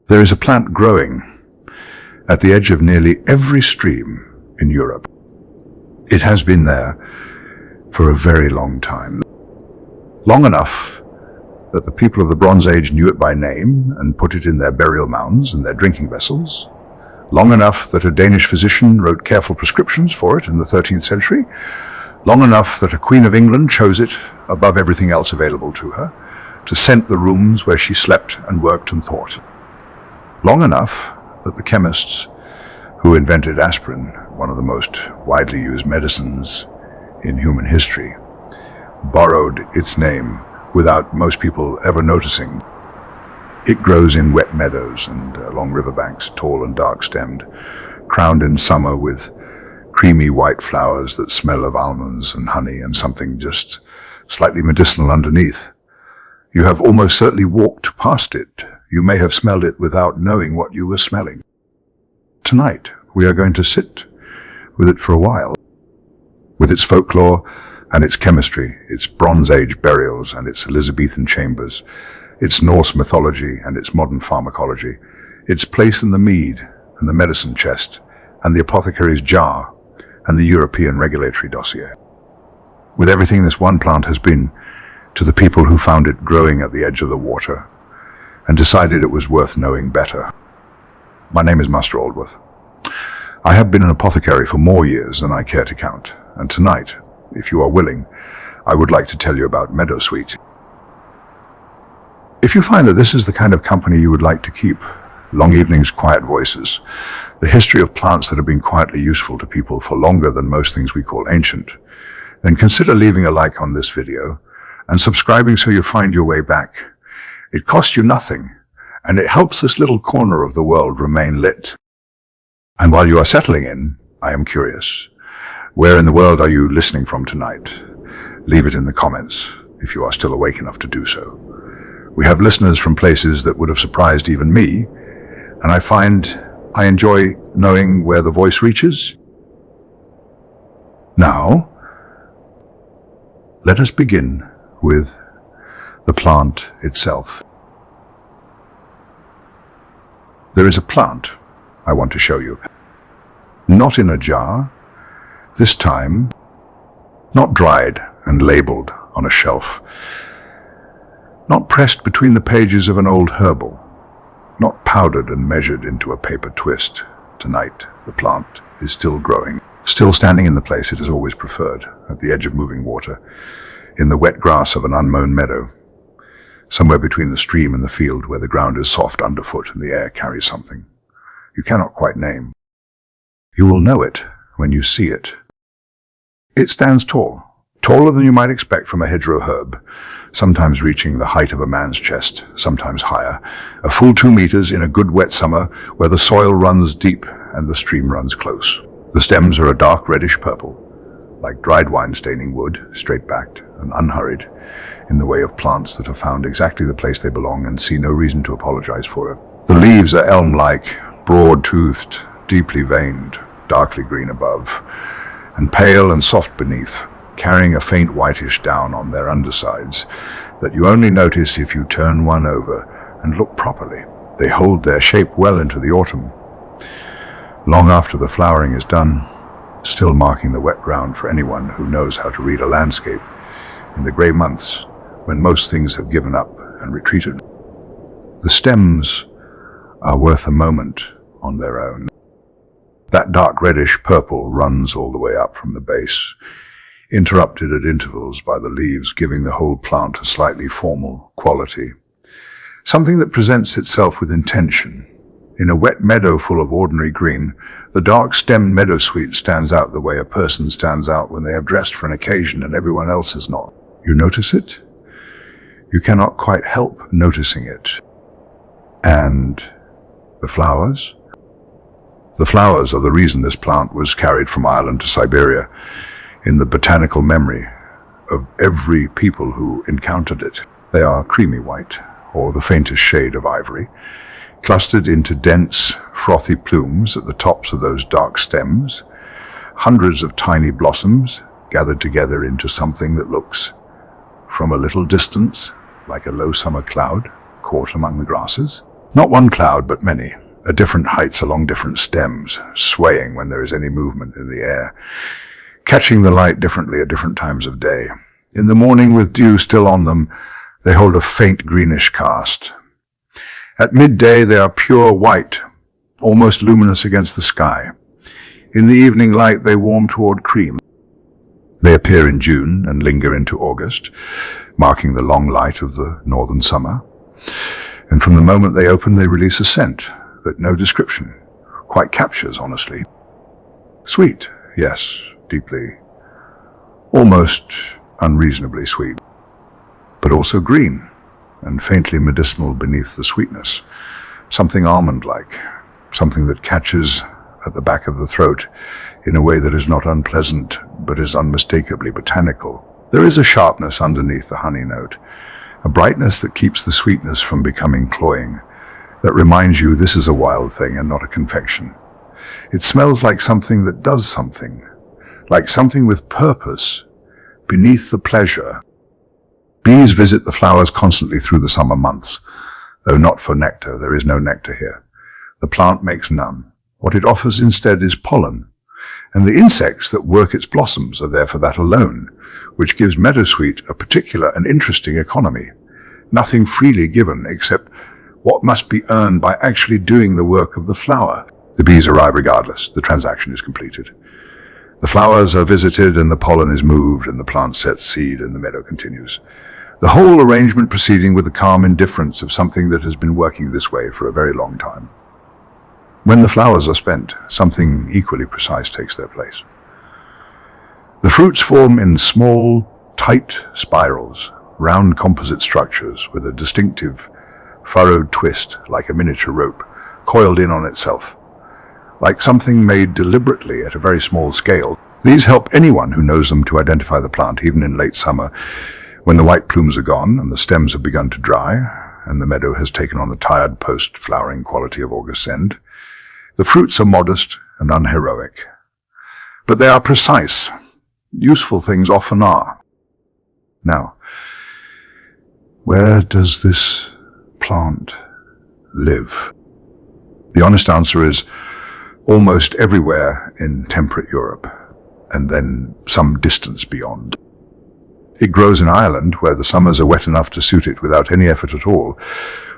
There is a plant growing at the edge of nearly every stream in Europe. It has been there for a very long time. Long enough that the people of the Bronze Age knew it by name and put it in their burial mounds and their drinking vessels. Long enough that a Danish physician wrote careful prescriptions for it in the 13th century. Long enough that a Queen of England chose it above everything else available to her to scent the rooms where she slept and worked and thought. Long enough that the chemists who invented aspirin, one of the most widely used medicines in human history, borrowed its name without most people ever noticing. It grows in wet meadows and along riverbanks, tall and dark-stemmed, crowned in summer with creamy white flowers that smell of almonds and honey and something just slightly medicinal underneath. You have almost certainly walked past it. You may have smelled it without knowing what you were smelling. Tonight, we are going to sit with it for a while, with its folklore and its chemistry, its Bronze Age burials and its Elizabethan chambers, its Norse mythology and its modern pharmacology, its place in the mead and the medicine chest and the apothecary's jar and the European regulatory dossier. With everything this one plant has been to the people who found it growing at the edge of the water and decided it was worth knowing better. My name is Master Aldworth. I have been an apothecary for more years than I care to count, and tonight, if you are willing, I would like to tell you about Meadowsweet. If you find that this is the kind of company you would like to keep, long evenings, quiet voices, the history of plants that have been quietly useful to people for longer than most things we call ancient, then consider leaving a like on this video and subscribing so you find your way back. It costs you nothing, and it helps this little corner of the world remain lit. And while you are settling in, I am curious. Where in the world are you listening from tonight? Leave it in the comments if you are still awake enough to do so. We have listeners from places that would have surprised even me, and I find I enjoy knowing where the voice reaches. Now, let us begin with the plant itself. There is a plant I want to show you. Not in a jar, this time not dried and labeled on a shelf. Not pressed between the pages of an old herbal, not powdered and measured into a paper twist. Tonight, the plant is still growing, still standing in the place it has always preferred, at the edge of moving water, in the wet grass of an unmown meadow, somewhere between the stream and the field where the ground is soft underfoot and the air carries something you cannot quite name. You will know it when you see it. It stands tall, taller than you might expect from a hedgerow herb, sometimes reaching the height of a man's chest, sometimes higher, a full 2 meters in a good wet summer where the soil runs deep and the stream runs close. The stems are a dark reddish purple, like dried wine staining wood, straight-backed and unhurried, in the way of plants that have found exactly the place they belong and see no reason to apologize for it. The leaves are elm-like, broad-toothed, deeply veined, darkly green above, and pale and soft beneath, carrying a faint whitish down on their undersides that you only notice if you turn one over and look properly. They hold their shape well into the autumn, long after the flowering is done, still marking the wet ground for anyone who knows how to read a landscape in the grey months when most things have given up and retreated. The stems are worth a moment on their own. That dark reddish purple runs all the way up from the base, interrupted at intervals by the leaves, giving the whole plant a slightly formal quality. Something that presents itself with intention. In a wet meadow full of ordinary green, the dark-stemmed meadowsweet stands out the way a person stands out when they have dressed for an occasion and everyone else has not. You notice it? You cannot quite help noticing it. And the flowers? The flowers are the reason this plant was carried from Ireland to Siberia in the botanical memory of every people who encountered it. They are creamy white, or the faintest shade of ivory, clustered into dense, frothy plumes at the tops of those dark stems, hundreds of tiny blossoms gathered together into something that looks, from a little distance, like a low summer cloud caught among the grasses. Not one cloud, but many, at different heights along different stems, swaying when there is any movement in the air, catching the light differently at different times of day. In the morning, with dew still on them, they hold a faint greenish cast. At midday, they are pure white, almost luminous against the sky. In the evening light, they warm toward cream. They appear in June and linger into August, marking the long light of the northern summer. And from the moment they open, they release a scent that no description quite captures, honestly. Sweet, yes, deeply, almost unreasonably sweet, but also green and faintly medicinal beneath the sweetness. Something almond-like, something that catches at the back of the throat in a way that is not unpleasant, but is unmistakably botanical. There is a sharpness underneath the honey note, a brightness that keeps the sweetness from becoming cloying, that reminds you this is a wild thing and not a confection. It smells like something that does something, like something with purpose, beneath the pleasure. Bees visit the flowers constantly through the summer months, though not for nectar. There is no nectar here. The plant makes none. What it offers instead is pollen, and the insects that work its blossoms are there for that alone, which gives Meadowsweet a particular and interesting economy. Nothing freely given except what must be earned by actually doing the work of the flower. The bees arrive regardless. The transaction is completed. The flowers are visited and the pollen is moved and the plant sets seed and the meadow continues. The whole arrangement proceeding with the calm indifference of something that has been working this way for a very long time. When the flowers are spent, something equally precise takes their place. The fruits form in small, tight spirals, round composite structures with a distinctive, furrowed twist like a miniature rope, coiled in on itself, like something made deliberately at a very small scale. These help anyone who knows them to identify the plant, even in late summer, when the white plumes are gone and the stems have begun to dry, and the meadow has taken on the tired post-flowering quality of August's end. The fruits are modest and unheroic, but they are precise. Useful things often are. Now, where does this plant live? The honest answer is almost everywhere in temperate Europe, and then some distance beyond. It grows in Ireland, where the summers are wet enough to suit it without any effort at all,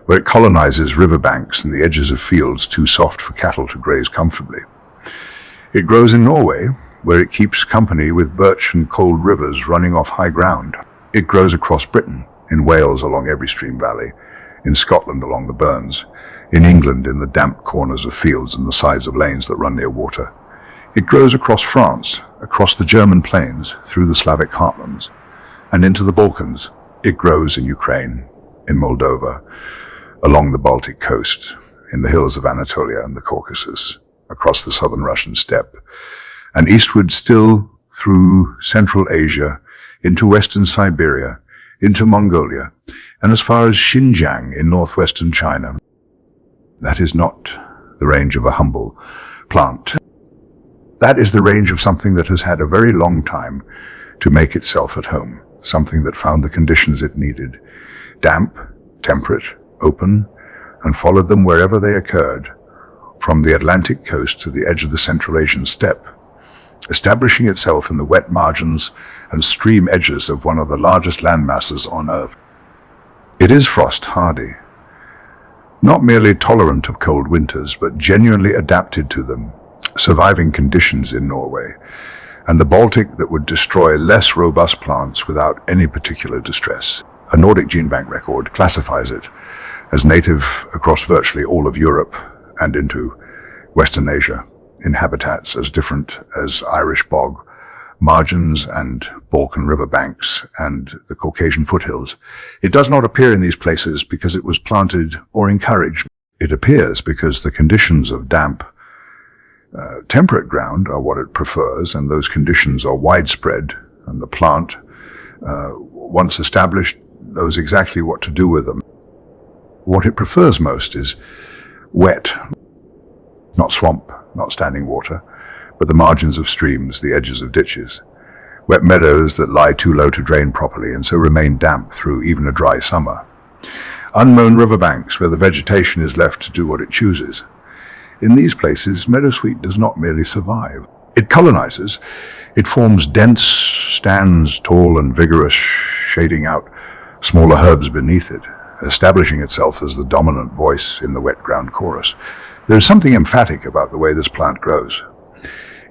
where it colonizes riverbanks and the edges of fields too soft for cattle to graze comfortably. It grows in Norway, where it keeps company with birch and cold rivers running off high ground. It grows across Britain, in Wales along every stream valley, in Scotland along the burns, in England in the damp corners of fields and the sides of lanes that run near water. It grows across France, across the German plains, through the Slavic heartlands, and into the Balkans. It grows in Ukraine, in Moldova, along the Baltic coast, in the hills of Anatolia and the Caucasus, across the southern Russian steppe, and eastward still through Central Asia, into western Siberia, into Mongolia, and as far as Xinjiang in northwestern China. That is not the range of a humble plant. That is the range of something that has had a very long time to make itself at home, something that found the conditions it needed, damp, temperate, open, and followed them wherever they occurred, from the Atlantic coast to the edge of the Central Asian steppe, establishing itself in the wet margins and stream edges of one of the largest landmasses on Earth. It is frost hardy, not merely tolerant of cold winters, but genuinely adapted to them, surviving conditions in Norway, and the Baltic that would destroy less robust plants without any particular distress. A Nordic gene bank record classifies it as native across virtually all of Europe and into Western Asia, in habitats as different as Irish bog, margins and Balkan river banks and the Caucasian foothills. It does not appear in these places because it was planted or encouraged. It appears because the conditions of damp, temperate ground are what it prefers, and those conditions are widespread, and the plant, once established, knows exactly what to do with them. What it prefers most is wet, not swamp, not standing water, but the margins of streams, the edges of ditches, wet meadows that lie too low to drain properly and so remain damp through even a dry summer. unmown riverbanks where the vegetation is left to do what it chooses. In these places, meadowsweet does not merely survive. It colonizes. It forms dense stands, tall and vigorous, shading out smaller herbs beneath it, establishing itself as the dominant voice in the wet ground chorus. There is something emphatic about the way this plant grows.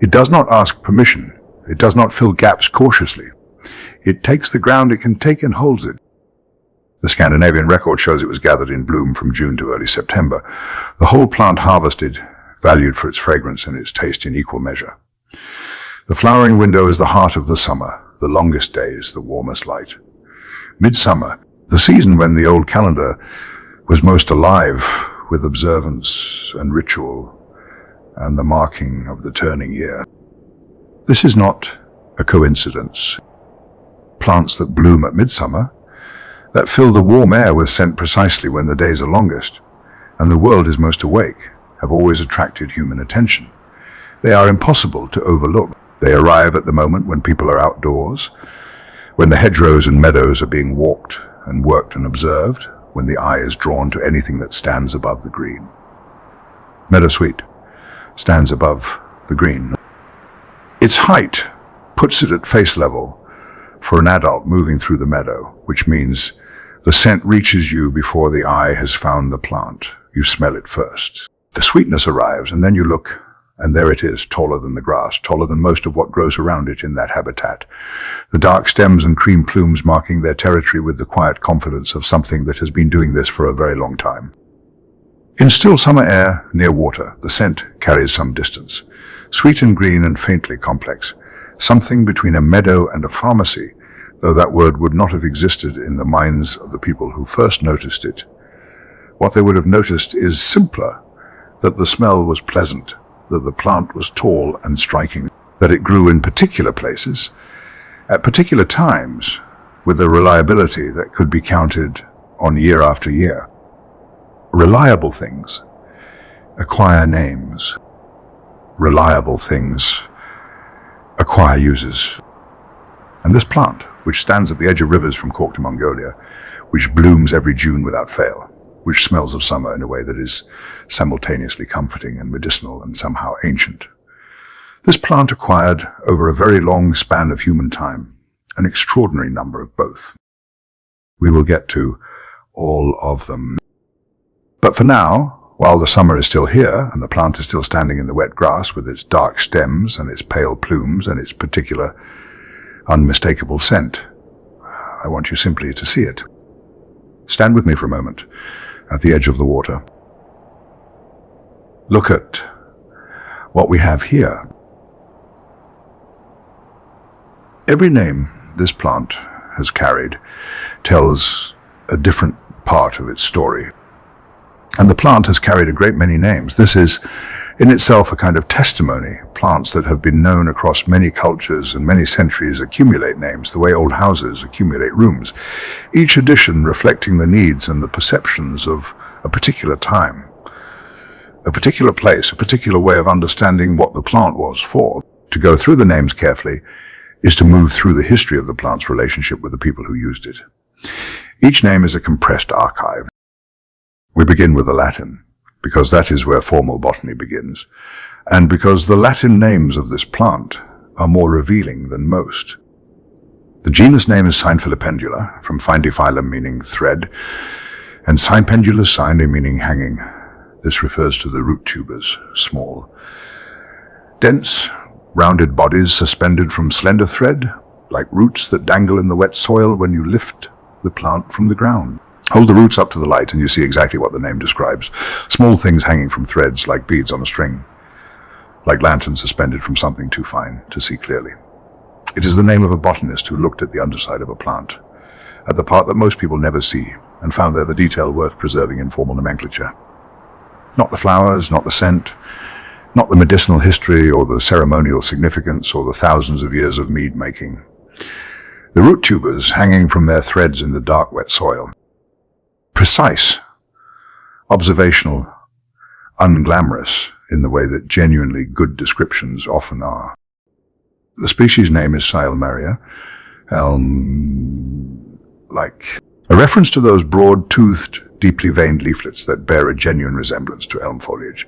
It does not ask permission. It does not fill gaps cautiously. It takes the ground it can take and holds it. The Scandinavian record shows it was gathered in bloom from June to early September. The whole plant harvested, valued for its fragrance and its taste in equal measure. The flowering window is the heart of the summer, the longest days, the warmest light. Midsummer, the season when the old calendar was most alive with observance and ritual and the marking of the turning year. This is not a coincidence. Plants that bloom at midsummer, that fill the warm air with scent precisely when the days are longest and the world is most awake, have always attracted human attention. They are impossible to overlook. They arrive at the moment when people are outdoors, when the hedgerows and meadows are being walked and worked and observed, when the eye is drawn to anything that stands above the green. Meadowsweet stands above the green. Its height puts it at face level for an adult moving through the meadow, which means the scent reaches you before the eye has found the plant. You smell it first. The sweetness arrives, and then you look, and there it is, taller than the grass, taller than most of what grows around it in that habitat. The dark stems and cream plumes marking their territory with the quiet confidence of something that has been doing this for a very long time. In still summer air, near water, the scent carries some distance. Sweet and green and faintly complex. Something between a meadow and a pharmacy, though that word would not have existed in the minds of the people who first noticed it. What they would have noticed is simpler, that the smell was pleasant, that the plant was tall and striking, that it grew in particular places, at particular times, with a reliability that could be counted on year after year. Reliable things acquire names. Reliable things acquire users. And this plant, which stands at the edge of rivers from Cork to Mongolia, which blooms every June without fail, which smells of summer in a way that is simultaneously comforting and medicinal and somehow ancient. This plant acquired, over a very long span of human time, an extraordinary number of both. We will get to all of them. But for now, while the summer is still here and the plant is still standing in the wet grass with its dark stems and its pale plumes and its particular unmistakable scent, I want you simply to see it. Stand with me for a moment at the edge of the water. Look at what we have here. Every name this plant has carried tells a different part of its story. And the plant has carried a great many names. This is in itself a kind of testimony. Plants that have been known across many cultures and many centuries accumulate names, the way old houses accumulate rooms, each edition reflecting the needs and the perceptions of a particular time, a particular place, a particular way of understanding what the plant was for. To go through the names carefully is to move through the history of the plant's relationship with the people who used it. Each name is a compressed archive. We begin with the Latin, because that is where formal botany begins, and because the Latin names of this plant are more revealing than most. The genus name is Filipendula, from findiphyllum meaning thread, and pendulus sine meaning hanging. This refers to the root tubers, small. Dense, rounded bodies suspended from slender thread, like roots that dangle in the wet soil when you lift the plant from the ground. Hold the roots up to the light and you see exactly what the name describes. Small things hanging from threads like beads on a string, like lanterns suspended from something too fine to see clearly. It is the name of a botanist who looked at the underside of a plant, at the part that most people never see, and found there the detail worth preserving in formal nomenclature. Not the flowers, not the scent, not the medicinal history or the ceremonial significance or the thousands of years of mead making. The root tubers hanging from their threads in the dark, wet soil. Precise, observational, unglamorous in the way that genuinely good descriptions often are. The species name is ulmaria, like a reference to those broad-toothed deeply veined leaflets that bear a genuine resemblance to elm foliage.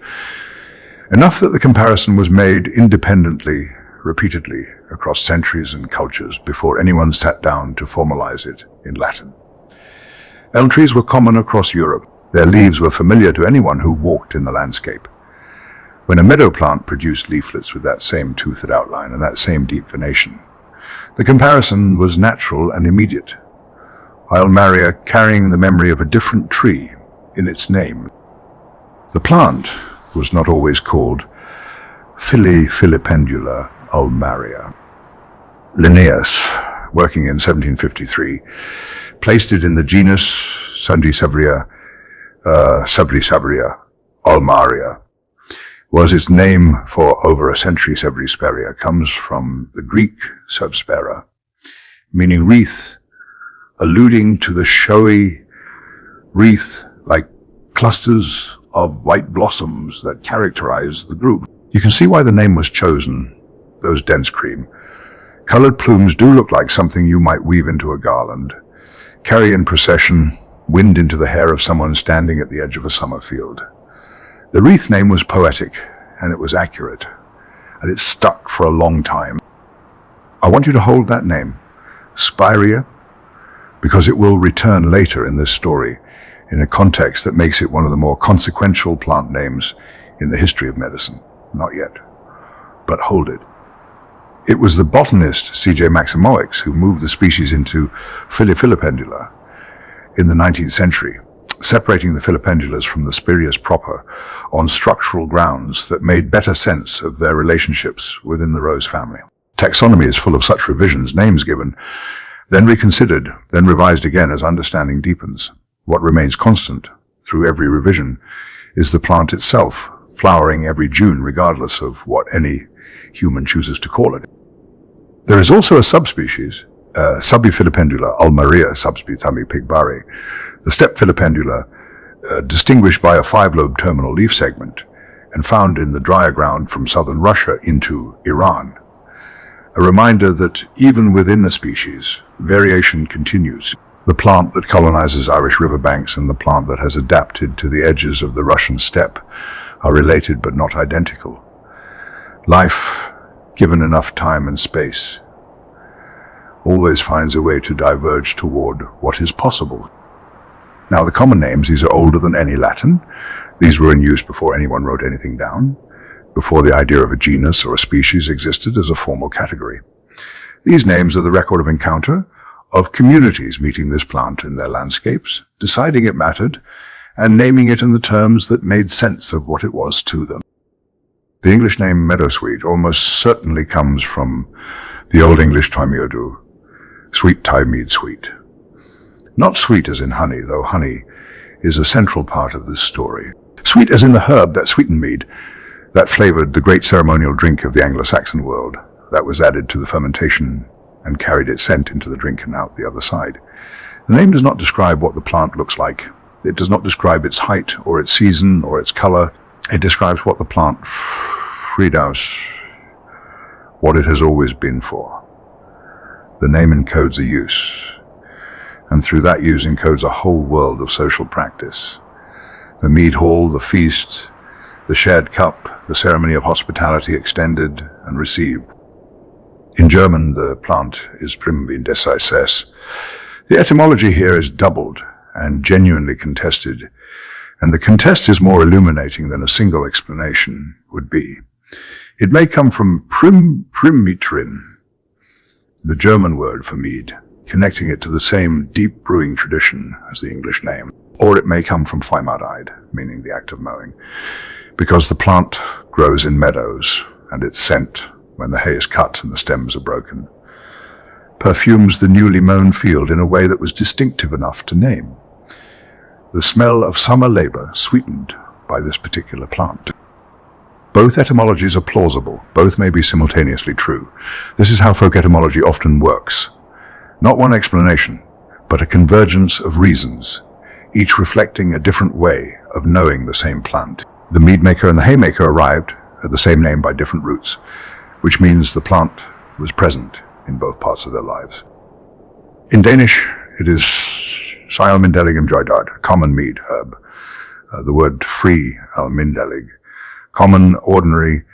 Enough that the comparison was made independently, repeatedly, across centuries and cultures before anyone sat down to formalize it in Latin. Elm trees were common across Europe. Their leaves were familiar to anyone who walked in the landscape. When a meadow plant produced leaflets with that same toothed outline and that same deep venation, the comparison was natural and immediate. Ulmaria carrying the memory of a different tree in its name. The plant was not always called Filipendula ulmaria. Linnaeus, working in 1753, placed it in the genus Siberia ulmaria. Was its name for over a century. Siberia comes from the Greek subspera, meaning wreath, alluding to the showy wreath like clusters of white blossoms that characterize the group. You can see why the name was chosen, those dense cream. Colored plumes do look like something you might weave into a garland, carry in procession, wind into the hair of someone standing at the edge of a summer field. The wreath name was poetic, and it was accurate, and it stuck for a long time. I want you to hold that name, Spirea, because it will return later in this story in a context that makes it one of the more consequential plant names in the history of medicine. Not yet, but hold it. It was the botanist C.J. Maximovics who moved the species into Filipendula in the 19th century, separating the Filipendulas from the spiraeas proper on structural grounds that made better sense of their relationships within the rose family. Taxonomy is full of such revisions, names given, then reconsidered, then revised again as understanding deepens. What remains constant through every revision is the plant itself, flowering every June regardless of what any human chooses to call it. There is also a subspecies, Filipendula ulmaria subsp. Thami pigbari, the steppe Filipendula, distinguished by a 5-lobed terminal leaf segment and found in the drier ground from southern Russia into Iran. A reminder that even within the species, variation continues. The plant that colonizes Irish riverbanks and the plant that has adapted to the edges of the Russian steppe are related but not identical. Life, given enough time and space, always finds a way to diverge toward what is possible. Now, the common names, these are older than any Latin. These were in use before anyone wrote anything down, before the idea of a genus or a species existed as a formal category. These names are the record of encounter of communities meeting this plant in their landscapes, deciding it mattered, and naming it in the terms that made sense of what it was to them. The English name Meadowsweet almost certainly comes from the Old English Meadowsweet, sweet Thai mead sweet. Not sweet as in honey, though honey is a central part of this story. Sweet as in the herb that sweetened mead, that flavored the great ceremonial drink of the Anglo-Saxon world, that was added to the fermentation and carried its scent into the drink and out the other side. The name does not describe what the plant looks like. It does not describe its height or its season or its color. It describes what the plant freedows, what it has always been for. The name encodes a use, and through that use encodes a whole world of social practice. The mead hall, the feast, the shared cup, the ceremony of hospitality extended and received. In German, the plant is Primbein Desaises. The etymology here is doubled and genuinely contested, and the contest is more illuminating than a single explanation would be. It may come from Primmitrin, the German word for mead, connecting it to the same deep brewing tradition as the English name. Or it may come from Feimadide, meaning the act of mowing, because the plant grows in meadows, and its scent, when the hay is cut and the stems are broken, perfumes the newly mown field in a way that was distinctive enough to name. The smell of summer labor sweetened by this particular plant. Both etymologies are plausible. Both may be simultaneously true. This is how folk etymology often works. Not one explanation, but a convergence of reasons, each reflecting a different way of knowing the same plant. The mead maker and the haymaker arrived at the same name by different routes, which means the plant was present in both parts of their lives. In Danish, it is Almindelig joidart, a common mead herb. The word free, almindelig, common, ordinary,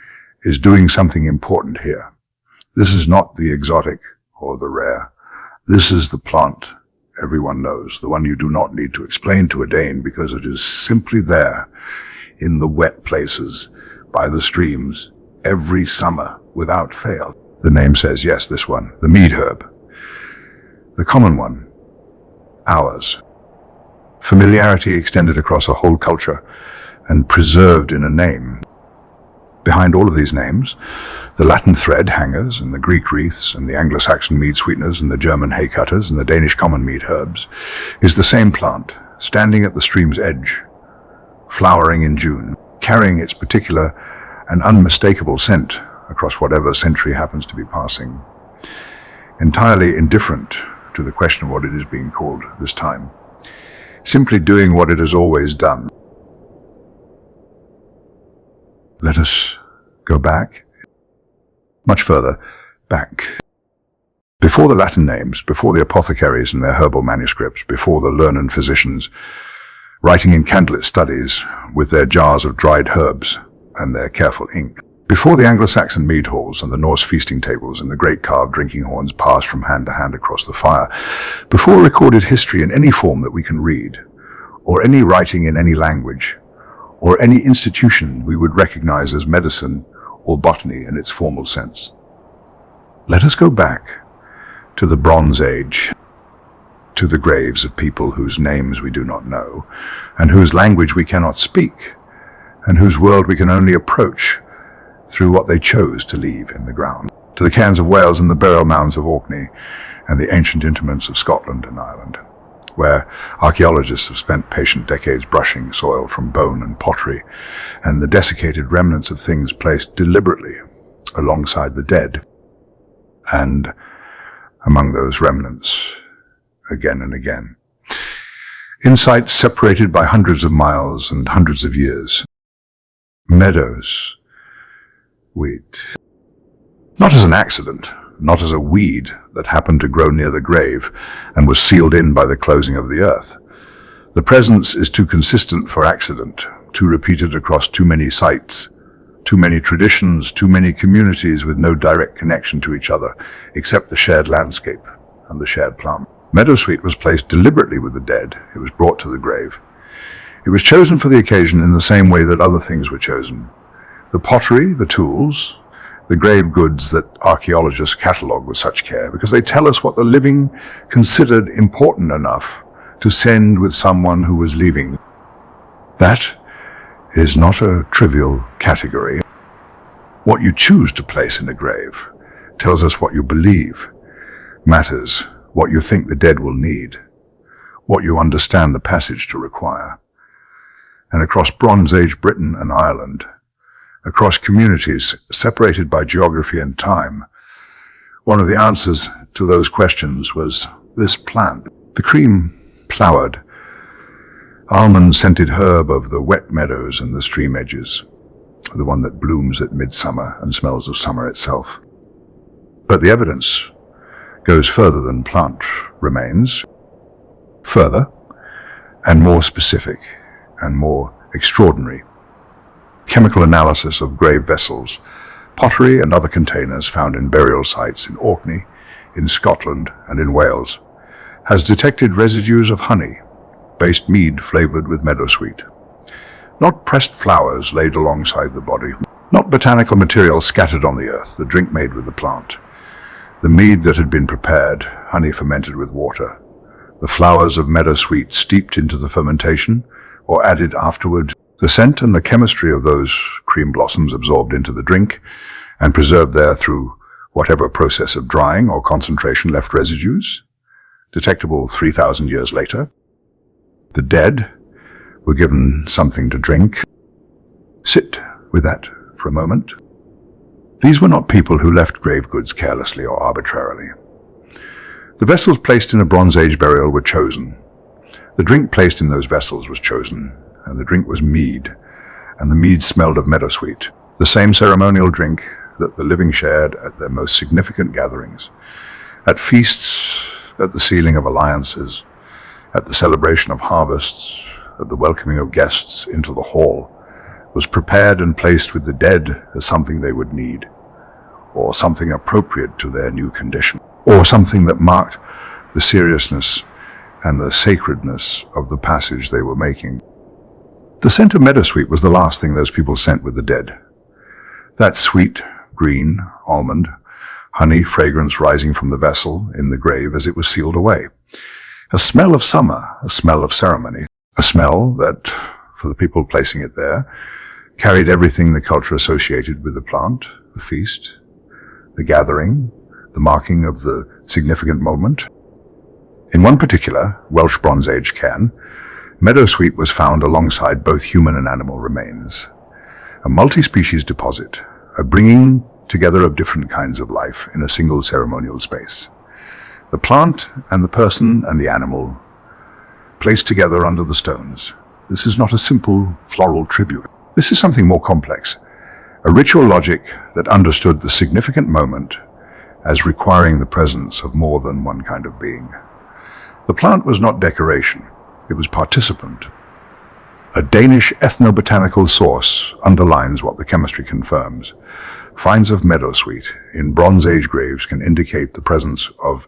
is doing something important here. This is not the exotic or the rare. This is the plant everyone knows, the one you do not need to explain to a Dane because it is simply there in the wet places, by the streams, every summer without fail. The name says, yes, this one, the mead herb. The common one, ours. Familiarity extended across a whole culture and preserved in a name. Behind all of these names, the Latin thread hangers and the Greek wreaths and the Anglo-Saxon mead sweeteners and the German hay cutters and the Danish common mead herbs is the same plant, standing at the stream's edge, flowering in June, carrying its particular and unmistakable scent across whatever century happens to be passing, entirely indifferent to the question of what it is being called this time, simply doing what it has always done. Let us go back, much further back. Before the Latin names, before the apothecaries and their herbal manuscripts, before the learned physicians writing in candlelit studies with their jars of dried herbs and their careful ink, before the Anglo-Saxon mead halls and the Norse feasting tables and the great carved drinking horns passed from hand to hand across the fire, before recorded history in any form that we can read, or any writing in any language, or any institution we would recognize as medicine or botany in its formal sense. Let us go back to the Bronze Age, to the graves of people whose names we do not know, and whose language we cannot speak, and whose world we can only approach through what they chose to leave in the ground, to the cairns of Wales and the burial mounds of Orkney, and the ancient interments of Scotland and Ireland, where archaeologists have spent patient decades brushing soil from bone and pottery, and the desiccated remnants of things placed deliberately alongside the dead, and among those remnants, again and again. In sites separated by hundreds of miles and hundreds of years, meadows, wheat. Not as an accident, not as a weed that happened to grow near the grave and was sealed in by the closing of the earth. The presence is too consistent for accident, too repeated across too many sites, too many traditions, too many communities with no direct connection to each other, except the shared landscape and the shared plant. Meadowsweet was placed deliberately with the dead. It was brought to the grave. It was chosen for the occasion in the same way that other things were chosen. The pottery, the tools, the grave goods that archaeologists catalogue with such care, because they tell us what the living considered important enough to send with someone who was leaving. That is not a trivial category. What you choose to place in a grave tells us what you believe matters, what you think the dead will need, what you understand the passage to require. And across Bronze Age Britain and Ireland, across communities separated by geography and time, one of the answers to those questions was this plant, the cream flowered, almond-scented herb of the wet meadows and the stream edges, the one that blooms at midsummer and smells of summer itself. But the evidence goes further than plant remains, further and more specific and more extraordinary. Chemical analysis of grave vessels, pottery and other containers found in burial sites in Orkney, in Scotland and in Wales has detected residues of honey-based mead flavoured with meadowsweet. Not pressed flowers laid alongside the body, not botanical material scattered on the earth, the drink made with the plant. The mead that had been prepared, honey fermented with water, the flowers of meadowsweet steeped into the fermentation or added afterward, the scent and the chemistry of those cream blossoms absorbed into the drink and preserved there through whatever process of drying or concentration left residues, detectable 3,000 years later. The dead were given something to drink. Sit with that for a moment. These were not people who left grave goods carelessly or arbitrarily. The vessels placed in a Bronze Age burial were chosen. The drink placed in those vessels was chosen, and the drink was mead, and the mead smelled of meadowsweet, the same ceremonial drink that the living shared at their most significant gatherings, at feasts, at the sealing of alliances, at the celebration of harvests, at the welcoming of guests into the hall, was prepared and placed with the dead as something they would need, or something appropriate to their new condition, or something that marked the seriousness and the sacredness of the passage they were making. The scent of meadowsweet was the last thing those people sent with the dead. That sweet, green, almond, honey fragrance rising from the vessel in the grave as it was sealed away. A smell of summer, a smell of ceremony, a smell that, for the people placing it there, carried everything the culture associated with the plant, the feast, the gathering, the marking of the significant moment. In one particular Welsh Bronze Age cairn, meadowsweet was found alongside both human and animal remains. A multi-species deposit, a bringing together of different kinds of life in a single ceremonial space. The plant and the person and the animal placed together under the stones. This is not a simple floral tribute. This is something more complex, a ritual logic that understood the significant moment as requiring the presence of more than one kind of being. The plant was not decoration, it was participant. A Danish ethnobotanical source underlines what the chemistry confirms. Finds of meadowsweet in Bronze Age graves can indicate the presence of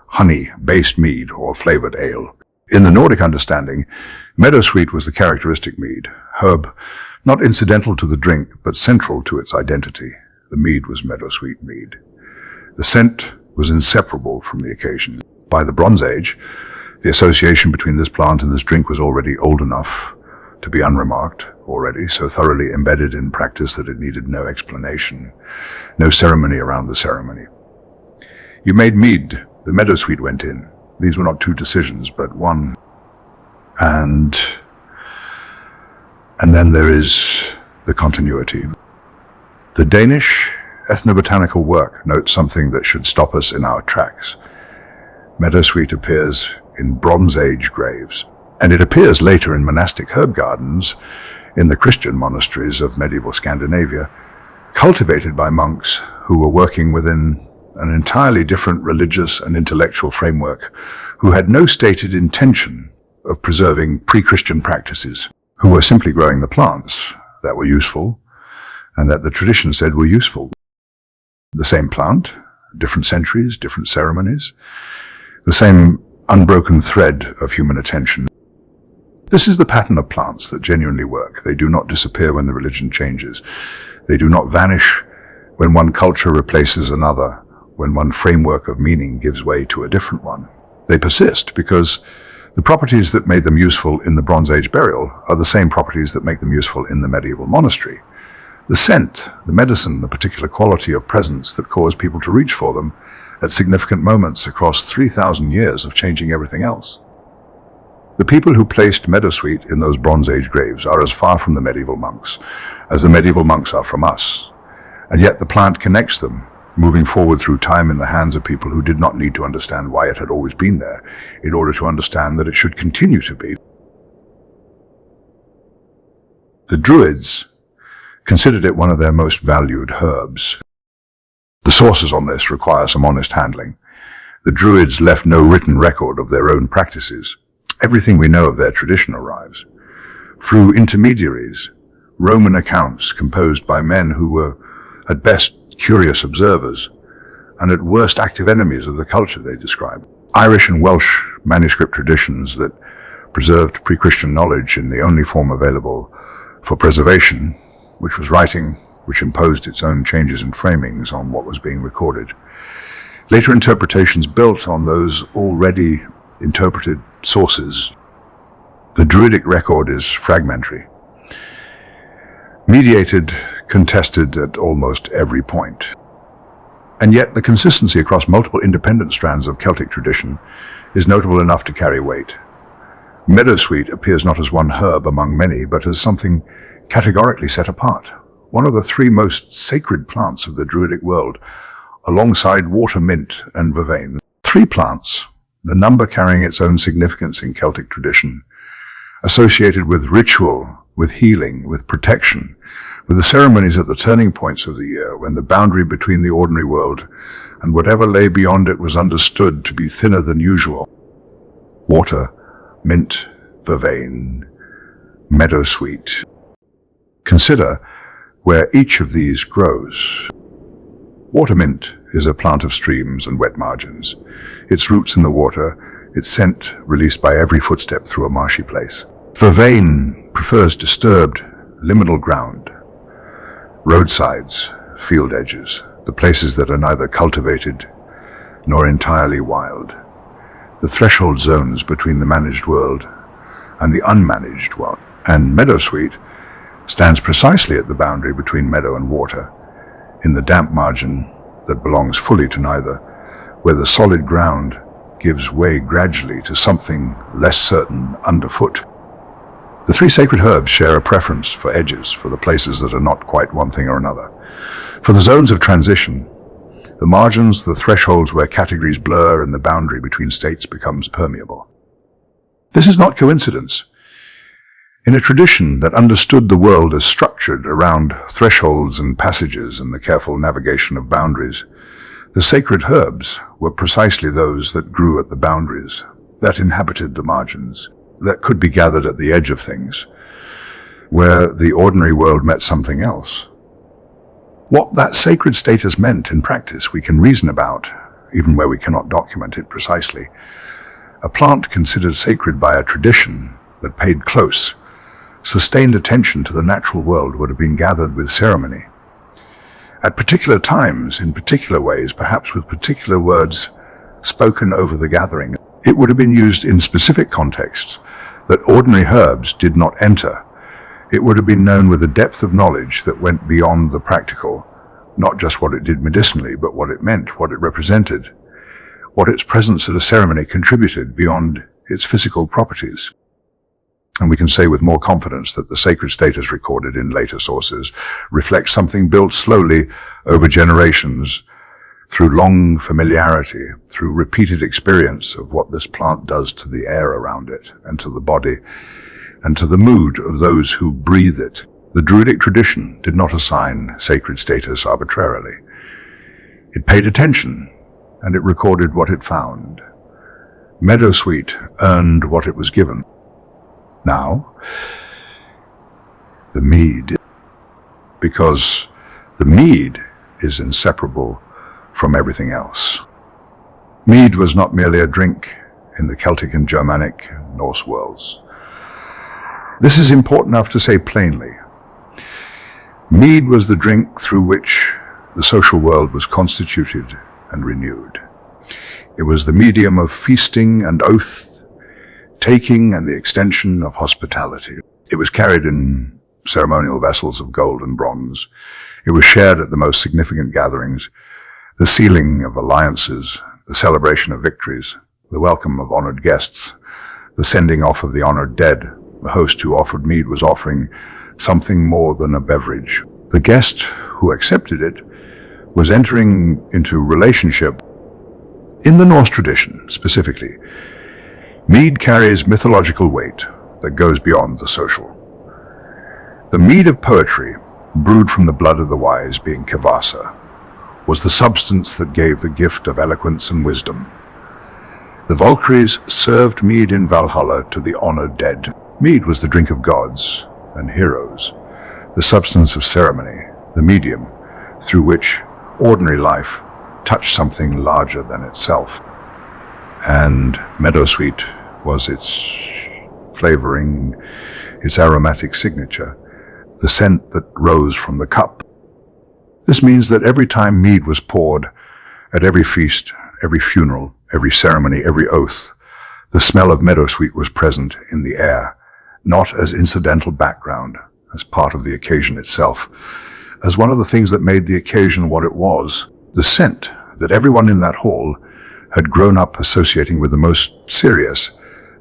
honey-based mead or flavoured ale. In the Nordic understanding, meadowsweet was the characteristic mead, herb not incidental to the drink but central to its identity. The mead was meadowsweet mead. The scent was inseparable from the occasion. By the Bronze Age, the association between this plant and this drink was already old enough to be unremarked already, so thoroughly embedded in practice that it needed no explanation, no ceremony around the ceremony. You made mead, the meadowsweet went in. These were not two decisions, but one. And then there is the continuity. The Danish ethnobotanical work notes something that should stop us in our tracks. Meadowsweet appears in Bronze Age graves, and it appears later in monastic herb gardens in the Christian monasteries of medieval Scandinavia, cultivated by monks who were working within an entirely different religious and intellectual framework, who had no stated intention of preserving pre-Christian practices, who were simply growing the plants that were useful and that the tradition said were useful. The same plant, different centuries, different ceremonies, the same unbroken thread of human attention. This is the pattern of plants that genuinely work. They do not disappear when the religion changes. They do not vanish when one culture replaces another, when one framework of meaning gives way to a different one. They persist because the properties that made them useful in the Bronze Age burial are the same properties that make them useful in the medieval monastery. The scent, the medicine, the particular quality of presence that caused people to reach for them at significant moments across 3,000 years of changing everything else. The people who placed meadowsweet in those Bronze Age graves are as far from the medieval monks as the medieval monks are from us, and yet the plant connects them, moving forward through time in the hands of people who did not need to understand why it had always been there, in order to understand that it should continue to be. The Druids considered it one of their most valued herbs. The sources on this require some honest handling. The Druids left no written record of their own practices. Everything we know of their tradition arrives through intermediaries, Roman accounts composed by men who were at best curious observers and at worst active enemies of the culture they describe. Irish and Welsh manuscript traditions that preserved pre-Christian knowledge in the only form available for preservation, which was writing, which imposed its own changes and framings on what was being recorded. Later interpretations built on those already interpreted sources. The Druidic record is fragmentary, mediated, contested at almost every point. And yet the consistency across multiple independent strands of Celtic tradition is notable enough to carry weight. Meadowsweet appears not as one herb among many, but as something categorically set apart, one of the three most sacred plants of the Druidic world, alongside water mint and vervain. Three plants, the number carrying its own significance in Celtic tradition, associated with ritual, with healing, with protection, with the ceremonies at the turning points of the year, when the boundary between the ordinary world and whatever lay beyond it was understood to be thinner than usual. Water, mint, vervain, meadowsweet. Consider where each of these grows. Watermint is a plant of streams and wet margins. Its roots in the water, its scent released by every footstep through a marshy place. Vervain prefers disturbed, liminal ground, roadsides, field edges, the places that are neither cultivated nor entirely wild, the threshold zones between the managed world and the unmanaged one. And meadowsweet stands precisely at the boundary between meadow and water, in the damp margin that belongs fully to neither, where the solid ground gives way gradually to something less certain underfoot. The three sacred herbs share a preference for edges, for the places that are not quite one thing or another. For the zones of transition, the margins, the thresholds where categories blur and the boundary between states becomes permeable. This is not coincidence. In a tradition that understood the world as structured around thresholds and passages and the careful navigation of boundaries, the sacred herbs were precisely those that grew at the boundaries, that inhabited the margins, that could be gathered at the edge of things, where the ordinary world met something else. What that sacred status meant in practice we can reason about, even where we cannot document it precisely. A plant considered sacred by a tradition that paid close, sustained attention to the natural world would have been gathered with ceremony. At particular times, in particular ways, perhaps with particular words spoken over the gathering, it would have been used in specific contexts that ordinary herbs did not enter. It would have been known with a depth of knowledge that went beyond the practical, not just what it did medicinally, but what it meant, what it represented, what its presence at a ceremony contributed beyond its physical properties. And we can say with more confidence that the sacred status recorded in later sources reflects something built slowly over generations, through long familiarity, through repeated experience of what this plant does to the air around it, and to the body, and to the mood of those who breathe it. The Druidic tradition did not assign sacred status arbitrarily. It paid attention, and it recorded what it found. Meadowsweet earned what it was given. Now, the mead, because the mead is inseparable from everything else. Mead was not merely a drink in the Celtic and Germanic Norse worlds. This is important enough to say plainly. Mead was the drink through which the social world was constituted and renewed. It was the medium of feasting and oath, taking and the extension of hospitality. It was carried in ceremonial vessels of gold and bronze. It was shared at the most significant gatherings, the sealing of alliances, the celebration of victories, the welcome of honored guests, the sending off of the honored dead. The host who offered mead was offering something more than a beverage. The guest who accepted it was entering into relationship. In the Norse tradition, specifically, mead carries mythological weight that goes beyond the social. The mead of poetry, brewed from the blood of the wise, being kvass, was the substance that gave the gift of eloquence and wisdom. The Valkyries served mead in Valhalla to the honored dead. Mead was the drink of gods and heroes, the substance of ceremony, the medium through which ordinary life touched something larger than itself. And meadowsweet was its flavoring, its aromatic signature, the scent that rose from the cup. This means that every time mead was poured, at every feast, every funeral, every ceremony, every oath, the smell of meadowsweet was present in the air, not as incidental background, as part of the occasion itself, as one of the things that made the occasion what it was, the scent that everyone in that hall had grown up associating with the most serious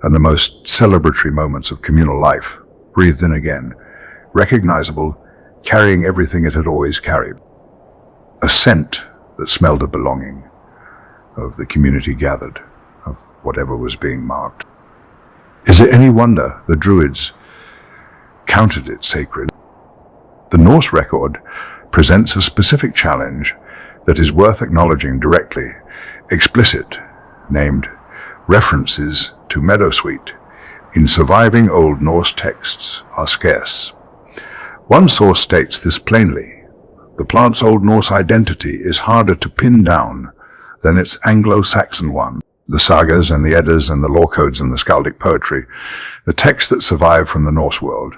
and the most celebratory moments of communal life, breathed in again, recognizable, carrying everything it had always carried. A scent that smelled of belonging, of the community gathered, of whatever was being marked. Is it any wonder the Druids counted it sacred? The Norse record presents a specific challenge that is worth acknowledging directly, explicit, named references to meadowsweet, in surviving Old Norse texts are scarce. One source states this plainly: the plant's Old Norse identity is harder to pin down than its Anglo-Saxon one. The sagas and the Eddas and the law codes and the skaldic poetry, the texts that survive from the Norse world,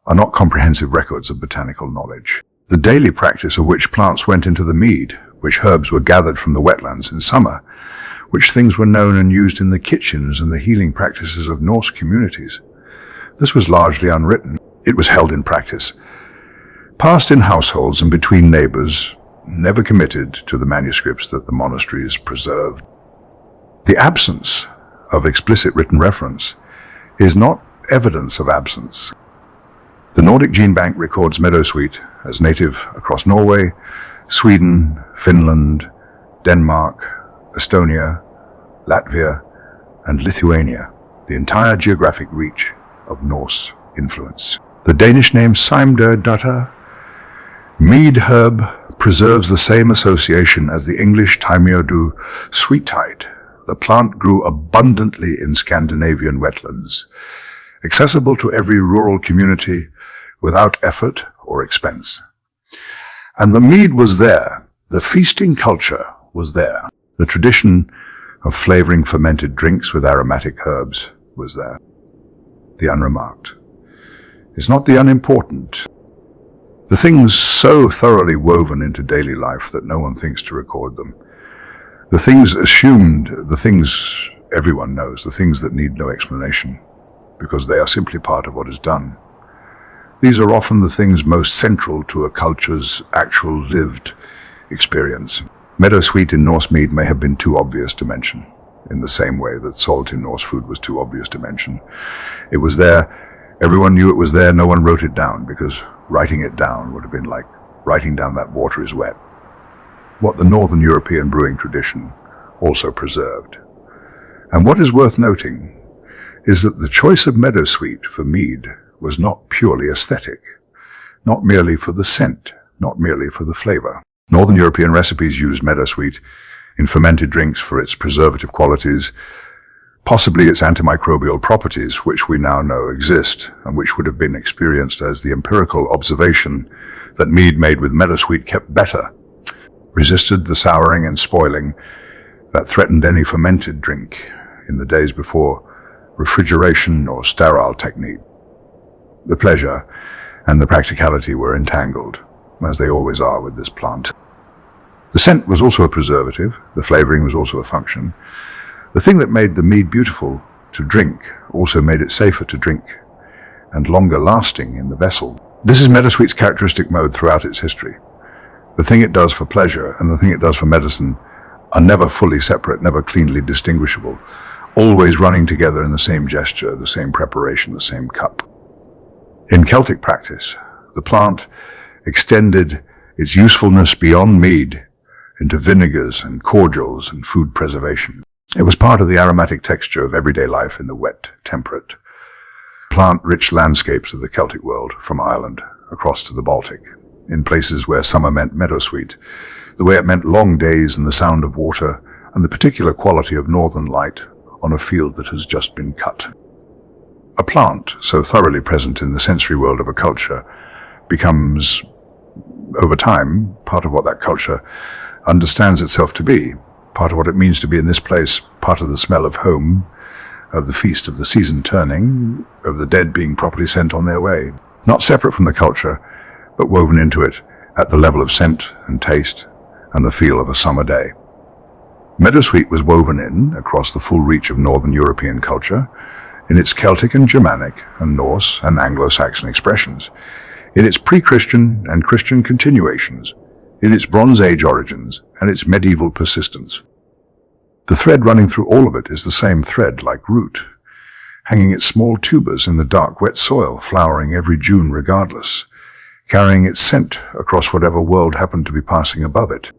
are not comprehensive records of botanical knowledge. The daily practice of which plants went into the mead, which herbs were gathered from the wetlands in summer, which things were known and used in the kitchens and the healing practices of Norse communities. This was largely unwritten. It was held in practice, passed in households and between neighbors, never committed to the manuscripts that the monasteries preserved. The absence of explicit written reference is not evidence of absence. The Nordic Gene Bank records meadowsweet as native across Norway, Sweden, Finland, Denmark, Estonia, Latvia, and Lithuania, the entire geographic reach of Norse influence. The Danish name Siberia, mead herb, preserves the same association as the English Meadowsweet, sweet-tide. The plant grew abundantly in Scandinavian wetlands, accessible to every rural community without effort or expense. And the mead was there, the feasting culture was there, the tradition of flavoring fermented drinks with aromatic herbs was there. The unremarked is not the unimportant. The things so thoroughly woven into daily life that no one thinks to record them. The things assumed, the things everyone knows, the things that need no explanation, because they are simply part of what is done. These are often the things most central to a culture's actual lived experience. Meadowsweet in Norse mead may have been too obvious to mention, in the same way that salt in Norse food was too obvious to mention. It was there, everyone knew it was there, no one wrote it down, because writing it down would have been like writing down that water is wet. What the Northern European brewing tradition also preserved. And what is worth noting is that the choice of meadowsweet for mead was not purely aesthetic, not merely for the scent, not merely for the flavor. Northern European recipes used meadowsweet in fermented drinks for its preservative qualities, possibly its antimicrobial properties, which we now know exist, and which would have been experienced as the empirical observation that mead made with meadowsweet kept better, resisted the souring and spoiling that threatened any fermented drink in the days before refrigeration or sterile technique. The pleasure and the practicality were entangled, as they always are with this plant. The scent was also a preservative, the flavoring was also a function. The thing that made the mead beautiful to drink also made it safer to drink and longer lasting in the vessel. This is meadowsweet's characteristic mode throughout its history. The thing it does for pleasure and the thing it does for medicine are never fully separate, never cleanly distinguishable, always running together in the same gesture, the same preparation, the same cup. In Celtic practice, the plant extended its usefulness beyond mead into vinegars and cordials and food preservation. It was part of the aromatic texture of everyday life in the wet, temperate, plant-rich landscapes of the Celtic world, from Ireland across to the Baltic, in places where summer meant meadowsweet, the way it meant long days and the sound of water and the particular quality of northern light on a field that has just been cut. A plant so thoroughly present in the sensory world of a culture becomes, over time, part of what that culture understands itself to be, part of what it means to be in this place, part of the smell of home, of the feast of the season turning, of the dead being properly sent on their way. Not separate from the culture, but woven into it at the level of scent and taste and the feel of a summer day. Meadowsweet was woven in, across the full reach of Northern European culture, in its Celtic and Germanic and Norse and Anglo-Saxon expressions, in its pre-Christian and Christian continuations, in its Bronze Age origins and its medieval persistence. The thread running through all of it is the same thread, like root, hanging its small tubers in the dark, wet soil, flowering every June regardless, carrying its scent across whatever world happened to be passing above it.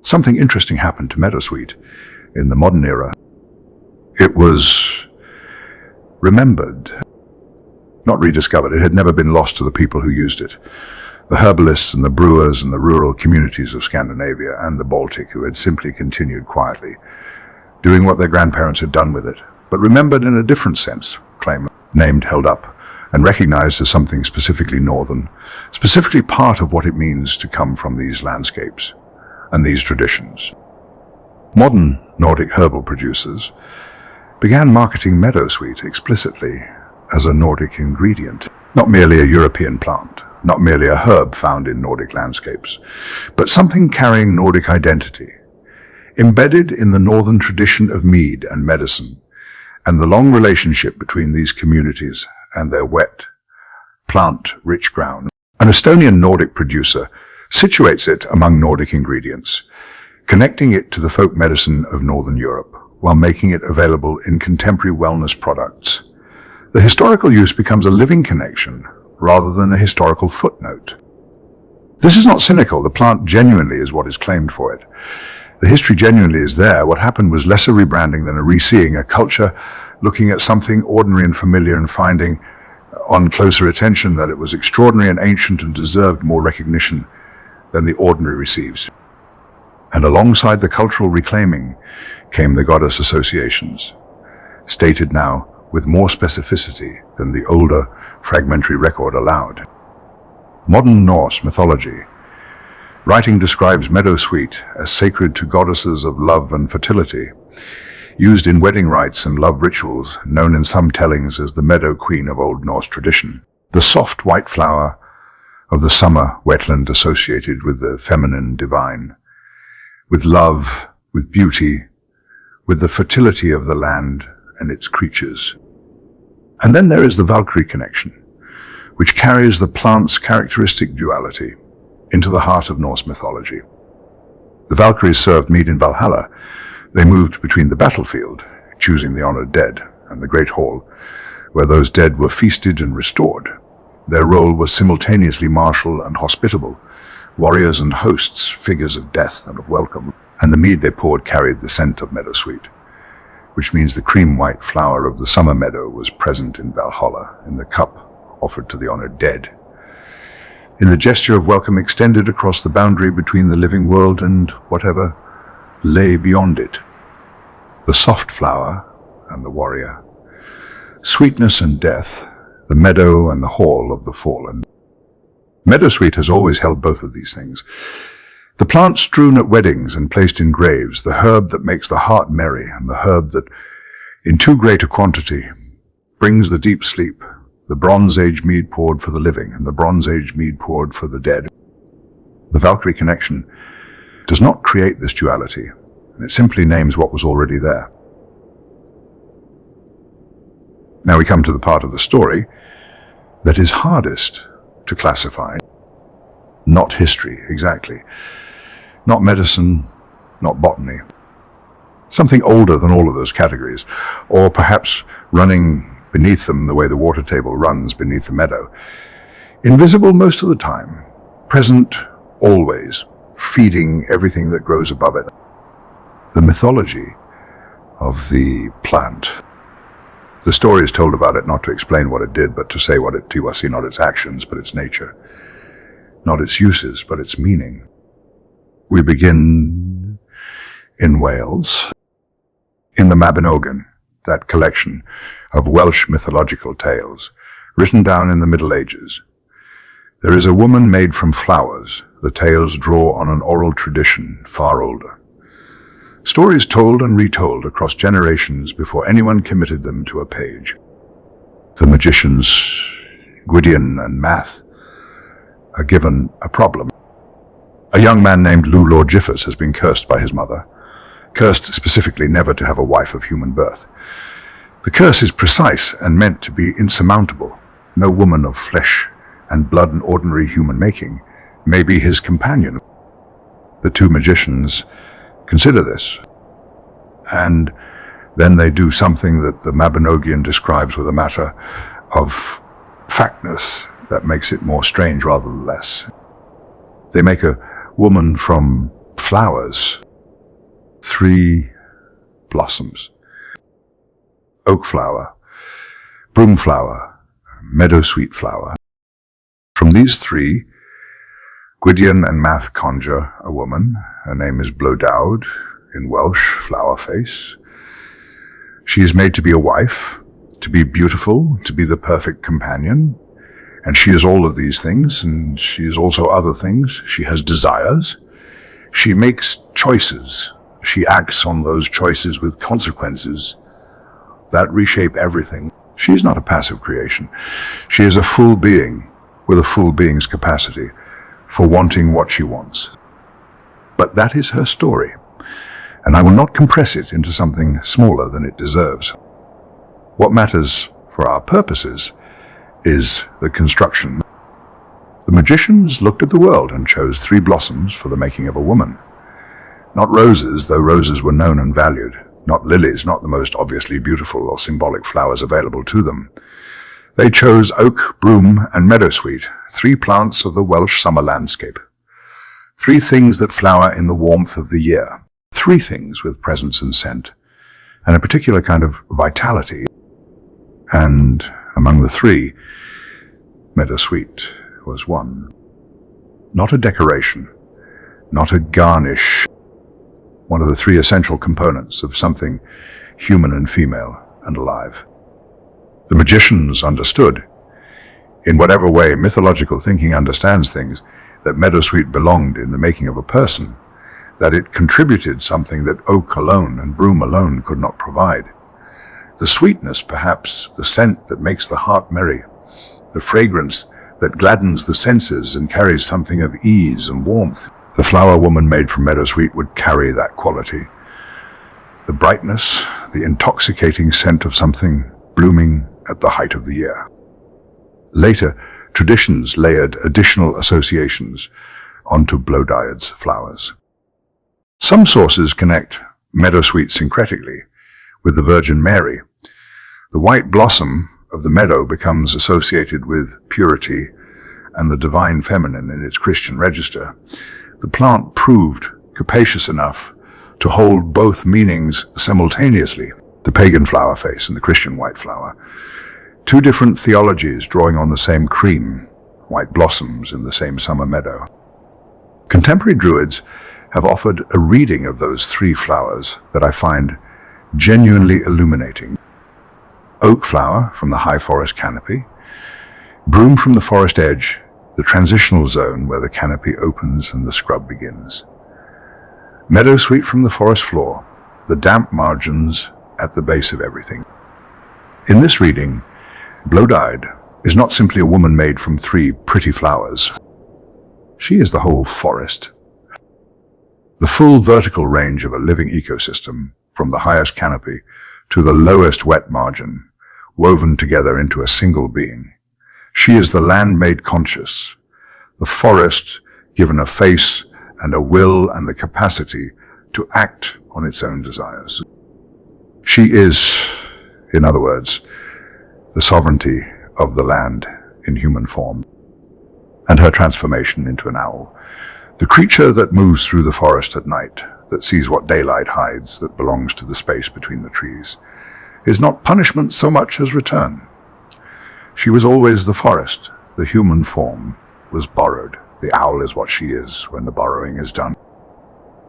Something interesting happened to meadowsweet in the modern era. It was remembered, not rediscovered. It had never been lost to the people who used it. The herbalists and the brewers and the rural communities of Scandinavia and the Baltic, who had simply continued quietly doing what their grandparents had done with it, but remembered in a different sense, claim, named, held up, and recognized as something specifically northern, specifically part of what it means to come from these landscapes and these traditions. Modern Nordic herbal producers began marketing meadowsweet explicitly as a Nordic ingredient, not merely a European plant, not merely a herb found in Nordic landscapes, but something carrying Nordic identity, embedded in the northern tradition of mead and medicine, and the long relationship between these communities and their wet, plant-rich ground. An Estonian Nordic producer situates it among Nordic ingredients, connecting it to the folk medicine of Northern Europe, while making it available in contemporary wellness products. The historical use becomes a living connection, rather than a historical footnote. This is not cynical. The plant genuinely is what is claimed for it. The history genuinely is there. What happened was less a rebranding than a re-seeing, a culture looking at something ordinary and familiar and finding on closer attention that it was extraordinary and ancient and deserved more recognition than the ordinary receives. And alongside the cultural reclaiming came the goddess associations, stated now with more specificity than the older fragmentary record allowed. Modern Norse mythology writing describes meadowsweet as sacred to goddesses of love and fertility, used in wedding rites and love rituals, known in some tellings as the meadow queen of Old Norse tradition. The soft white flower of the summer wetland associated with the feminine divine, with love, with beauty, with the fertility of the land and its creatures. And then there is the Valkyrie connection, which carries the plant's characteristic duality into the heart of Norse mythology. The Valkyries served mead in Valhalla. They moved between the battlefield, choosing the honored dead, and the great hall, where those dead were feasted and restored. Their role was simultaneously martial and hospitable, warriors and hosts, figures of death and of welcome, and the mead they poured carried the scent of meadowsweet, which means the cream-white flower of the summer meadow was present in Valhalla, in the cup offered to the honored dead, in the gesture of welcome extended across the boundary between the living world and whatever lay beyond it. The soft flower and the warrior, sweetness and death, the meadow and the hall of the fallen. Meadowsweet has always held both of these things. The plant strewn at weddings and placed in graves, the herb that makes the heart merry, and the herb that, in too great a quantity, brings the deep sleep, the Bronze Age mead poured for the living, and the Bronze Age mead poured for the dead. The Valkyrie connection does not create this duality, it simply names what was already there. Now we come to the part of the story that is hardest to classify. Not history, exactly. Not medicine, not botany. Something older than all of those categories, or perhaps running beneath them the way the water table runs beneath the meadow. Invisible most of the time, present always, feeding everything that grows above it. The mythology of the plant. The story is told about it not to explain what it did, but to say what it to us, not its actions, but its nature. Not its uses, but its meaning. We begin in Wales, in the Mabinogion, that collection of Welsh mythological tales, written down in the Middle Ages. There is a woman made from flowers. The tales draw on an oral tradition far older. Stories told and retold across generations before anyone committed them to a page. The magicians, Gwydion and Math, are given a problem. A young man named Lulor Jiffers has been cursed by his mother, cursed specifically never to have a wife of human birth. The curse is precise and meant to be insurmountable. No woman of flesh and blood and ordinary human making may be his companion. The two magicians consider this, and then they do something that the Mabinogion describes with a matter of factness that makes it more strange rather than less. They make a woman from flowers, 3 blossoms: oak flower, broom flower, meadowsweet flower. From these 3, Gwydion and Math conjure a woman. Her name is Blodawd, in Welsh, flower face. She is made to be a wife, to be beautiful, to be the perfect companion. And she is all of these things, and she is also other things. She has desires. She makes choices. She acts on those choices with consequences that reshape everything. She is not a passive creation. She is a full being with a full being's capacity for wanting what she wants. But that is her story, and I will not compress it into something smaller than it deserves. What matters for our purposes is the construction. The magicians looked at the world and chose 3 blossoms for the making of a woman. Not roses, though roses were known and valued. Not lilies, not the most obviously beautiful or symbolic flowers available to them. They chose oak, broom, and meadowsweet, 3 plants of the Welsh summer landscape. 3 things that flower in the warmth of the year. 3 things with presence and scent, and a particular kind of vitality. And among the 3, meadowsweet was one. Not a decoration, not a garnish. One of the 3 essential components of something human and female and alive. The magicians understood, in whatever way mythological thinking understands things, that meadowsweet belonged in the making of a person, that it contributed something that oak alone and broom alone could not provide. The sweetness, perhaps, the scent that makes the heart merry, the fragrance that gladdens the senses and carries something of ease and warmth. The flower woman made from meadowsweet would carry that quality. The brightness, the intoxicating scent of something blooming at the height of the year. Later, traditions layered additional associations onto blow-dyed's flowers. Some sources connect meadowsweet syncretically with the Virgin Mary. The white blossom of the meadow becomes associated with purity and the divine feminine in its Christian register. The plant proved capacious enough to hold both meanings simultaneously, the pagan flower face and the Christian white flower. 2 different theologies drawing on the same cream, white blossoms in the same summer meadow. Contemporary Druids have offered a reading of those 3 flowers that I find genuinely illuminating. Oak flower from the high forest canopy, broom from the forest edge, the transitional zone where the canopy opens and the scrub begins. Meadowsweet from the forest floor, the damp margins at the base of everything. In this reading, blow-dyed is not simply a woman made from 3 pretty flowers. She is the whole forest. The full vertical range of a living ecosystem, from the highest canopy to the lowest wet margin, woven together into a single being. She is the land made conscious, the forest given a face and a will and the capacity to act on its own desires. She is, in other words, the sovereignty of the land in human form, and her transformation into an owl, the creature that moves through the forest at night, that sees what daylight hides, that belongs to the space between the trees, is not punishment so much as return. She was always the forest. The human form was borrowed. The owl is what she is when the borrowing is done.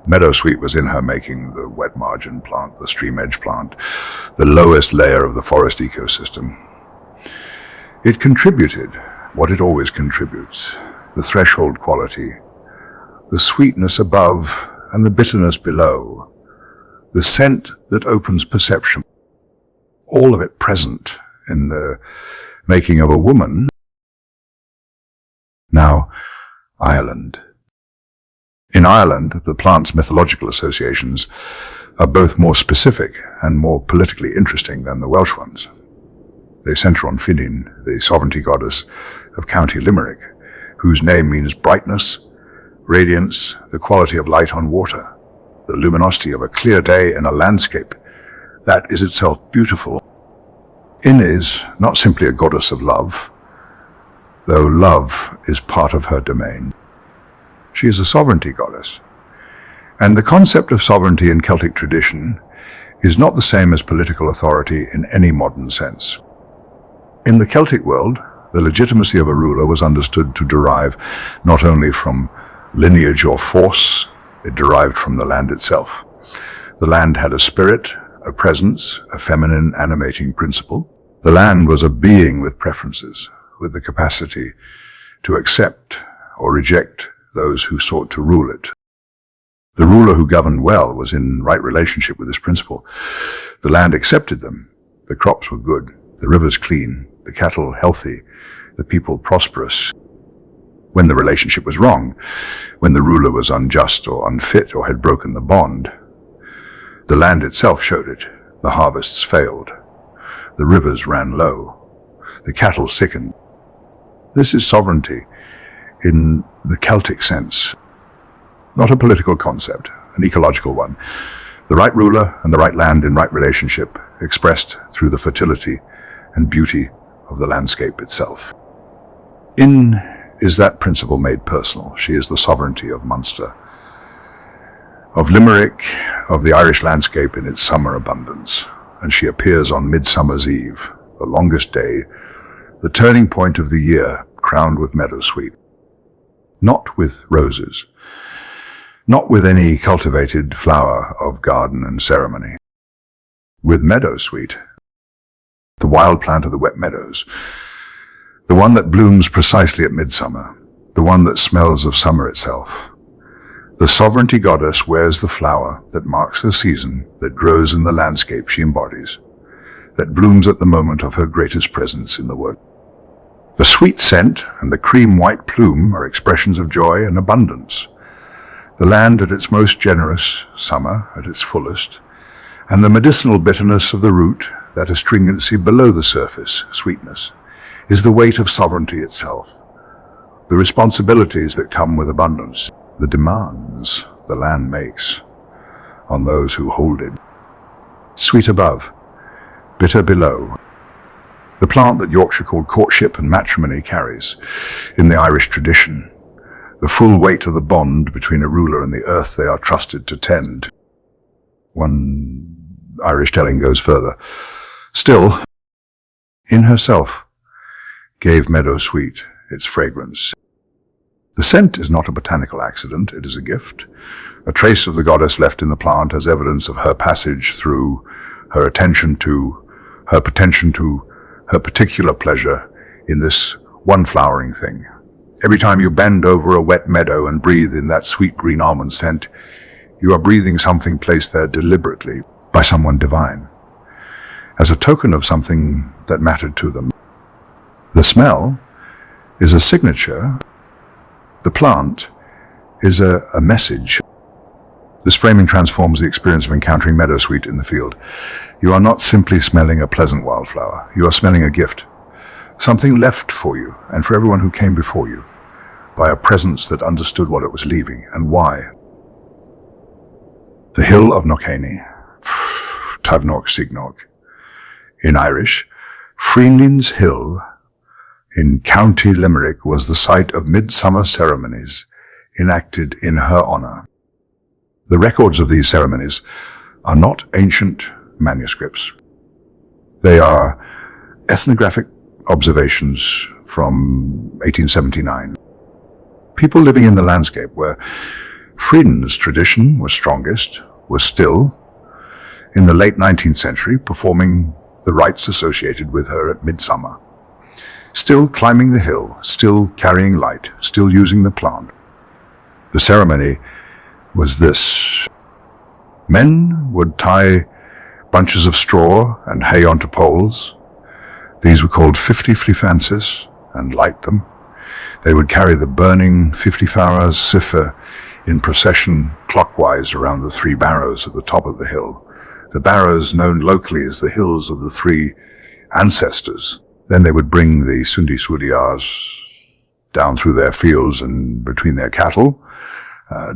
Meadowsweet was in her making, the wet margin plant, the stream edge plant, the lowest layer of the forest ecosystem. It contributed what it always contributes, the threshold quality, the sweetness above and the bitterness below, the scent that opens perception, all of it present in the making of a woman. Now, Ireland. In Ireland, the plant's mythological associations are both more specific and more politically interesting than the Welsh ones. They centre on Finin, the sovereignty goddess of County Limerick, whose name means brightness, radiance, the quality of light on water, the luminosity of a clear day in a landscape that is itself beautiful. In is not simply a goddess of love, though love is part of her domain. She is a sovereignty goddess. And the concept of sovereignty in Celtic tradition is not the same as political authority in any modern sense. In the Celtic world, the legitimacy of a ruler was understood to derive not only from lineage or force, it derived from the land itself. The land had a spirit, a presence, a feminine animating principle. The land was a being with preferences, with the capacity to accept or reject those who sought to rule it. The ruler who governed well was in right relationship with this principle. The land accepted them. The crops were good, the rivers clean, the cattle healthy, the people prosperous. When the relationship was wrong, when the ruler was unjust or unfit or had broken the bond, the land itself showed it. The harvests failed. The rivers ran low. The cattle sickened. This is sovereignty in the Celtic sense, not a political concept, an ecological one. The right ruler and the right land in right relationship, expressed through the fertility and beauty of the landscape itself. In is that principle made personal. She is the sovereignty of Munster, of Limerick, of the Irish landscape in its summer abundance. And she appears on Midsummer's Eve, the longest day, the turning point of the year, crowned with meadowsweet. Not with roses, not with any cultivated flower of garden and ceremony. With meadowsweet, the wild plant of the wet meadows, the one that blooms precisely at midsummer, the one that smells of summer itself. The sovereignty goddess wears the flower that marks her season, that grows in the landscape she embodies, that blooms at the moment of her greatest presence in the world. The sweet scent and the cream-white plume are expressions of joy and abundance. The land at its most generous, summer at its fullest, and the medicinal bitterness of the root, that astringency below the surface, sweetness, is the weight of sovereignty itself. The responsibilities that come with abundance, the demands the land makes on those who hold it. Sweet above, bitter below. The plant that Yorkshire called courtship and matrimony carries, in the Irish tradition, the full weight of the bond between a ruler and the earth they are trusted to tend. One Irish telling goes further. Still, in herself, gave meadowsweet its fragrance. The scent is not a botanical accident, it is a gift, a trace of the goddess left in the plant as evidence of her passage through, her attention to, her particular pleasure in this one flowering thing. Every time you bend over a wet meadow and breathe in that sweet green almond scent, you are breathing something placed there deliberately by someone divine, as a token of something that mattered to them. The smell is a signature. The plant is a message. This framing transforms the experience of encountering meadowsweet in the field. You are not simply smelling a pleasant wildflower. You are smelling a gift, something left for you and for everyone who came before you, by a presence that understood what it was leaving and why. The hill of Knockany, Tavnok Signog. In Irish, Freenlin's Hill in County Limerick was the site of midsummer ceremonies enacted in her honor. The records of these ceremonies are not ancient manuscripts. They are ethnographic observations from 1879. People living in the landscape where Frieden's tradition was strongest were still, in the late 19th century, performing the rites associated with her at midsummer. Still climbing the hill, still carrying light, still using the plant. The ceremony was this. Men would tie bunches of straw and hay onto poles. These were called 50 flifances, and light them. They would carry the burning 50 faras sifa in procession clockwise around the 3 barrows at the top of the hill. The barrows known locally as the hills of the 3 ancestors. Then they would bring the Sundi Sudiyars down through their fields and between their cattle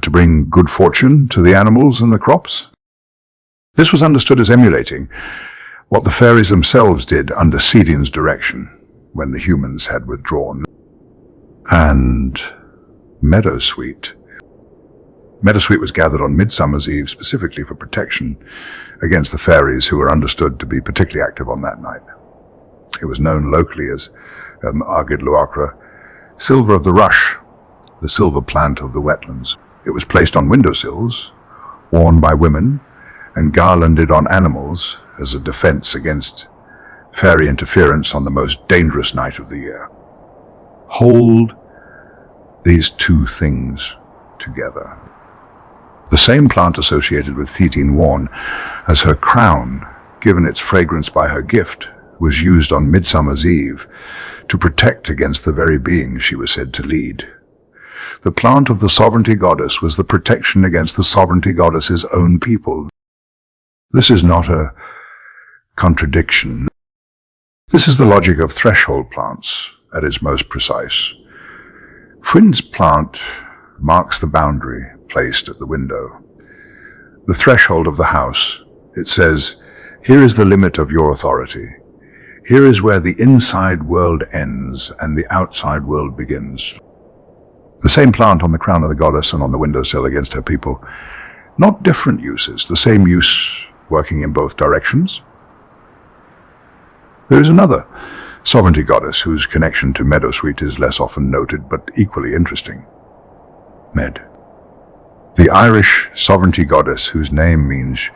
to bring good fortune to the animals and the crops. This was understood as emulating what the fairies themselves did under Sidin's direction when the humans had withdrawn. And meadowsweet. Meadowsweet was gathered on Midsummer's Eve specifically for protection against the fairies who were understood to be particularly active on that night. It was known locally as Agid Luakra, silver of the rush, the silver plant of the wetlands. It was placed on windowsills, worn by women, and garlanded on animals as a defense against fairy interference on the most dangerous night of the year. Hold these two things together. The same plant associated with Thetin worn as her crown, given its fragrance by her gift, was used on Midsummer's Eve to protect against the very being she was said to lead. The plant of the sovereignty goddess was the protection against the sovereignty goddess's own people. This is not a contradiction. This is the logic of threshold plants at its most precise. Fwyn's plant marks the boundary placed at the window, the threshold of the house. It says, here is the limit of your authority. Here is where the inside world ends and the outside world begins. The same plant on the crown of the goddess and on the windowsill against her people. Not different uses, the same use working in both directions. There is another sovereignty goddess whose connection to Meadowsweet is less often noted but equally interesting. Med. The Irish sovereignty goddess whose name means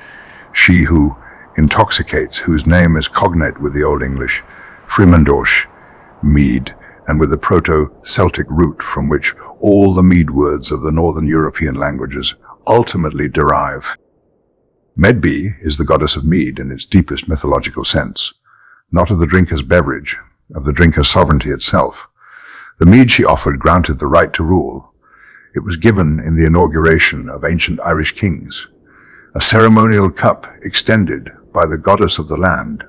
she who intoxicates, whose name is cognate with the Old English Filipendula, mead, and with the Proto-Celtic root from which all the mead words of the Northern European languages ultimately derive. Medb is the goddess of mead in its deepest mythological sense, not of the drinker's beverage, of the drinker's sovereignty itself. The mead she offered granted the right to rule. It was given in the inauguration of ancient Irish kings, a ceremonial cup extended by the goddess of the land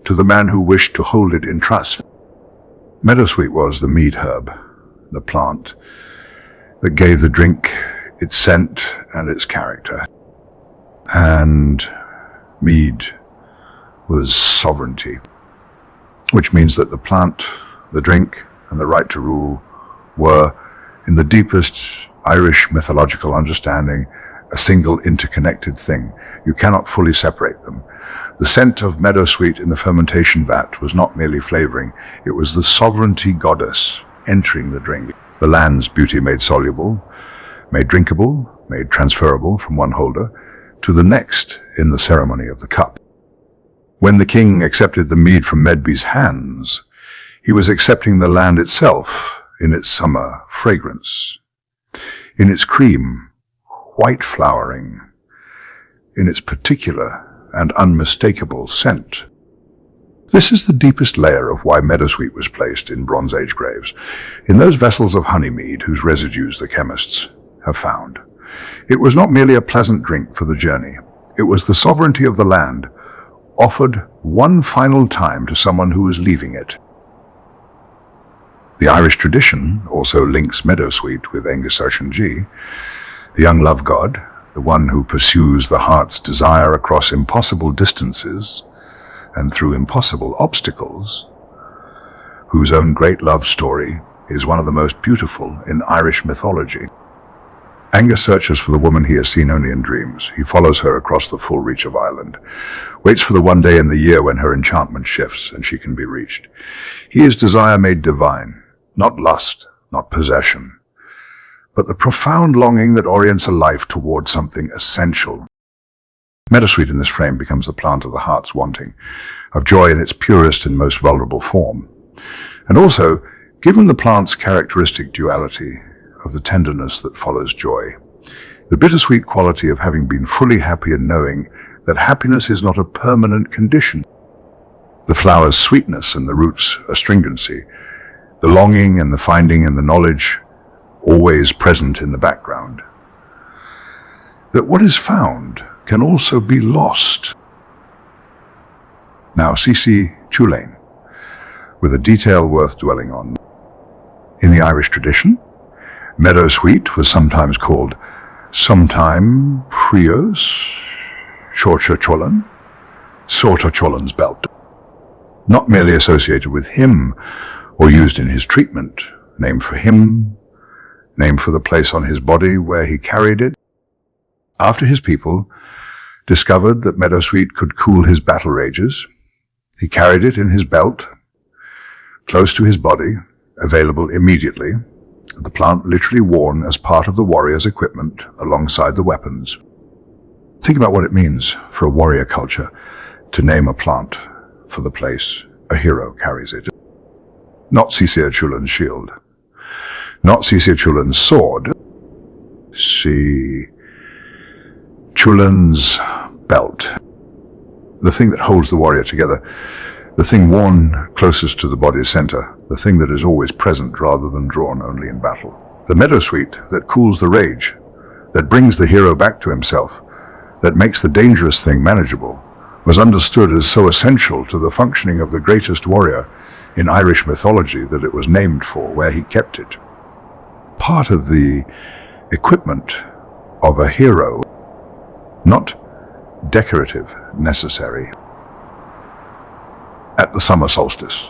to the man who wished to hold it in trust. Meadowsweet was the mead herb, the plant that gave the drink its scent and its character. And mead was sovereignty, which means that the plant, the drink, and the right to rule were, in the deepest Irish mythological understanding, a single interconnected thing. You cannot fully separate them. The scent of meadowsweet in the fermentation vat was not merely flavoring, it was the sovereignty goddess entering the drink. The land's beauty made soluble, made drinkable, made transferable from one holder to the next in the ceremony of the cup. When the king accepted the mead from Medb's hands, he was accepting the land itself in its summer fragrance, in its cream, white flowering, in its particular and unmistakable scent. This is the deepest layer of why meadowsweet was placed in Bronze Age graves, in those vessels of honey mead whose residues the chemists have found. It was not merely a pleasant drink for the journey. It was the sovereignty of the land, offered one final time to someone who was leaving it. The Irish tradition also links meadowsweet with Aingusarchangi, the young love god, the one who pursues the heart's desire across impossible distances and through impossible obstacles, whose own great love story is one of the most beautiful in Irish mythology. Angus searches for the woman he has seen only in dreams. He follows her across the full reach of Ireland, waits for the one day in the year when her enchantment shifts and she can be reached. He is desire made divine, not lust, not possession, but the profound longing that orients a life toward something essential. Meadowsweet in this frame becomes the plant of the heart's wanting, of joy in its purest and most vulnerable form. And also, given the plant's characteristic duality of the tenderness that follows joy, the bittersweet quality of having been fully happy and knowing that happiness is not a permanent condition, the flower's sweetness and the root's astringency, the longing and the finding and the knowledge always present in the background, that what is found can also be lost. Now, Cú Chulainn, with a detail worth dwelling on. In the Irish tradition, meadowsweet was sometimes called sometime Prios, Shorcha Chulainn, Sorta Chulainn's belt, not merely associated with him or used in his treatment, named for him, named for the place on his body where he carried it. After his people discovered that meadowsweet could cool his battle rages, he carried it in his belt, close to his body, available immediately, the plant literally worn as part of the warrior's equipment alongside the weapons. Think about what it means for a warrior culture to name a plant for the place a hero carries it. Not Cú Chulainn's shield, not Cú Chulainn's sword, Cú Chulainn's belt. The thing that holds the warrior together, the thing worn closest to the body's center, the thing that is always present rather than drawn only in battle. The meadowsweet that cools the rage, that brings the hero back to himself, that makes the dangerous thing manageable, was understood as so essential to the functioning of the greatest warrior in Irish mythology that it was named for where he kept it. Part of the equipment of a hero, not decorative, necessary. At the summer solstice,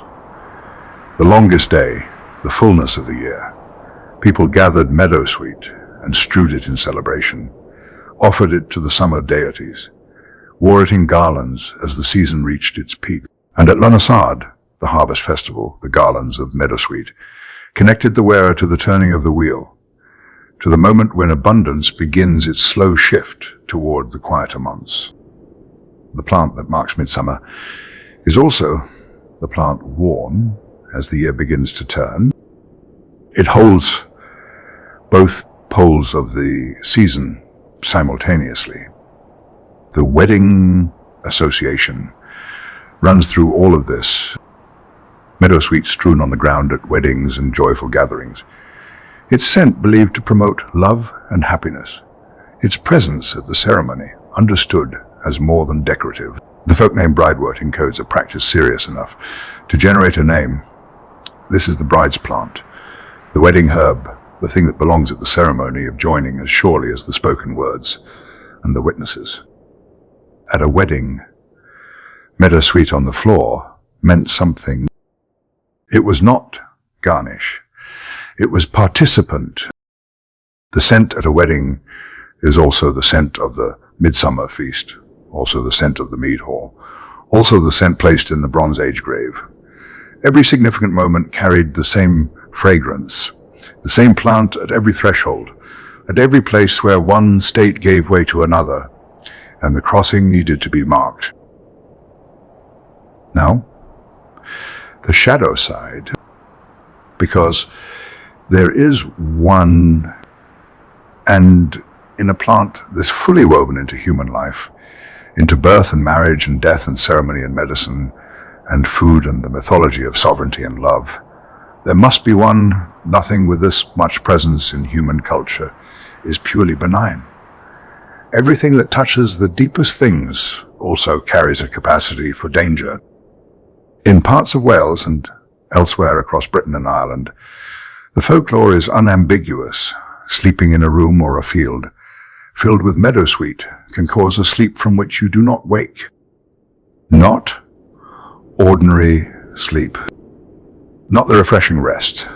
the longest day, the fullness of the year, people gathered meadowsweet and strewed it in celebration, offered it to the summer deities, wore it in garlands as the season reached its peak. And at Lunasad, the harvest festival, the garlands of meadowsweet connected the wearer to the turning of the wheel, to the moment when abundance begins its slow shift toward the quieter months. The plant that marks midsummer is also the plant worn as the year begins to turn. It holds both poles of the season simultaneously. The wedding association runs through all of this. Meadowsweet strewn on the ground at weddings and joyful gatherings. Its scent believed to promote love and happiness. Its presence at the ceremony understood as more than decorative. The folk name bridewort encodes a practice serious enough to generate a name. This is the bride's plant, the wedding herb, the thing that belongs at the ceremony of joining as surely as the spoken words and the witnesses. At a wedding, meadowsweet on the floor meant something. It was not garnish. It was participant. The scent at a wedding is also the scent of the midsummer feast, also the scent of the mead hall, also the scent placed in the Bronze Age grave. Every significant moment carried the same fragrance, the same plant at every threshold, at every place where one state gave way to another, and the crossing needed to be marked. Now, the shadow side, because there is one, and in a plant that's fully woven into human life, into birth and marriage and death and ceremony and medicine and food and the mythology of sovereignty and love, there must be one. Nothing with this much presence in human culture is purely benign. Everything that touches the deepest things also carries a capacity for danger. In parts of Wales and elsewhere across Britain and Ireland, the folklore is unambiguous. Sleeping in a room or a field filled with meadowsweet can cause a sleep from which you do not wake. Not ordinary sleep. Not the refreshing rest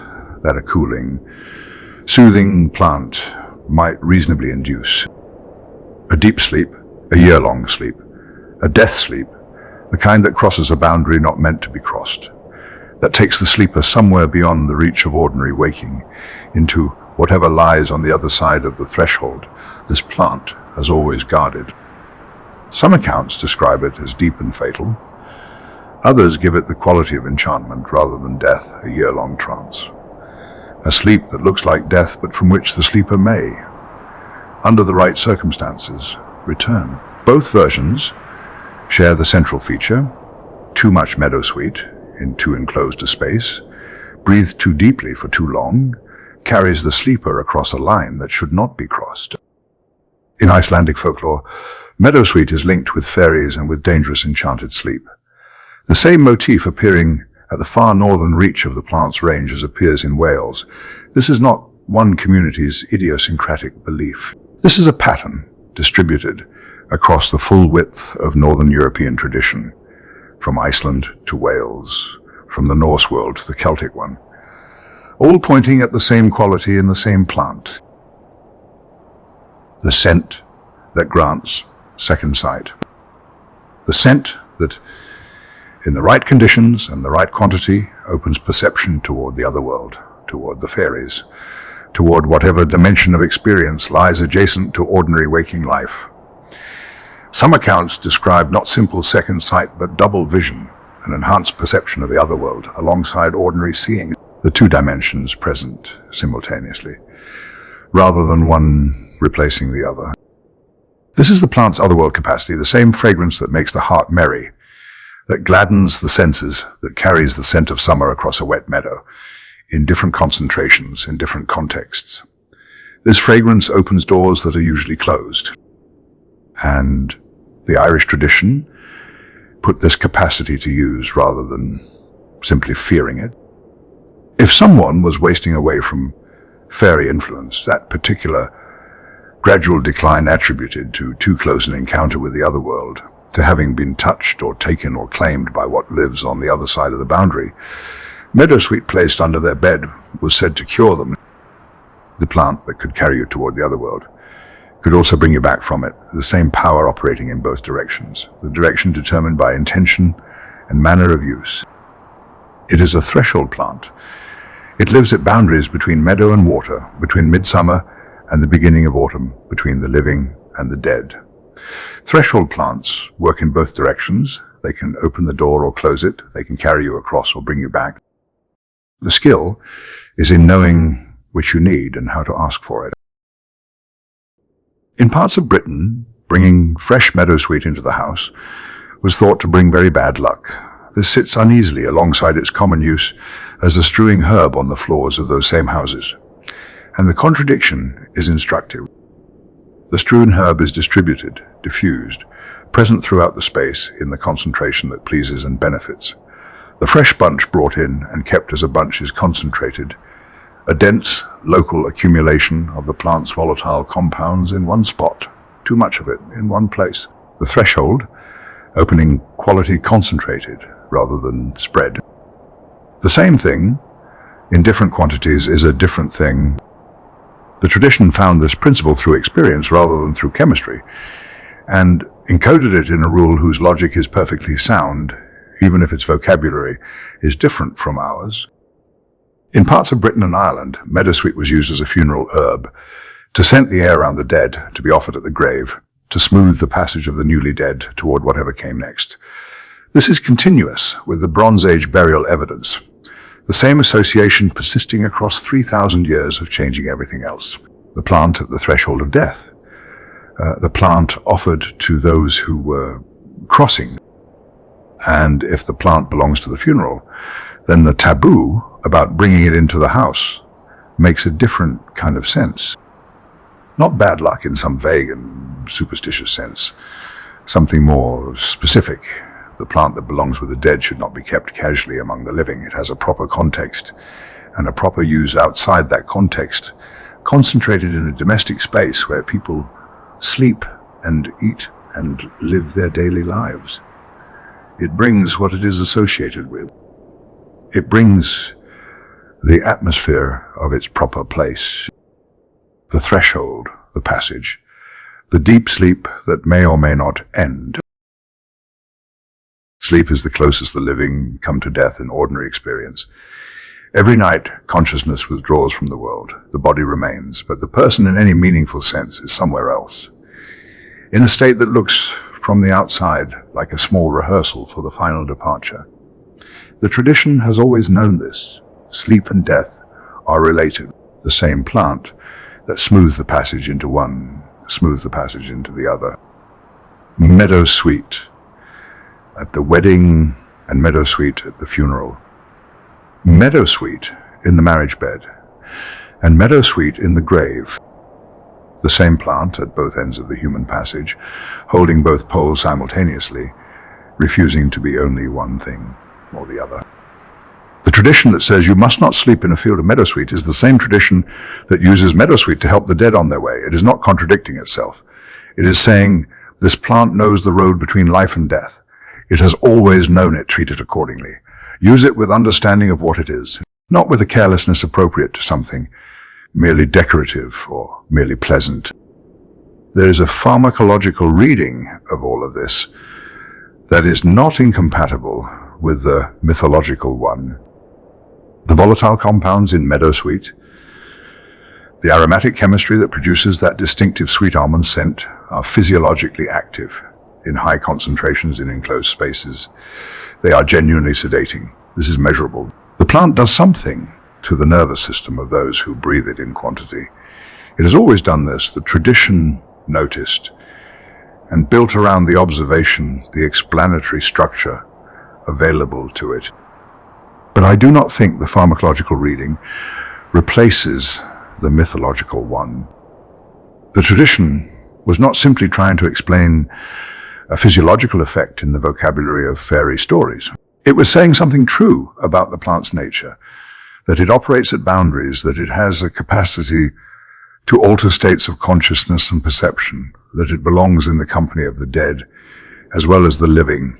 that a cooling, soothing plant might reasonably induce. A deep sleep, a year-long sleep, a death sleep, the kind that crosses a boundary not meant to be crossed, that takes the sleeper somewhere beyond the reach of ordinary waking, into whatever lies on the other side of the threshold this plant has always guarded. Some accounts describe it as deep and fatal. Others give it the quality of enchantment rather than death, a year-long trance. A sleep that looks like death but from which the sleeper may, under the right circumstances, return. Both versions share the central feature: too much meadowsweet in too enclosed a space, breathed too deeply for too long, carries the sleeper across a line that should not be crossed. In Icelandic folklore, meadowsweet is linked with fairies and with dangerous enchanted sleep. The same motif appearing at the far northern reach of the plant's range as appears in Wales. This is not one community's idiosyncratic belief. This is a pattern distributed across the full width of Northern European tradition, from Iceland to Wales, from the Norse world to the Celtic one, all pointing at the same quality in the same plant. The scent that grants second sight. The scent that, in the right conditions and the right quantity, opens perception toward the other world, toward the fairies, toward whatever dimension of experience lies adjacent to ordinary waking life. Some accounts describe not simple second sight, but double vision, an enhanced perception of the other world, alongside ordinary seeing, the two dimensions present simultaneously, rather than one replacing the other. This is the plant's otherworld capacity, the same fragrance that makes the heart merry, that gladdens the senses, that carries the scent of summer across a wet meadow, in different concentrations, in different contexts. This fragrance opens doors that are usually closed. And the Irish tradition put this capacity to use rather than simply fearing it. If someone was wasting away from fairy influence, that particular gradual decline attributed to too close an encounter with the other world, to having been touched or taken or claimed by what lives on the other side of the boundary, meadowsweet placed under their bed was said to cure them. The plant that could carry you toward the other world could also bring you back from it, the same power operating in both directions, the direction determined by intention and manner of use. It is a threshold plant. It lives at boundaries between meadow and water, between midsummer and the beginning of autumn, between the living and the dead. Threshold plants work in both directions. They can open the door or close it. They can carry you across or bring you back. The skill is in knowing which you need and how to ask for it. In parts of Britain, bringing fresh meadowsweet into the house was thought to bring very bad luck. This sits uneasily alongside its common use as a strewing herb on the floors of those same houses. And the contradiction is instructive. The strewn herb is distributed, diffused, present throughout the space in the concentration that pleases and benefits. The fresh bunch brought in and kept as a bunch is concentrated, a dense local accumulation of the plant's volatile compounds in one spot, too much of it in one place. The threshold, opening quality concentrated rather than spread. The same thing, in different quantities, is a different thing. The tradition found this principle through experience rather than through chemistry, and encoded it in a rule whose logic is perfectly sound, even if its vocabulary is different from ours. In parts of Britain and Ireland, meadowsweet was used as a funeral herb, to scent the air around the dead, to be offered at the grave, to smooth the passage of the newly dead toward whatever came next. This is continuous with the Bronze Age burial evidence, the same association persisting across 3,000 years of changing everything else. The plant at the threshold of death, the plant offered to those who were crossing. And if the plant belongs to the funeral, then the taboo about bringing it into the house makes a different kind of sense. Not bad luck in some vague and superstitious sense, something more specific. The plant that belongs with the dead should not be kept casually among the living. It has a proper context and a proper use outside that context, concentrated in a domestic space where people sleep and eat and live their daily lives. It brings what it is associated with. It brings the atmosphere of its proper place, the threshold, the passage, the deep sleep that may or may not end. Sleep is the closest the living come to death in ordinary experience. Every night, consciousness withdraws from the world. The body remains, but the person in any meaningful sense is somewhere else, in a state that looks from the outside like a small rehearsal for the final departure. The tradition has always known this. Sleep and death are related. The same plant that smooths the passage into one, smooths the passage into the other. Meadowsweet at the wedding and meadowsweet at the funeral. Meadowsweet in the marriage bed and meadowsweet in the grave. The same plant at both ends of the human passage, holding both poles simultaneously, refusing to be only one thing or the other. The tradition that says you must not sleep in a field of meadowsweet is the same tradition that uses meadowsweet to help the dead on their way. It is not contradicting itself. It is saying this plant knows the road between life and death. It has always known it. Treat it accordingly. Use it with understanding of what it is, not with a carelessness appropriate to something merely decorative or merely pleasant. There is a pharmacological reading of all of this that is not incompatible with the mythological one. The volatile compounds in meadowsweet, the aromatic chemistry that produces that distinctive sweet almond scent, are physiologically active. in high concentrations in enclosed spaces. They are genuinely sedating. This is measurable. The plant does something to the nervous system of those who breathe it in quantity. It has always done this. The tradition noticed and built around the observation, the explanatory structure available to it. But I do not think the pharmacological reading replaces the mythological one. The tradition was not simply trying to explain a physiological effect in the vocabulary of fairy stories. It was saying something true about the plant's nature, that it operates at boundaries, that it has a capacity to alter states of consciousness and perception, that it belongs in the company of the dead as well as the living,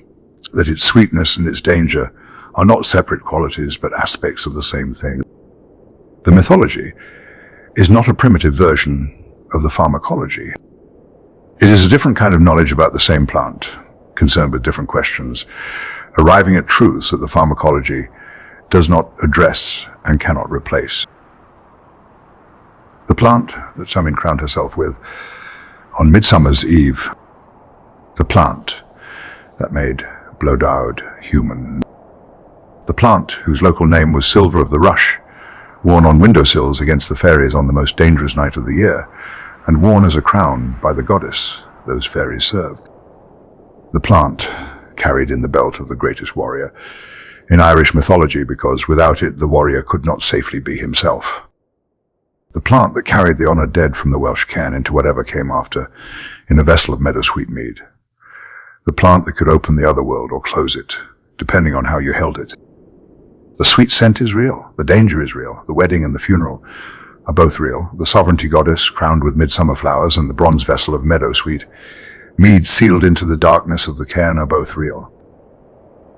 that its sweetness and its danger are not separate qualities but aspects of the same thing. The mythology is not a primitive version of the pharmacology. It is a different kind of knowledge about the same plant, concerned with different questions, arriving at truths that the pharmacology does not address and cannot replace. The plant that Samin crowned herself with on Midsummer's Eve, the plant that made Blodaude human, the plant whose local name was Silver of the Rush, worn on windowsills against the fairies on the most dangerous night of the year, and worn as a crown by the goddess those fairies served. The plant carried in the belt of the greatest warrior in Irish mythology, because without it the warrior could not safely be himself. The plant that carried the honoured dead from the Welsh cairn into whatever came after in a vessel of Meadowsweet mead. The plant that could open the other world or close it, depending on how you held it. The sweet scent is real, the danger is real, the wedding and the funeral are both real. The sovereignty goddess crowned with midsummer flowers and the bronze vessel of Meadowsweet mead sealed into the darkness of the cairn are both real.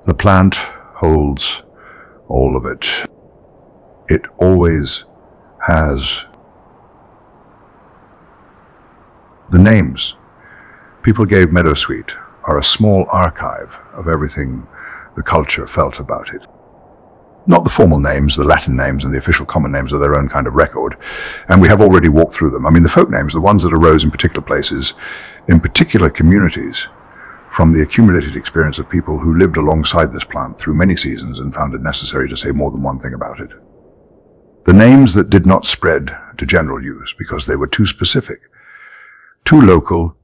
The plant holds all of it. It always has. The names people gave Meadowsweet are a small archive of everything the culture felt about it. Not the formal names, the Latin names and the official common names are their own kind of record, and we have already walked through them. I mean, the folk names, the ones that arose in particular places, in particular communities, from the accumulated experience of people who lived alongside this plant through many seasons and found it necessary to say more than one thing about it. The names that did not spread to general use because they were too specific, too local,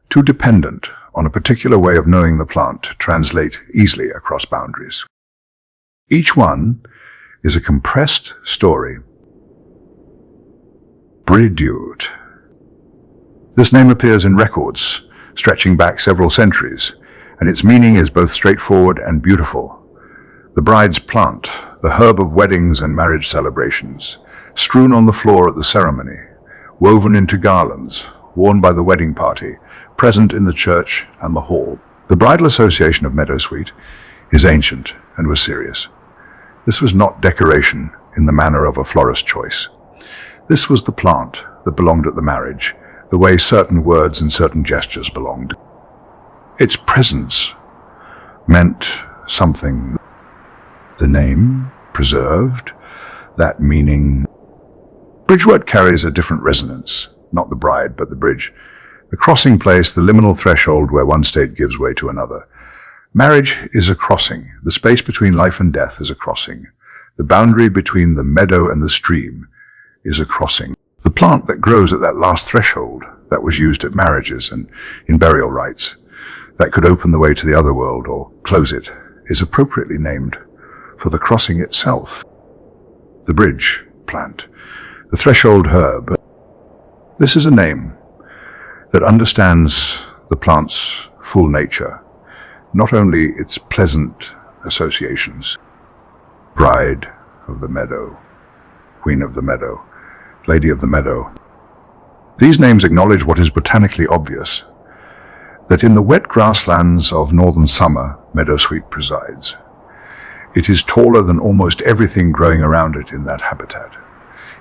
too dependent on a particular way of knowing the plant to translate easily across boundaries. Each one is a compressed story. Bridewt. This name appears in records stretching back several centuries, and its meaning is both straightforward and beautiful. The bride's plant, the herb of weddings and marriage celebrations, strewn on the floor at the ceremony, woven into garlands, worn by the wedding party, present in the church and the hall. The bridal association of Meadowsweet is ancient and was serious. This was not decoration in the manner of a florist choice. This was the plant that belonged at the marriage, the way certain words and certain gestures belonged. Its presence meant something. The name preserved that meaning. Bridewt carries a different resonance, not the bride, but the bridge. The crossing place, the liminal threshold where one state gives way to another. Marriage is a crossing. The space between life and death is a crossing. The boundary between the meadow and the stream is a crossing. The plant that grows at that last threshold, that was used at marriages and in burial rites, that could open the way to the other world or close it, is appropriately named for the crossing itself. The bridge plant, the threshold herb. This is a name that understands the plant's full nature, not only its pleasant associations. Bride of the meadow, Queen of the meadow, Lady of the meadow. These names acknowledge what is botanically obvious, that in the wet grasslands of northern summer, Meadowsweet presides. It is taller than almost everything growing around it in that habitat.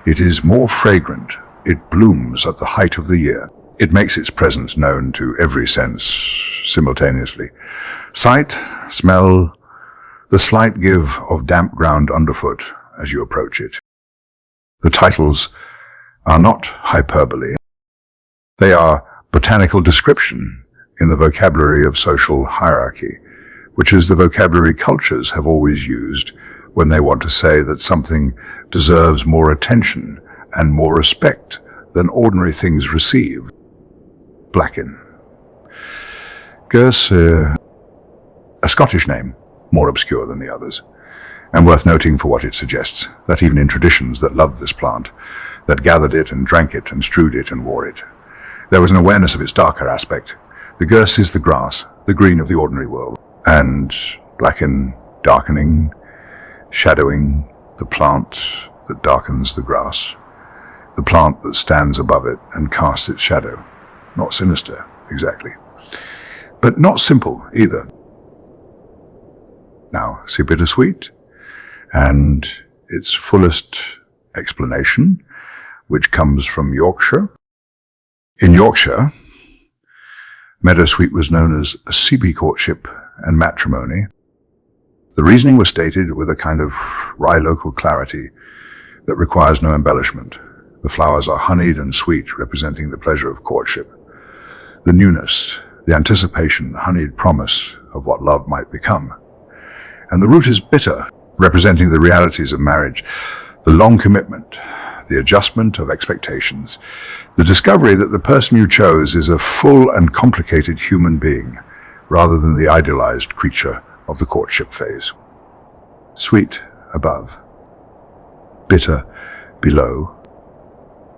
It is more fragrant. It blooms at the height of the year. It makes its presence known to every sense simultaneously. Sight, smell, the slight give of damp ground underfoot as you approach it. The titles are not hyperbole. They are botanical description in the vocabulary of social hierarchy, which is the vocabulary cultures have always used when they want to say that something deserves more attention and more respect than ordinary things receive. Blackin. Gers, a Scottish name, more obscure than the others, and worth noting for what it suggests, that even in traditions that loved this plant, that gathered it and drank it and strewed it and wore it, there was an awareness of its darker aspect. The gers is the grass, the green of the ordinary world, and blackin, darkening, shadowing, the plant that darkens the grass, the plant that stands above it and casts its shadow. Not sinister, exactly, but not simple either. Now, see bittersweet, and its fullest explanation, which comes from Yorkshire. In Yorkshire, meadowsweet was known as a sea courtship and matrimony. The reasoning was stated with a kind of wry local clarity that requires no embellishment. The flowers are honeyed and sweet, representing the pleasure of courtship, the newness, the anticipation, the honeyed promise of what love might become. And the root is bitter, representing the realities of marriage, the long commitment, the adjustment of expectations, the discovery that the person you chose is a full and complicated human being, rather than the idealized creature of the courtship phase. Sweet above, bitter below.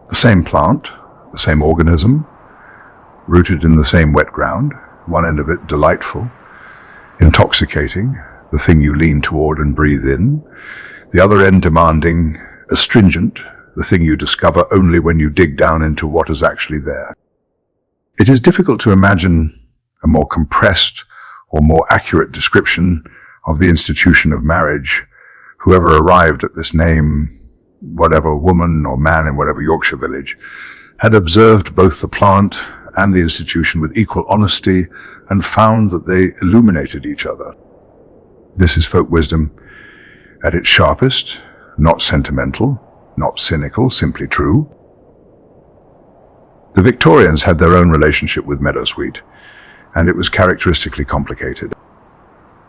The same plant, the same organism, rooted in the same wet ground, one end of it delightful, intoxicating, the thing you lean toward and breathe in, the other end demanding, astringent, the thing you discover only when you dig down into what is actually there. It is difficult to imagine a more compressed or more accurate description of the institution of marriage. Whoever arrived at this name, whatever woman or man in whatever Yorkshire village, had observed both the plant and the institution with equal honesty and found that they illuminated each other. This is folk wisdom at its sharpest, not sentimental, not cynical, simply true. The Victorians had their own relationship with meadowsweet, and it was characteristically complicated.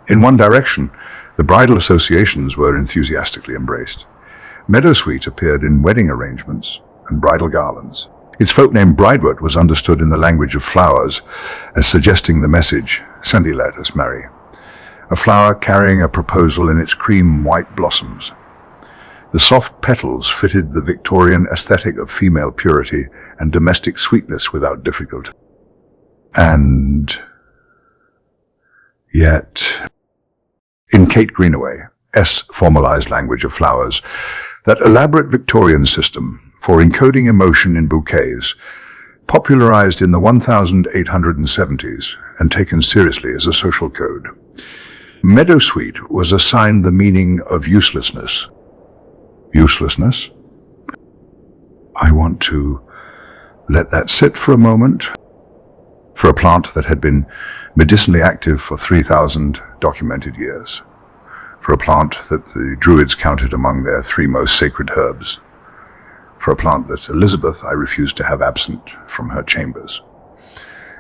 In one direction, the bridal associations were enthusiastically embraced. Meadowsweet appeared in wedding arrangements and bridal garlands. Its folk name bridewort was understood in the language of flowers as suggesting the message, "Send let us marry," a flower carrying a proposal in its cream white blossoms. The soft petals fitted the Victorian aesthetic of female purity and domestic sweetness without difficulty. And yet, in Kate Greenaway, formalized language of flowers, that elaborate Victorian system for encoding emotion in bouquets, popularized in the 1870s and taken seriously as a social code. Meadowsweet was assigned the meaning of uselessness. Uselessness? I want to let that sit for a moment. For a plant that had been medicinally active for 3,000 documented years. For a plant that the Druids counted among their 3 most sacred herbs. For a plant that Elizabeth I refused to have absent from her chambers.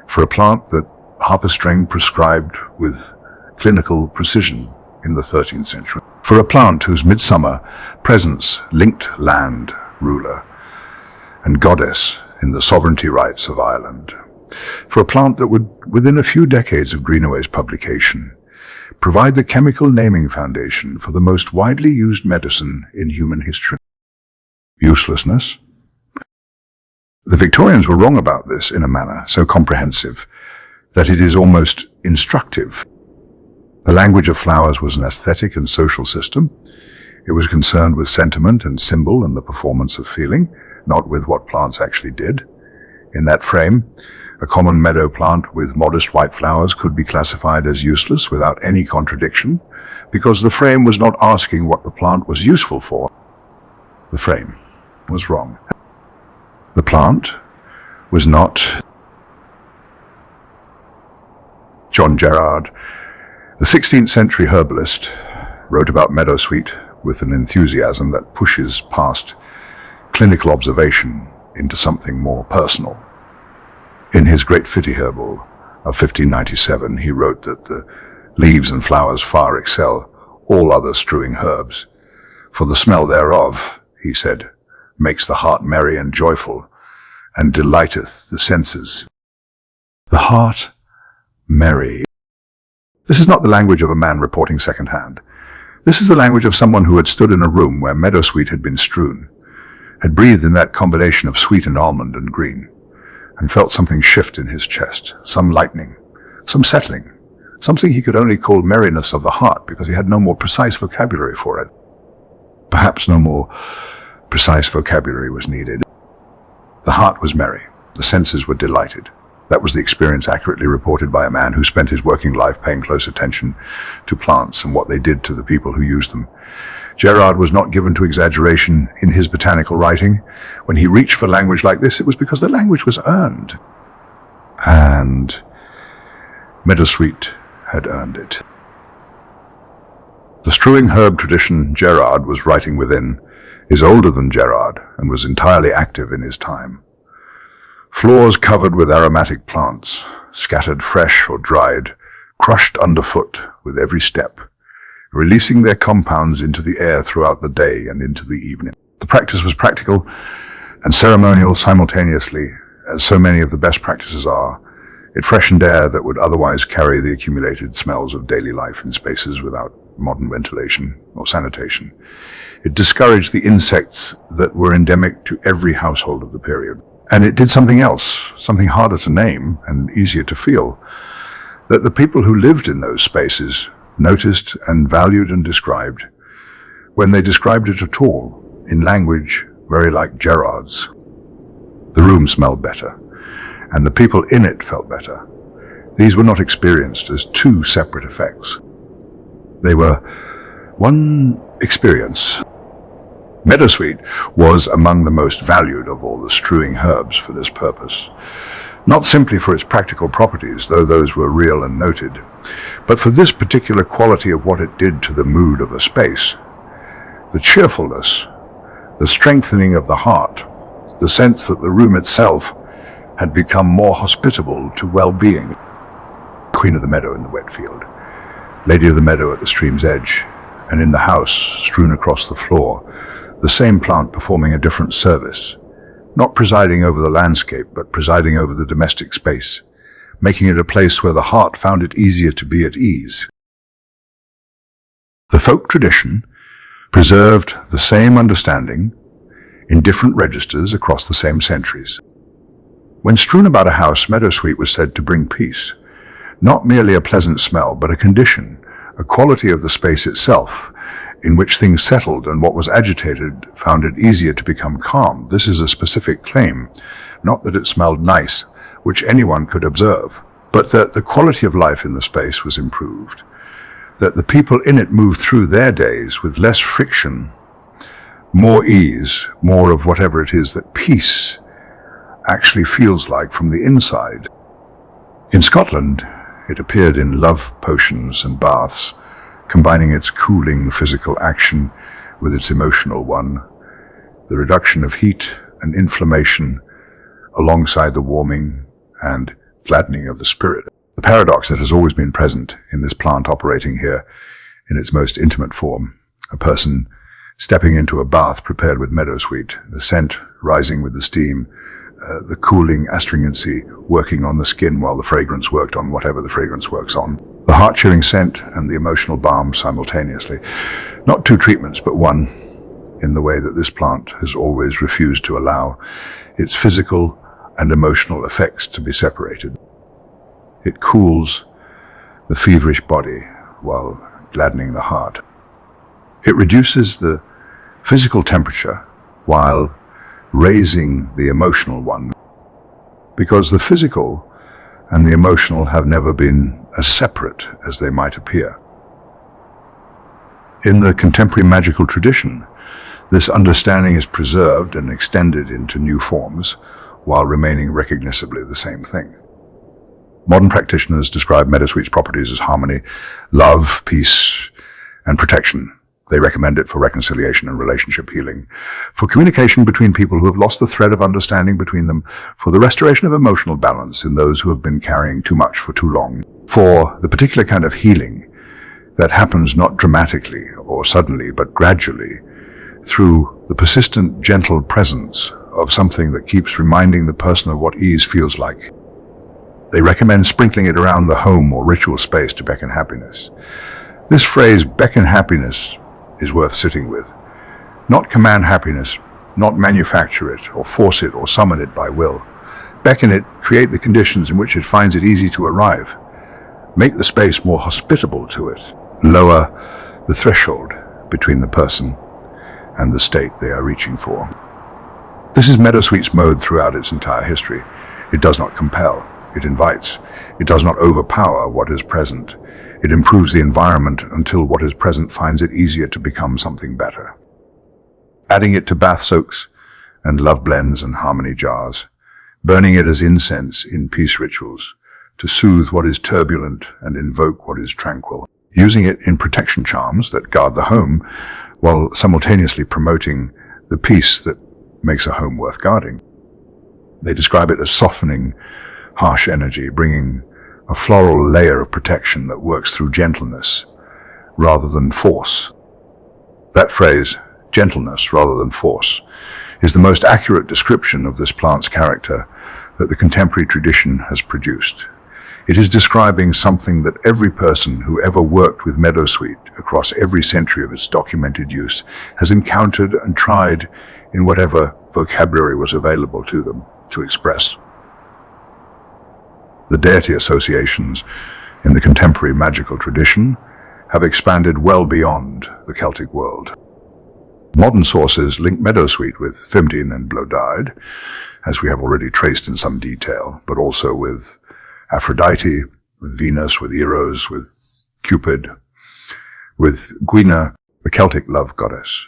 For a plant that Harpurstring prescribed with clinical precision in the 13th century. For a plant whose midsummer presence linked land, ruler, and goddess in the sovereignty rights of Ireland. For a plant that would, within a few decades of Greenaway's publication, provide the chemical naming foundation for the most widely used medicine in human history. Uselessness? The Victorians were wrong about this in a manner so comprehensive that it is almost instructive. The language of flowers was an aesthetic and social system. It was concerned with sentiment and symbol and the performance of feeling, not with what plants actually did. In that frame, a common meadow plant with modest white flowers could be classified as useless without any contradiction, because the frame was not asking what the plant was useful for. The frame was wrong. The plant was not. John Gerard, the 16th century herbalist, wrote about meadowsweet with an enthusiasm that pushes past clinical observation into something more personal. In his great Fitty Herbal, of 1597, he wrote that the leaves and flowers far excel all other strewing herbs. For the smell thereof, he said, makes the heart merry and joyful, and delighteth the senses. The heart merry. This is not the language of a man reporting second-hand. This is the language of someone who had stood in a room where meadowsweet had been strewn, had breathed in that combination of sweet and almond and green, and felt something shift in his chest, some lightening, some settling, something he could only call merriness of the heart because he had no more precise vocabulary for it. Perhaps no more precise vocabulary was needed. The heart was merry, the senses were delighted. That was the experience accurately reported by a man who spent his working life paying close attention to plants and what they did to the people who used them. Gerard was not given to exaggeration in his botanical writing. When he reached for language like this, it was because the language was earned. And meadowsweet had earned it. The strewing herb tradition Gerard was writing within is older than Gerard and was entirely active in his time. Floors covered with aromatic plants, scattered fresh or dried, crushed underfoot with every step, releasing their compounds into the air throughout the day and into the evening. The practice was practical and ceremonial simultaneously, as so many of the best practices are. It freshened air that would otherwise carry the accumulated smells of daily life in spaces without modern ventilation or sanitation. It discouraged the insects that were endemic to every household of the period. And it did something else, something harder to name and easier to feel, that the people who lived in those spaces noticed and valued and described, when they described it at all, in language very like Gerard's. The room smelled better, and the people in it felt better. These were not experienced as two separate effects. They were one experience. Meadowsweet was among the most valued of all the strewing herbs for this purpose, not simply for its practical properties, though those were real and noted, but for this particular quality of what it did to the mood of a space. The cheerfulness, the strengthening of the heart, the sense that the room itself had become more hospitable to well-being. Queen of the meadow in the wet field, lady of the meadow at the stream's edge, and in the house, strewn across the floor, the same plant performing a different service, not presiding over the landscape, but presiding over the domestic space, making it a place where the heart found it easier to be at ease. The folk tradition preserved the same understanding in different registers across the same centuries. When strewn about a house, meadowsweet was said to bring peace, not merely a pleasant smell, but a condition, a quality of the space itself, in which things settled and what was agitated found it easier to become calm. This is a specific claim, not that it smelled nice, which anyone could observe, but that the quality of life in the space was improved, that the people in it moved through their days with less friction, more ease, more of whatever it is that peace actually feels like from the inside. In Scotland, it appeared in love potions and baths, combining its cooling physical action with its emotional one, the reduction of heat and inflammation alongside the warming and gladdening of the spirit. The paradox that has always been present in this plant operating here in its most intimate form, a person stepping into a bath prepared with meadowsweet, the scent rising with the steam, the cooling astringency working on the skin while the fragrance worked on whatever the fragrance works on. The heart-chilling scent and the emotional balm simultaneously. Not two treatments, but one, in the way that this plant has always refused to allow its physical and emotional effects to be separated. It cools the feverish body while gladdening the heart. It reduces the physical temperature while raising the emotional one, because the physical and the emotional have never been as separate as they might appear. In the contemporary magical tradition, this understanding is preserved and extended into new forms while remaining recognizably the same thing. Modern practitioners describe meadowsweet's properties as harmony, love, peace, and protection. They recommend it for reconciliation and relationship healing, for communication between people who have lost the thread of understanding between them, for the restoration of emotional balance in those who have been carrying too much for too long, for the particular kind of healing that happens not dramatically or suddenly, but gradually, through the persistent, gentle presence of something that keeps reminding the person of what ease feels like. They recommend sprinkling it around the home or ritual space to beckon happiness. This phrase, beckon happiness, is worth sitting with. Not command happiness, not manufacture it, or force it, or summon it by will. Beckon it, create the conditions in which it finds it easy to arrive. Make the space more hospitable to it. Lower the threshold between the person and the state they are reaching for. This is Meadowsweet's mode throughout its entire history. It does not compel, it invites. It does not overpower what is present. It improves the environment until what is present finds it easier to become something better. Adding it to bath soaks and love blends and harmony jars, burning it as incense in peace rituals to soothe what is turbulent and invoke what is tranquil, using it in protection charms that guard the home while simultaneously promoting the peace that makes a home worth guarding. They describe it as softening harsh energy, bringing a floral layer of protection that works through gentleness rather than force. That phrase, gentleness rather than force, is the most accurate description of this plant's character that the contemporary tradition has produced. It is describing something that every person who ever worked with meadowsweet across every century of its documented use has encountered and tried in whatever vocabulary was available to them to express. The deity associations in the contemporary magical tradition have expanded well beyond the Celtic world. Modern sources link meadowsweet with Filipendula and Blodide, as we have already traced in some detail, but also with Aphrodite, with Venus, with Eros, with Cupid, with Gwina, the Celtic love goddess,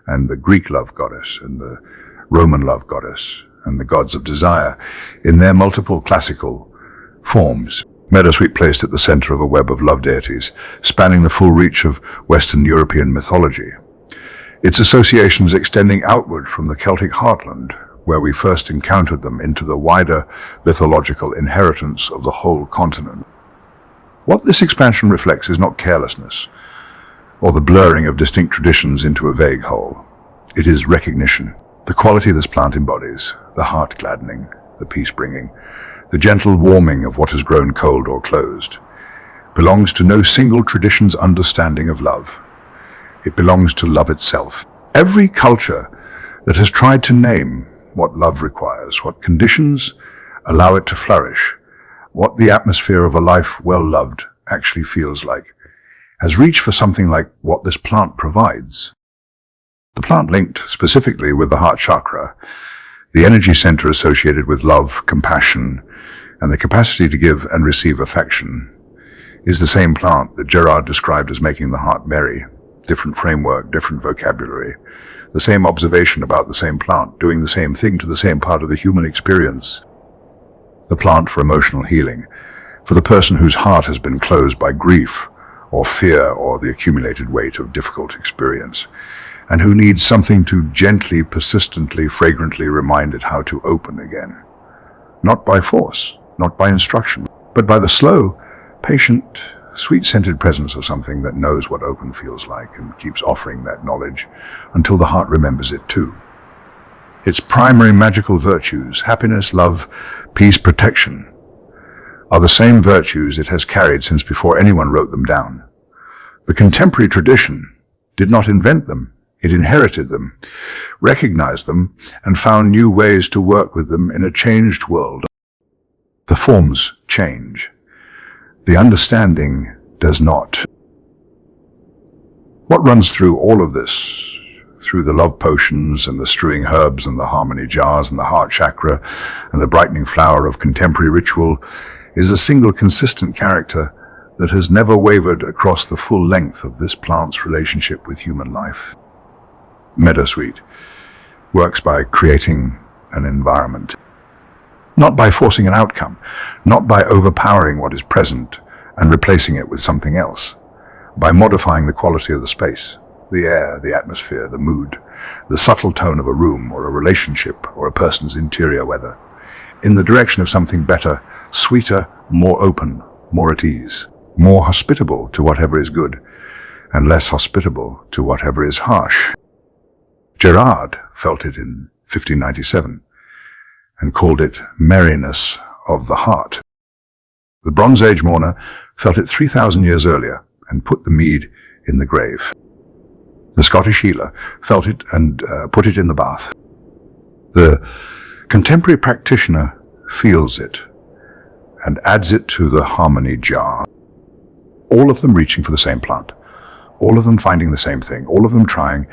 and the Greek love goddess, and the Roman love goddess, and the gods of desire, in their multiple classical forms. Meadowsweet placed at the center of a web of love deities, spanning the full reach of Western European mythology. Its associations extending outward from the Celtic heartland, where we first encountered them, into the wider mythological inheritance of the whole continent. What this expansion reflects is not carelessness, or the blurring of distinct traditions into a vague whole. It is recognition. The quality this plant embodies, the heart-gladdening, the peace-bringing, the gentle warming of what has grown cold or closed, belongs to no single tradition's understanding of love. It belongs to love itself. Every culture that has tried to name what love requires, what conditions allow it to flourish, what the atmosphere of a life well loved actually feels like, has reached for something like what this plant provides. The plant linked specifically with the heart chakra, the energy center associated with love, compassion, and the capacity to give and receive affection, is the same plant that Gerard described as making the heart merry. Different framework, different vocabulary, the same observation about the same plant, doing the same thing to the same part of the human experience. The plant for emotional healing, for the person whose heart has been closed by grief or fear or the accumulated weight of difficult experience, and who needs something to gently, persistently, fragrantly remind it how to open again. Not by force, not by instruction, but by the slow, patient, sweet-scented presence of something that knows what open feels like and keeps offering that knowledge until the heart remembers it too. Its primary magical virtues, happiness, love, peace, protection, are the same virtues it has carried since before anyone wrote them down. The contemporary tradition did not invent them. It inherited them, recognized them, and found new ways to work with them in a changed world. The forms change. The understanding does not. What runs through all of this, through the love potions and the strewing herbs and the harmony jars and the heart chakra and the brightening flower of contemporary ritual, is a single consistent character that has never wavered across the full length of this plant's relationship with human life. Meadowsweet works by creating an environment. Not by forcing an outcome, not by overpowering what is present and replacing it with something else, by modifying the quality of the space, the air, the atmosphere, the mood, the subtle tone of a room or a relationship or a person's interior weather, in the direction of something better, sweeter, more open, more at ease, more hospitable to whatever is good, and less hospitable to whatever is harsh. Gerard felt it in 1597 and called it merriness of the heart. The Bronze Age mourner felt it 3,000 years earlier and put the mead in the grave. The Scottish healer felt it and put it in the bath. The contemporary practitioner feels it and adds it to the harmony jar. All of them reaching for the same plant, all of them finding the same thing, all of them trying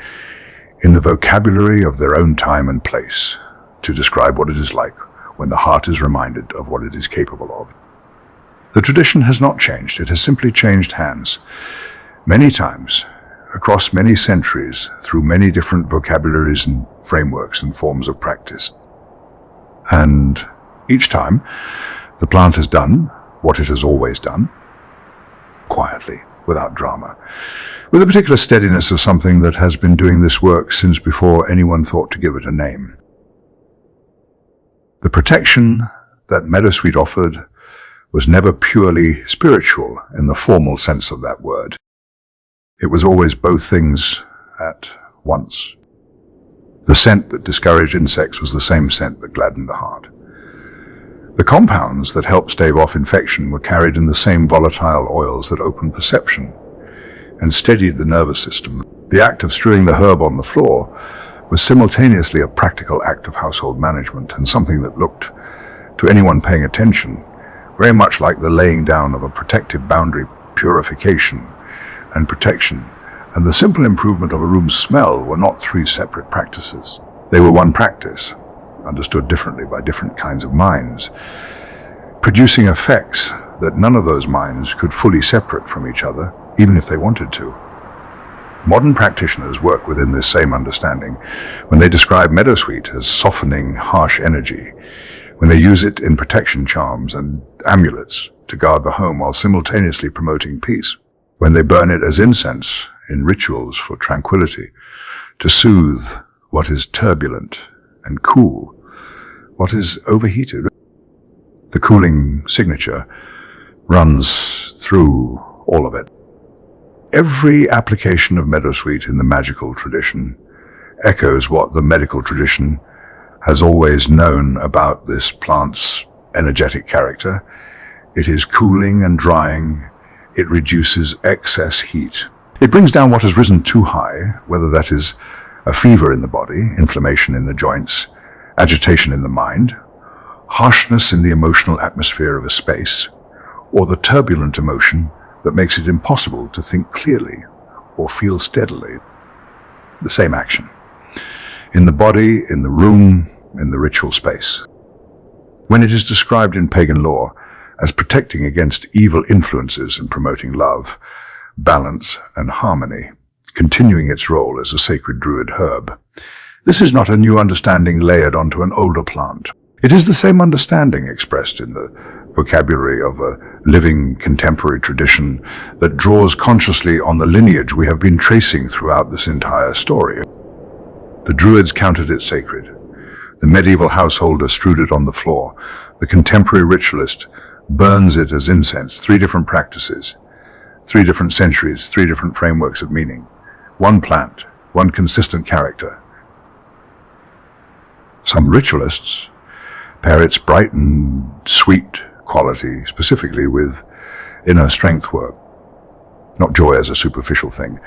in the vocabulary of their own time and place to describe what it is like when the heart is reminded of what it is capable of. The tradition has not changed, it has simply changed hands. Many times, across many centuries, through many different vocabularies and frameworks and forms of practice. And each time, the plant has done what it has always done, quietly, without drama, with a particular steadiness of something that has been doing this work since before anyone thought to give it a name. The protection that Meadowsweet offered was never purely spiritual in the formal sense of that word. It was always both things at once. The scent that discouraged insects was the same scent that gladdened the heart. The compounds that helped stave off infection were carried in the same volatile oils that opened perception and steadied the nervous system. The act of strewing the herb on the floor was simultaneously a practical act of household management and something that looked, to anyone paying attention, very much like the laying down of a protective boundary. Purification and protection and the simple improvement of a room's smell were not three separate practices. They were one practice, understood differently by different kinds of minds, producing effects that none of those minds could fully separate from each other, even if they wanted to. Modern practitioners work within this same understanding when they describe Meadowsweet as softening harsh energy, when they use it in protection charms and amulets to guard the home while simultaneously promoting peace, when they burn it as incense in rituals for tranquility, to soothe what is turbulent and cool what is overheated. The cooling signature runs through all of it. Every application of Meadowsweet in the magical tradition echoes what the medical tradition has always known about this plant's energetic character. It is cooling and drying. It reduces excess heat. It brings down what has risen too high, whether that is a fever in the body, inflammation in the joints, agitation in the mind, harshness in the emotional atmosphere of a space, or the turbulent emotion that makes it impossible to think clearly or feel steadily. The same action. In the body, in the room, in the ritual space. When it is described in pagan lore as protecting against evil influences and promoting love, balance, and harmony, continuing its role as a sacred druid herb, this is not a new understanding layered onto an older plant. It is the same understanding expressed in the vocabulary of a living contemporary tradition that draws consciously on the lineage we have been tracing throughout this entire story. The Druids counted it sacred. The medieval householder strewed it on the floor. The contemporary ritualist burns it as incense. 3 different practices, 3 different centuries, 3 different frameworks of meaning. One plant, one consistent character. Some ritualists pair its bright and sweet quality specifically with inner strength work. Not joy as a superficial thing,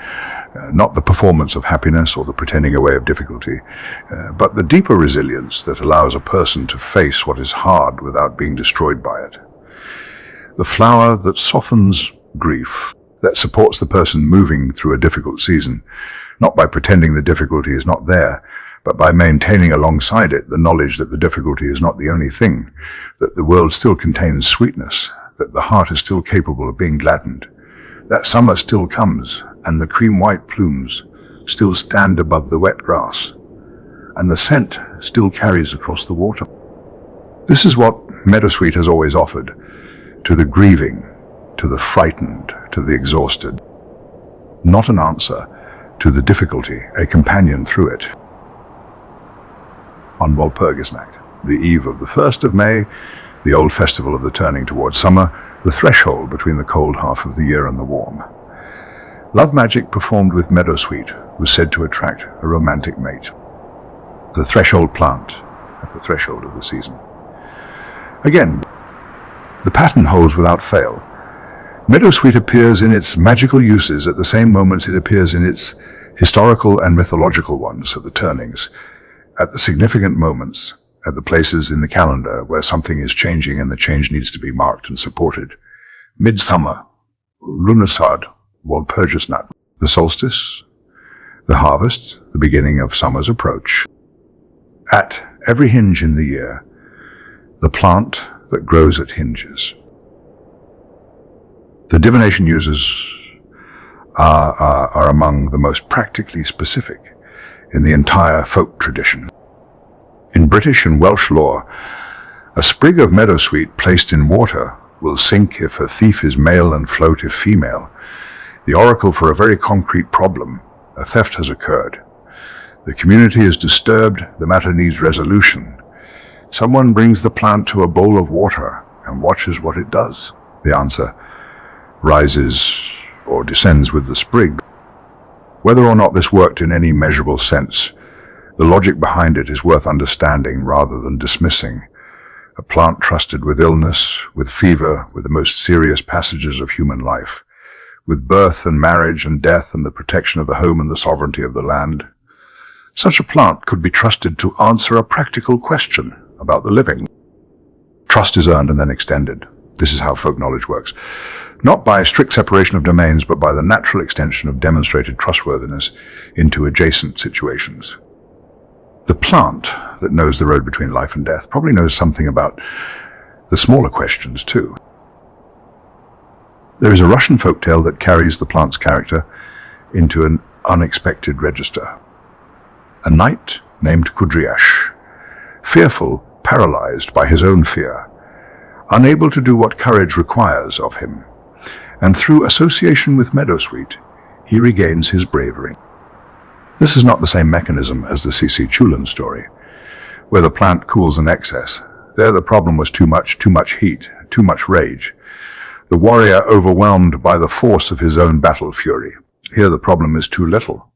not the performance of happiness or the pretending away of difficulty, but the deeper resilience that allows a person to face what is hard without being destroyed by it. The flower that softens grief, that supports the person moving through a difficult season, not by pretending the difficulty is not there, but by maintaining alongside it the knowledge that the difficulty is not the only thing, that the world still contains sweetness, that the heart is still capable of being gladdened, that summer still comes, and the cream-white plumes still stand above the wet grass, and the scent still carries across the water. This is what Meadowsweet has always offered to the grieving, to the frightened, to the exhausted. Not an answer, to the difficulty, a companion through it. On Walpurgisnacht, the eve of the 1st of May, the old festival of the turning towards summer, the threshold between the cold half of the year and the warm. Love magic performed with meadowsweet was said to attract a romantic mate. The threshold plant at the threshold of the season. Again, the pattern holds without fail. Meadowsweet appears in its magical uses at the same moments it appears in its historical and mythological ones at the turnings, at the significant moments, at the places in the calendar where something is changing and the change needs to be marked and supported. Midsummer, Lunarsad, Walpurgisnacht, the solstice, the harvest, the beginning of summer's approach. At every hinge in the year, the plant that grows at hinges. The divination uses are among the most practically specific in the entire folk tradition. In British and Welsh lore, a sprig of meadowsweet placed in water will sink if a thief is male and float if female. The oracle for a very concrete problem. A theft has occurred. The community is disturbed. The matter needs resolution. Someone brings the plant to a bowl of water and watches what it does. The answer rises or descends with the sprig. Whether or not this worked in any measurable sense, the logic behind it is worth understanding rather than dismissing. A plant trusted with illness, with fever, with the most serious passages of human life, with birth and marriage and death and the protection of the home and the sovereignty of the land. Such a plant could be trusted to answer a practical question about the living. Trust is earned and then extended. This is how folk knowledge works. Not by strict separation of domains, but by the natural extension of demonstrated trustworthiness into adjacent situations. The plant that knows the road between life and death probably knows something about the smaller questions too. There is a Russian folktale that carries the plant's character into an unexpected register. A knight named Kudryas, fearful, paralyzed by his own fear, unable to do what courage requires of him, and through association with meadowsweet, he regains his bravery. This is not the same mechanism as the Cú Chulainn story, where the plant cools in excess. There the problem was too much heat, too much rage. The warrior overwhelmed by the force of his own battle fury. Here the problem is too little.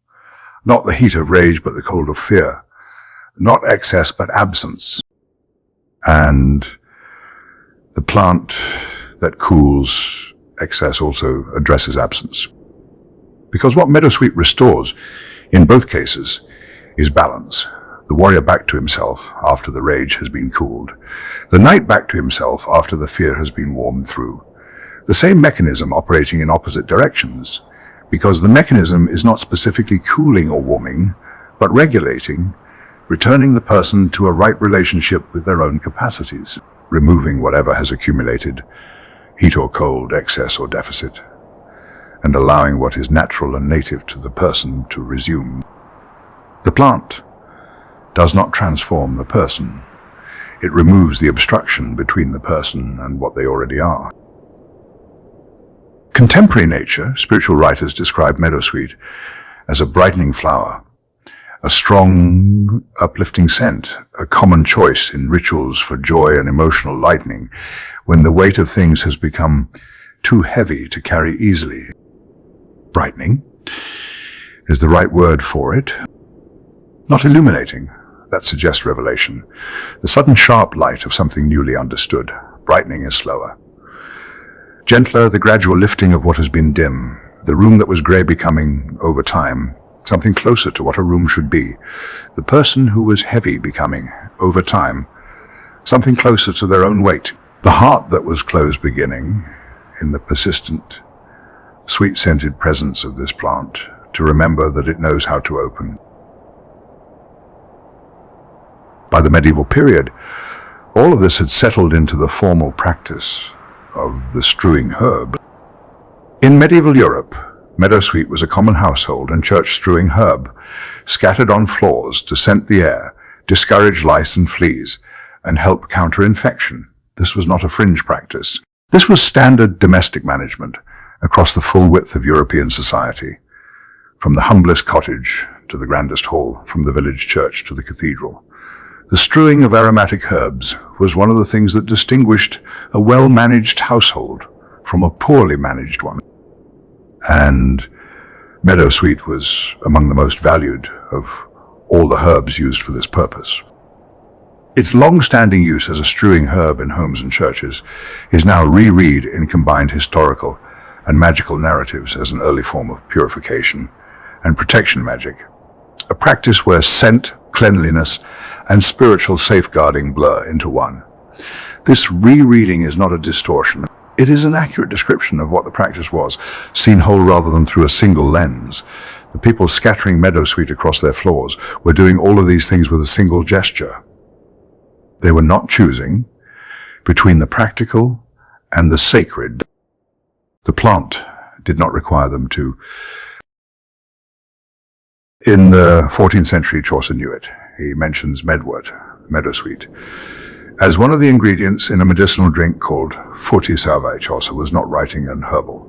Not the heat of rage, but the cold of fear. Not excess, but absence. And the plant that cools excess also addresses absence. Because what meadowsweet restores, in both cases, is balance. The warrior back to himself after the rage has been cooled. The knight back to himself after the fear has been warmed through. The same mechanism operating in opposite directions, because the mechanism is not specifically cooling or warming, but regulating, returning the person to a right relationship with their own capacities, removing whatever has accumulated, heat or cold, excess or deficit, and allowing what is natural and native to the person to resume. The plant does not transform the person. It removes the obstruction between the person and what they already are. Contemporary nature, spiritual writers describe meadowsweet as a brightening flower, a strong, uplifting scent, a common choice in rituals for joy and emotional lightening when the weight of things has become too heavy to carry easily. Brightening is the right word for it. Not illuminating, that suggests revelation. The sudden sharp light of something newly understood. Brightening is slower. Gentler, the gradual lifting of what has been dim, the room that was grey becoming, over time, something closer to what a room should be. The person who was heavy becoming, over time, something closer to their own weight. The heart that was closed beginning, in the persistent, sweet-scented presence of this plant, to remember that it knows how to open. By the medieval period, all of this had settled into the formal practice of the strewing herb. In medieval Europe, meadowsweet was a common household and church strewing herb, scattered on floors to scent the air, discourage lice and fleas, and help counter infection. This was not a fringe practice. This was standard domestic management across the full width of European society. from the humblest cottage to the grandest hall, from the village church to the cathedral. The strewing of aromatic herbs was one of the things that distinguished a well-managed household from a poorly managed one. And Meadowsweet was among the most valued of all the herbs used for this purpose. Its long-standing use as a strewing herb in homes and churches is now reread in combined historical and magical narratives as an early form of purification and protection magic, a practice where scent, cleanliness, and spiritual safeguarding blur into one. This rereading is not a distortion. It is an accurate description of what the practice was, seen whole rather than through a single lens. The people scattering Meadowsweet across their floors were doing all of these things with a single gesture. They were not choosing between the practical and the sacred. The plant did not require them to. In the 14th century, Chaucer knew it. He mentions meadowsweet, as one of the ingredients in a medicinal drink called fortisave. Chaucer was not writing an herbal.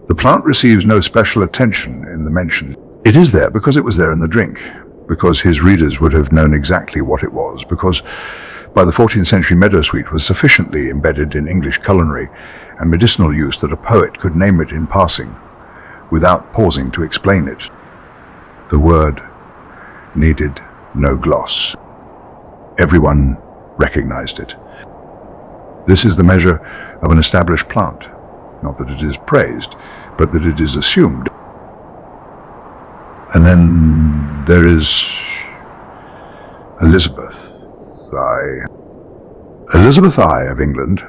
The plant receives no special attention in the mention. It is there because it was there in the drink, because his readers would have known exactly what it was, because by the 14th century meadowsweet was sufficiently embedded in English culinary and medicinal use that a poet could name it in passing, without pausing to explain it. The word needed no gloss. Everyone recognized it. This is the measure of an established plant, not that it is praised, but that it is assumed. And then there is Elizabeth I. Elizabeth I of England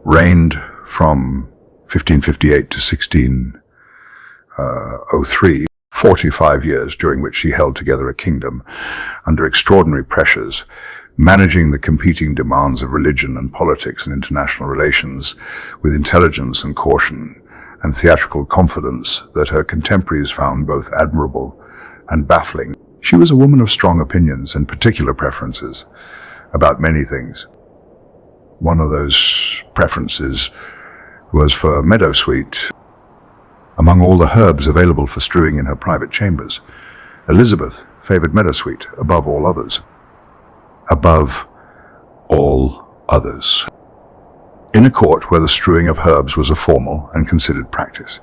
reigned from 1558 to 1603, 45 years during which she held together a kingdom under extraordinary pressures, managing the competing demands of religion and politics and international relations with intelligence and caution and theatrical confidence that her contemporaries found both admirable and baffling. She was a woman of strong opinions and particular preferences about many things. One of those preferences was for meadowsweet. Among all the herbs available for strewing in her private chambers, Elizabeth favored meadowsweet above all others. Above all others. In a court where the strewing of herbs was a formal and considered practice,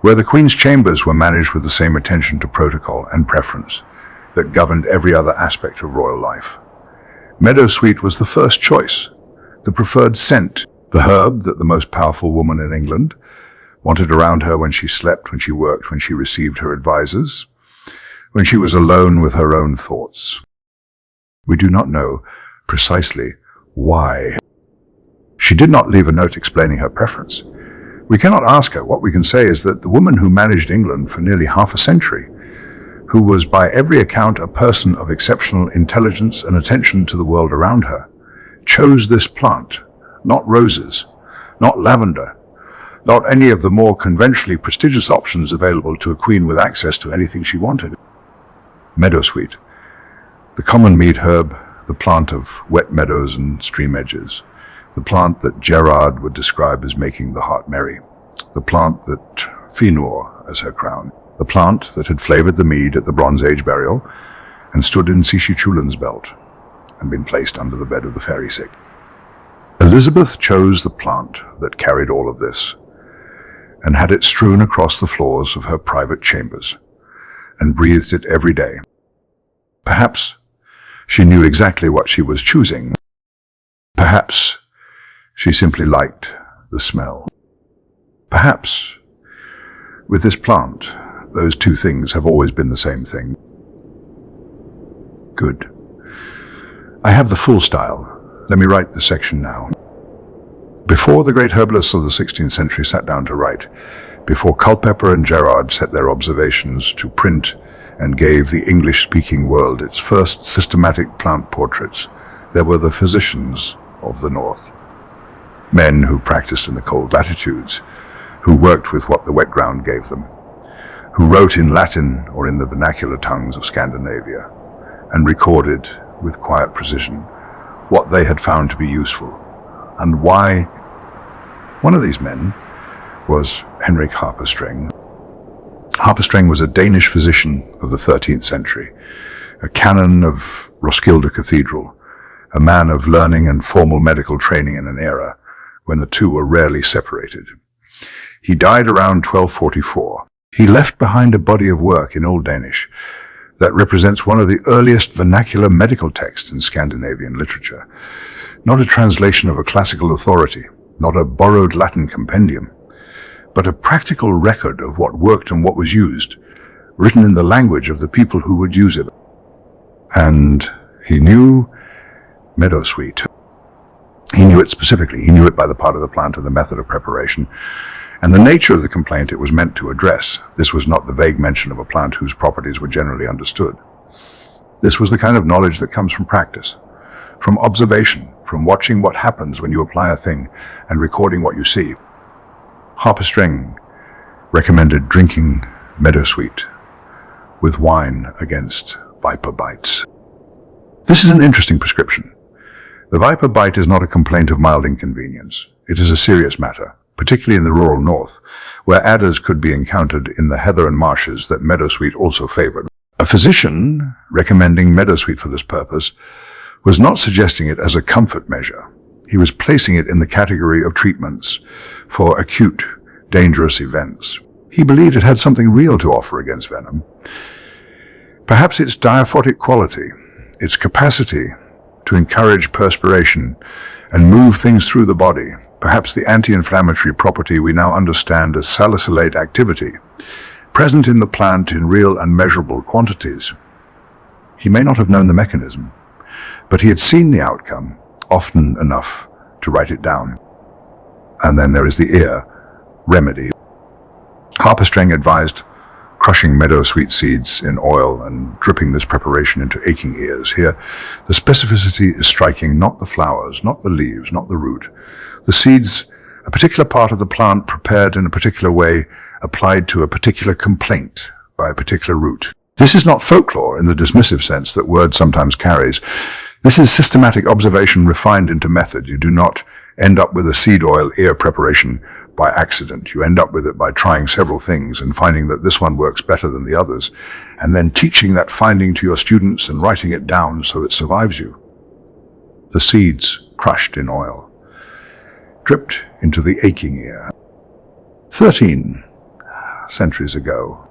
where the Queen's chambers were managed with the same attention to protocol and preference that governed every other aspect of royal life, meadowsweet was the first choice, the preferred scent, the herb that the most powerful woman in England wanted around her when she slept, when she worked, when she received her advisors, when she was alone with her own thoughts. We do not know precisely why. She did not leave a note explaining her preference. We cannot ask her. What we can say is that the woman who managed England for nearly half a century, who was by every account a person of exceptional intelligence and attention to the world around her, chose this plant, not roses, not lavender, not any of the more conventionally prestigious options available to a queen with access to anything she wanted. Meadowsweet, the common mead herb, the plant of wet meadows and stream edges, the plant that Gerard would describe as making the heart merry, the plant that Finor as her crown, the plant that had flavoured the mead at the Bronze Age burial and stood in Cú Chulainn's belt and been placed under the bed of the fairy sick. Elizabeth chose the plant that carried all of this and had it strewn across the floors of her private chambers and breathed it every day. Perhaps she knew exactly what she was choosing. Perhaps she simply liked the smell. Perhaps with this plant, those two things have always been the same thing. Good. I have the full style. Let me write the section now. Before the great herbalists of the 16th century sat down to write, before Culpeper and Gerard set their observations to print and gave the English-speaking world its first systematic plant portraits, there were the physicians of the North. Men who practiced in the cold latitudes, who worked with what the wet ground gave them, who wrote in Latin or in the vernacular tongues of Scandinavia, and recorded with quiet precision what they had found to be useful, and why. One of these men was Henrik Harperstreng. Harpestreng was a Danish physician of the 13th century, a canon of Roskilde Cathedral, a man of learning and formal medical training in an era when the two were rarely separated. He died around 1244. He left behind a body of work in Old Danish that represents one of the earliest vernacular medical texts in Scandinavian literature. Not a translation of a classical authority, not a borrowed Latin compendium, but a practical record of what worked and what was used, written in the language of the people who would use it. And he knew Meadowsweet. He knew it specifically. He knew it by the part of the plant and the method of preparation, and the nature of the complaint it was meant to address. This was not the vague mention of a plant whose properties were generally understood. This was the kind of knowledge that comes from practice, from observation, from watching what happens when you apply a thing and recording what you see. Harpestreng recommended drinking Meadowsweet with wine against viper bites. This is an interesting prescription. The viper bite is not a complaint of mild inconvenience. It is a serious matter, particularly in the rural north, where adders could be encountered in the heather and marshes that Meadowsweet also favored. A physician recommending Meadowsweet for this purpose was not suggesting it as a comfort measure. He was placing it in the category of treatments for acute, dangerous events. He believed it had something real to offer against venom. Perhaps its diaphotic quality, its capacity to encourage perspiration and move things through the body, perhaps the anti-inflammatory property we now understand as salicylate activity, present in the plant in real and measurable quantities. He may not have known the mechanism, but he had seen the outcome often enough to write it down. And then there is the ear remedy. Harpestreng advised crushing meadowsweet seeds in oil and dripping this preparation into aching ears. Here, the specificity is striking, not the flowers, not the leaves, not the root. The seeds, a particular part of the plant prepared in a particular way, applied to a particular complaint by a particular root. This is not folklore in the dismissive sense that word sometimes carries. This is systematic observation refined into method. You do not end up with a seed oil ear preparation by accident. You end up with it by trying several things and finding that this one works better than the others, and then teaching that finding to your students and writing it down so it survives you. The seeds crushed in oil, dripped into the aching ear. 13 centuries ago.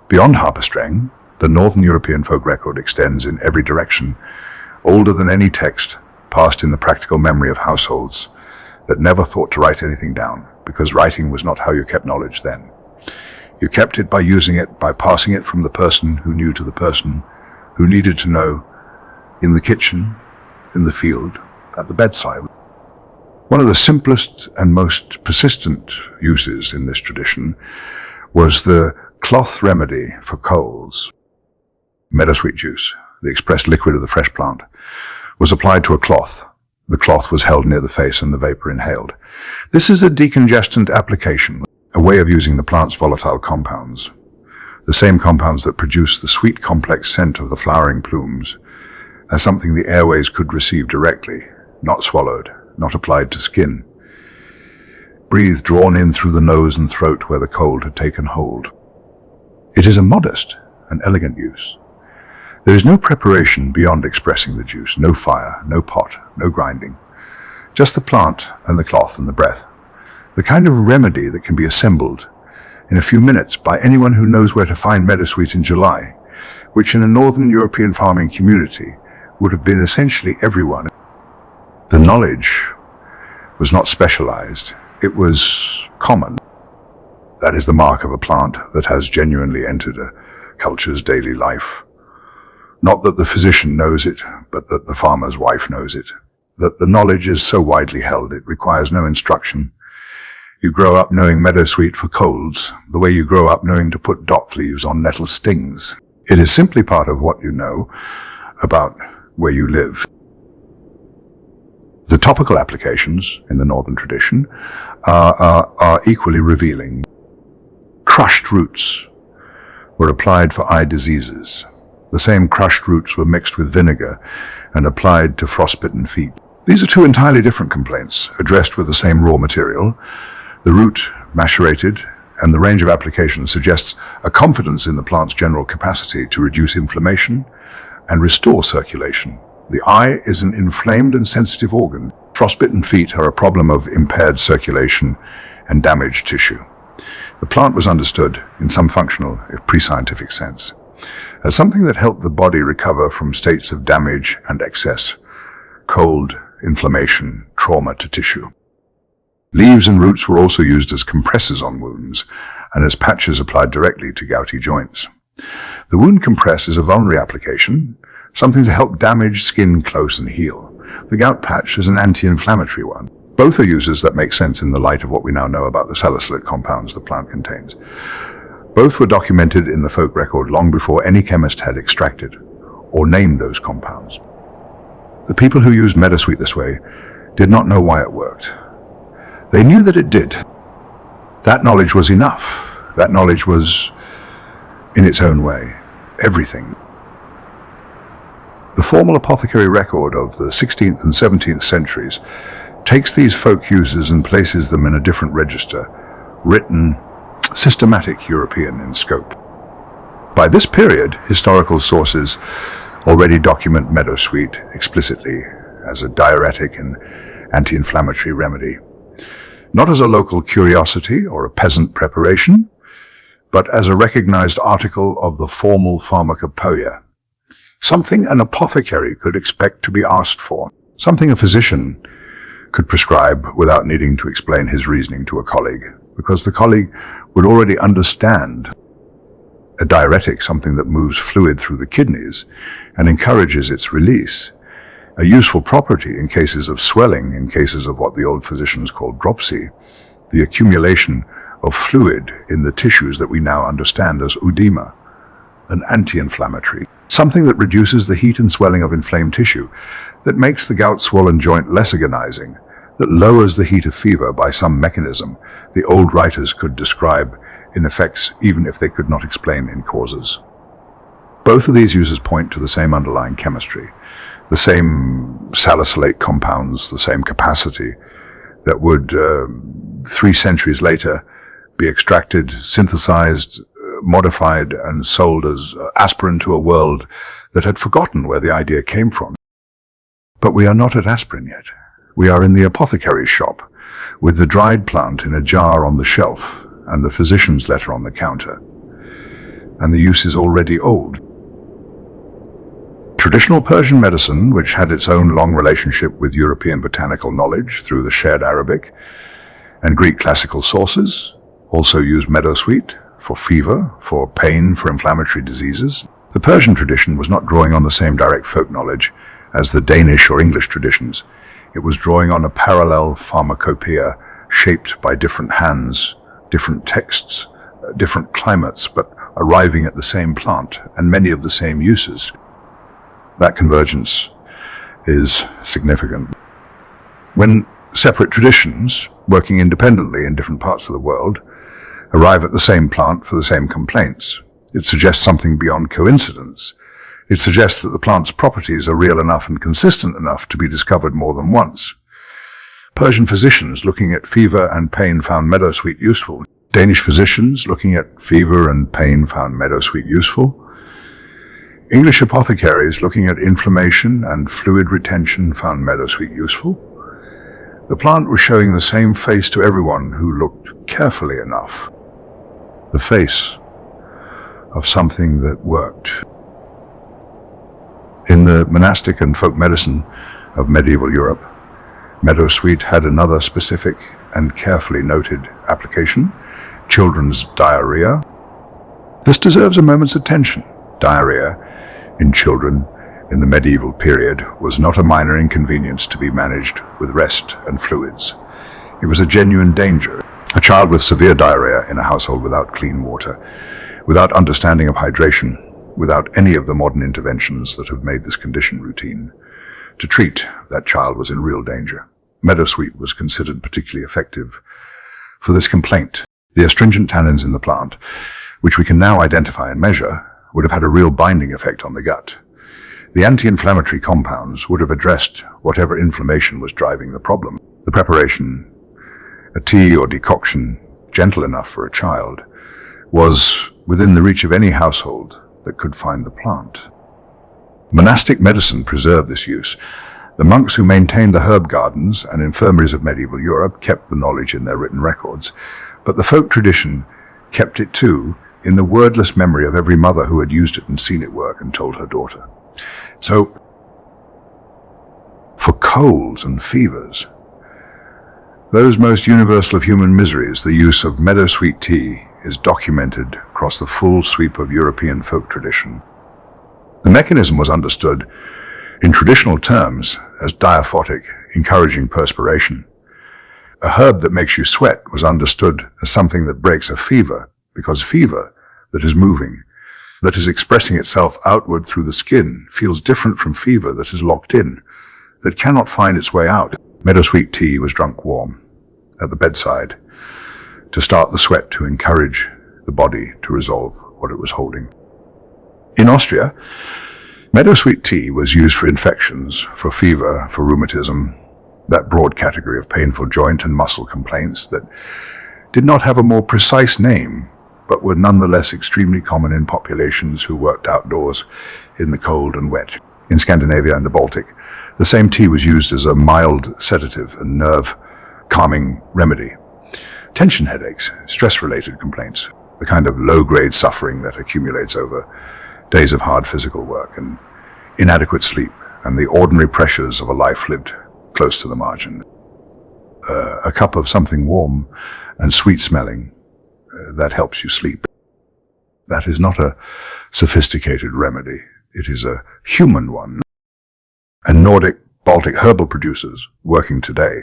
Beyond Harpestreng, the Northern European folk record extends in every direction, older than any text passed in the practical memory of households that never thought to write anything down, because writing was not how you kept knowledge then. You kept it by using it, by passing it from the person who knew to the person who needed to know, in the kitchen, in the field, at the bedside. One of the simplest and most persistent uses in this tradition was the cloth remedy for colds. Meadowsweet juice, the expressed liquid of the fresh plant, was applied to a cloth. The cloth was held near the face and the vapor inhaled. This is a decongestant application, a way of using the plant's volatile compounds, the same compounds that produce the sweet complex scent of the flowering plumes, as something the airways could receive directly, not swallowed, not applied to skin. Breathed drawn in through the nose and throat where the cold had taken hold. It is a modest and elegant use. There is no preparation beyond expressing the juice, no fire, no pot, no grinding. Just the plant and the cloth and the breath. The kind of remedy that can be assembled in a few minutes by anyone who knows where to find meadowsweet in July, which in a Northern European farming community would have been essentially everyone. The knowledge was not specialized, it was common. That is the mark of a plant that has genuinely entered a culture's daily life. Not that the physician knows it, but that the farmer's wife knows it. That the knowledge is so widely held, it requires no instruction. You grow up knowing meadowsweet for colds, the way you grow up knowing to put dock leaves on nettle stings. It is simply part of what you know about where you live. The topical applications in the northern tradition are equally revealing. Crushed roots were applied for eye diseases. The same crushed roots were mixed with vinegar and applied to frostbitten feet. These are two entirely different complaints, addressed with the same raw material, the root macerated and the range of applications suggests a confidence in the plant's general capacity to reduce inflammation and restore circulation. The eye is an inflamed and sensitive organ. Frostbitten feet are a problem of impaired circulation and damaged tissue. The plant was understood, in some functional, if pre-scientific sense, as something that helped the body recover from states of damage and excess, cold, inflammation, trauma to tissue. Leaves and roots were also used as compressors on wounds and as patches applied directly to gouty joints. The wound compress is a vulnerary application, something to help damaged skin close and heal. The gout patch is an anti-inflammatory one. Both are uses that make sense in the light of what we now know about the salicylate compounds the plant contains. Both were documented in the folk record long before any chemist had extracted or named those compounds. The people who used Meadowsweet this way did not know why it worked. They knew that it did. That knowledge was enough. That knowledge was, in its own way, everything. The formal apothecary record of the 16th and 17th centuries takes these folk uses and places them in a different register, written, systematic European in scope. By this period, historical sources already document Meadowsweet explicitly as a diuretic and anti-inflammatory remedy, not as a local curiosity or a peasant preparation, but as a recognized article of the formal pharmacopoeia, something an apothecary could expect to be asked for, something a physician could prescribe without needing to explain his reasoning to a colleague, because the colleague would already understand a diuretic, something that moves fluid through the kidneys and encourages its release, a useful property in cases of swelling, in cases of what the old physicians called dropsy, the accumulation of fluid in the tissues that we now understand as oedema, an anti-inflammatory, something that reduces the heat and swelling of inflamed tissue, that makes the gout swollen joint less agonizing, that lowers the heat of fever by some mechanism the old writers could describe in effects even if they could not explain in causes. Both of these uses point to the same underlying chemistry, the same salicylate compounds, the same capacity that would, 3 centuries later, be extracted, synthesized, modified, and sold as aspirin to a world that had forgotten where the idea came from. But we are not at aspirin yet. We are in the apothecary's shop, with the dried plant in a jar on the shelf and the physician's letter on the counter. And the use is already old. Traditional Persian medicine, which had its own long relationship with European botanical knowledge through the shared Arabic and Greek classical sources, also used Meadowsweet for fever, for pain, for inflammatory diseases. The Persian tradition was not drawing on the same direct folk knowledge as the Danish or English traditions. It was drawing on a parallel pharmacopoeia shaped by different hands, different texts, different climates, but arriving at the same plant and many of the same uses. That convergence is significant. When separate traditions, working independently in different parts of the world, arrive at the same plant for the same complaints, it suggests something beyond coincidence. It suggests that the plant's properties are real enough and consistent enough to be discovered more than once. Persian physicians looking at fever and pain found Meadowsweet useful. Danish physicians looking at fever and pain found Meadowsweet useful. English apothecaries looking at inflammation and fluid retention found Meadowsweet useful. The plant was showing the same face to everyone who looked carefully enough. The face of something that worked. In the monastic and folk medicine of medieval Europe, Meadowsweet had another specific and carefully noted application, children's diarrhea. This deserves a moment's attention. Diarrhea in children in the medieval period was not a minor inconvenience to be managed with rest and fluids. It was a genuine danger. A child with severe diarrhea in a household without clean water, without understanding of hydration, without any of the modern interventions that have made this condition routine. To treat that child was in real danger. Meadowsweet was considered particularly effective for this complaint. The astringent tannins in the plant, which we can now identify and measure, would have had a real binding effect on the gut. The anti-inflammatory compounds would have addressed whatever inflammation was driving the problem. The preparation, a tea or decoction, gentle enough for a child, was within the reach of any household that could find the plant. Monastic medicine preserved this use. The monks who maintained the herb gardens and infirmaries of medieval Europe kept the knowledge in their written records, but the folk tradition kept it too in the wordless memory of every mother who had used it and seen it work and told her daughter. So, for colds and fevers, those most universal of human miseries, the use of meadowsweet tea is documented across the full sweep of European folk tradition. The mechanism was understood in traditional terms as diaphotic, encouraging perspiration. A herb that makes you sweat was understood as something that breaks a fever, because fever that is moving, that is expressing itself outward through the skin, feels different from fever that is locked in, that cannot find its way out. Meadowsweet tea was drunk warm, at the bedside, to start the sweat, to encourage the body to resolve what it was holding. In Austria, meadowsweet tea was used for infections, for fever, for rheumatism, that broad category of painful joint and muscle complaints that did not have a more precise name, but were nonetheless extremely common in populations who worked outdoors in the cold and wet. In Scandinavia and the Baltic, the same tea was used as a mild sedative and nerve-calming remedy. Tension headaches, stress-related complaints, the kind of low-grade suffering that accumulates over days of hard physical work and inadequate sleep, and the ordinary pressures of a life lived close to the margin. A cup of something warm and sweet-smelling that helps you sleep. That is not a sophisticated remedy. It is a human one. And Nordic, Baltic herbal producers working today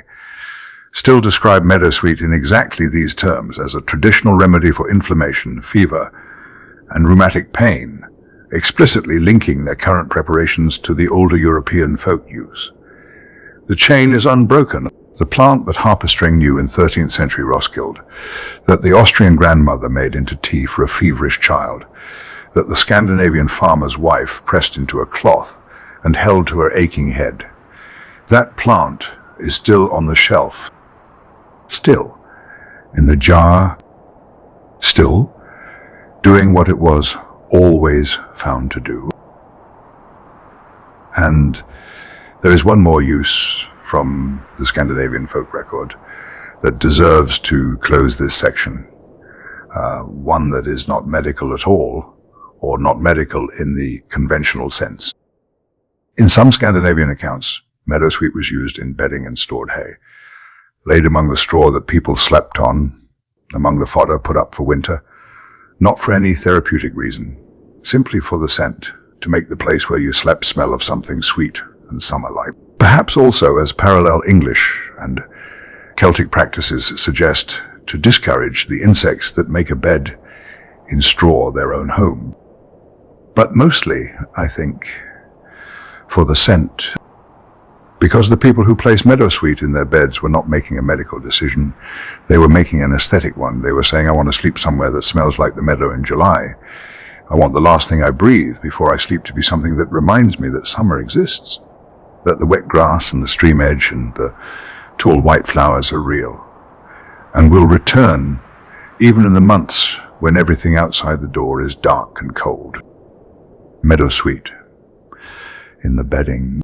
still describe meadowsweet in exactly these terms as a traditional remedy for inflammation, fever, and rheumatic pain, explicitly linking their current preparations to the older European folk use. The chain is unbroken. The plant that Harpestring knew in 13th century Roskilde, that the Austrian grandmother made into tea for a feverish child, that the Scandinavian farmer's wife pressed into a cloth and held to her aching head. That plant is still on the shelf, still in the jar, still doing what it was always found to do. And there is one more use from the Scandinavian folk record that deserves to close this section, one that is not medical at all, or not medical in the conventional sense. In some Scandinavian accounts, meadowsweet was used in bedding and stored hay, laid among the straw that people slept on, among the fodder put up for winter, not for any therapeutic reason, simply for the scent, to make the place where you slept smell of something sweet and summer-like. Perhaps also, as parallel English and Celtic practices suggest, to discourage the insects that make a bed in straw their own home. But mostly, I think, for the scent, because the people who placed meadowsweet in their beds were not making a medical decision, they were making an aesthetic one. They were saying, I want to sleep somewhere that smells like the meadow in July. I want the last thing I breathe before I sleep to be something that reminds me that summer exists, that the wet grass and the stream edge and the tall white flowers are real, and will return even in the months when everything outside the door is dark and cold. Meadowsweet in the bedding,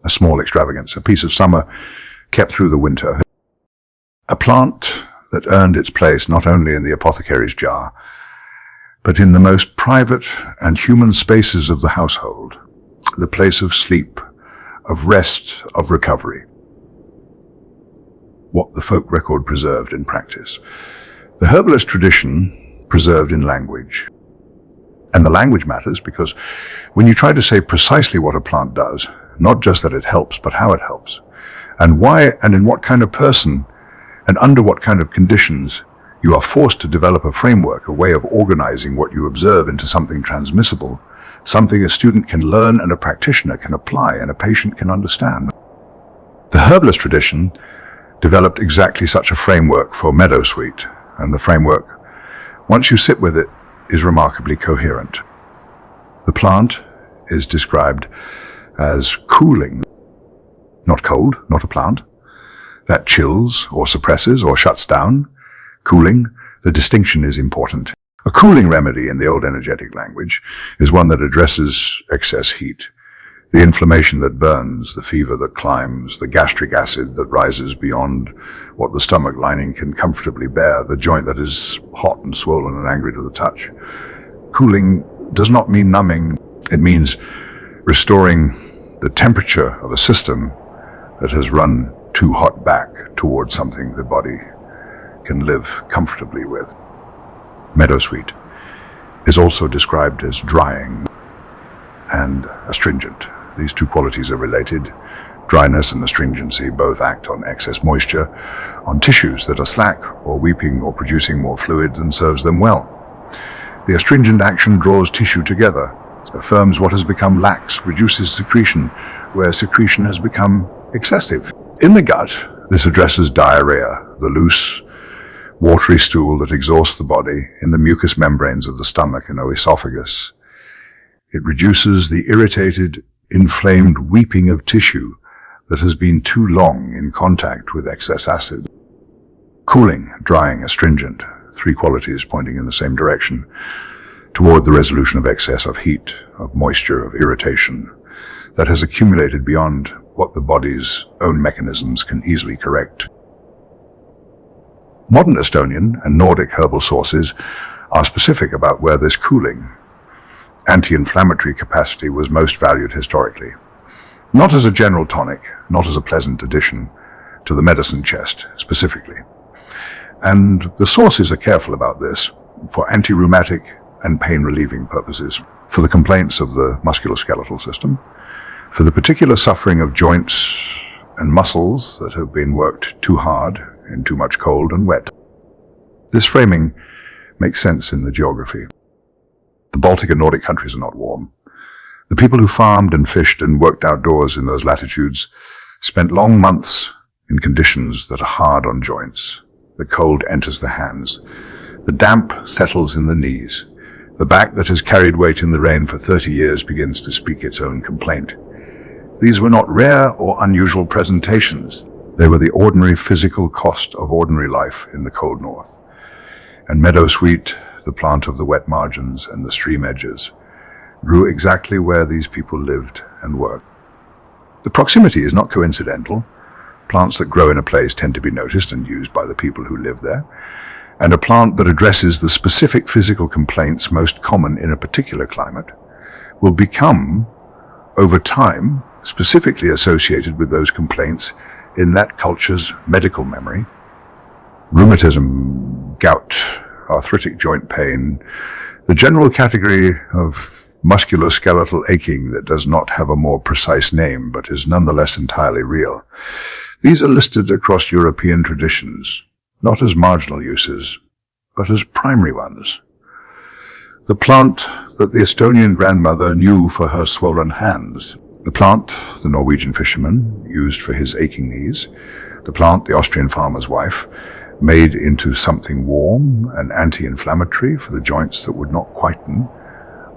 a small extravagance, a piece of summer kept through the winter, a plant that earned its place not only in the apothecary's jar, but in the most private and human spaces of the household, the place of sleep, of rest, of recovery. What the folk record preserved in practice. The herbalist tradition preserved in language. And the language matters because when you try to say precisely what a plant does, not just that it helps, but how it helps, and why and in what kind of person and under what kind of conditions, you are forced to develop a framework, a way of organizing what you observe into something transmissible, something a student can learn and a practitioner can apply and a patient can understand. The herbalist tradition developed exactly such a framework for meadowsweet, and the framework, once you sit with it, is remarkably coherent. The plant is described as cooling, not cold, not a plant, that chills or suppresses or shuts down, Cooling, the distinction is important. A cooling remedy in the old energetic language is one that addresses excess heat, the inflammation that burns, the fever that climbs, the gastric acid that rises beyond what the stomach lining can comfortably bear, the joint that is hot and swollen and angry to the touch. Cooling does not mean numbing. It means restoring the temperature of a system that has run too hot back towards something the body can live comfortably with. Meadowsweet is also described as drying and astringent. These two qualities are related. Dryness and astringency both act on excess moisture, on tissues that are slack or weeping or producing more fluid than serves them well. The astringent action draws tissue together, affirms what has become lax, reduces secretion where secretion has become excessive. In the gut, this addresses diarrhea, the loose, watery stool that exhausts the body in the mucous membranes of the stomach and oesophagus. It reduces the irritated, inflamed weeping of tissue that has been too long in contact with excess acid. Cooling, drying, astringent, three qualities pointing in the same direction, toward the resolution of excess of heat, of moisture, of irritation, that has accumulated beyond what the body's own mechanisms can easily correct. Modern Estonian and Nordic herbal sources are specific about where this cooling, anti-inflammatory capacity was most valued historically. Not as a general tonic, not as a pleasant addition to the medicine chest specifically. And the sources are careful about this for anti-rheumatic and pain-relieving purposes, for the complaints of the musculoskeletal system, for the particular suffering of joints and muscles that have been worked too hard in too much cold and wet. This framing makes sense in the geography. The Baltic and Nordic countries are not warm. The people who farmed and fished and worked outdoors in those latitudes spent long months in conditions that are hard on joints. The cold enters the hands. The damp settles in the knees. The back that has carried weight in the rain for 30 years begins to speak its own complaint. These were not rare or unusual presentations. They were the ordinary physical cost of ordinary life in the cold north. And meadowsweet, the plant of the wet margins and the stream edges, grew exactly where these people lived and worked. The proximity is not coincidental. Plants that grow in a place tend to be noticed and used by the people who live there. And a plant that addresses the specific physical complaints most common in a particular climate will become, over time, specifically associated with those complaints in that culture's medical memory. Rheumatism, gout, arthritic joint pain, the general category of musculoskeletal aching that does not have a more precise name but is nonetheless entirely real. These are listed across European traditions, not as marginal uses, but as primary ones. The plant that the Estonian grandmother knew for her swollen hands. The plant the Norwegian fisherman used for his aching knees. The plant the Austrian farmer's wife made into something warm and anti-inflammatory for the joints that would not whiten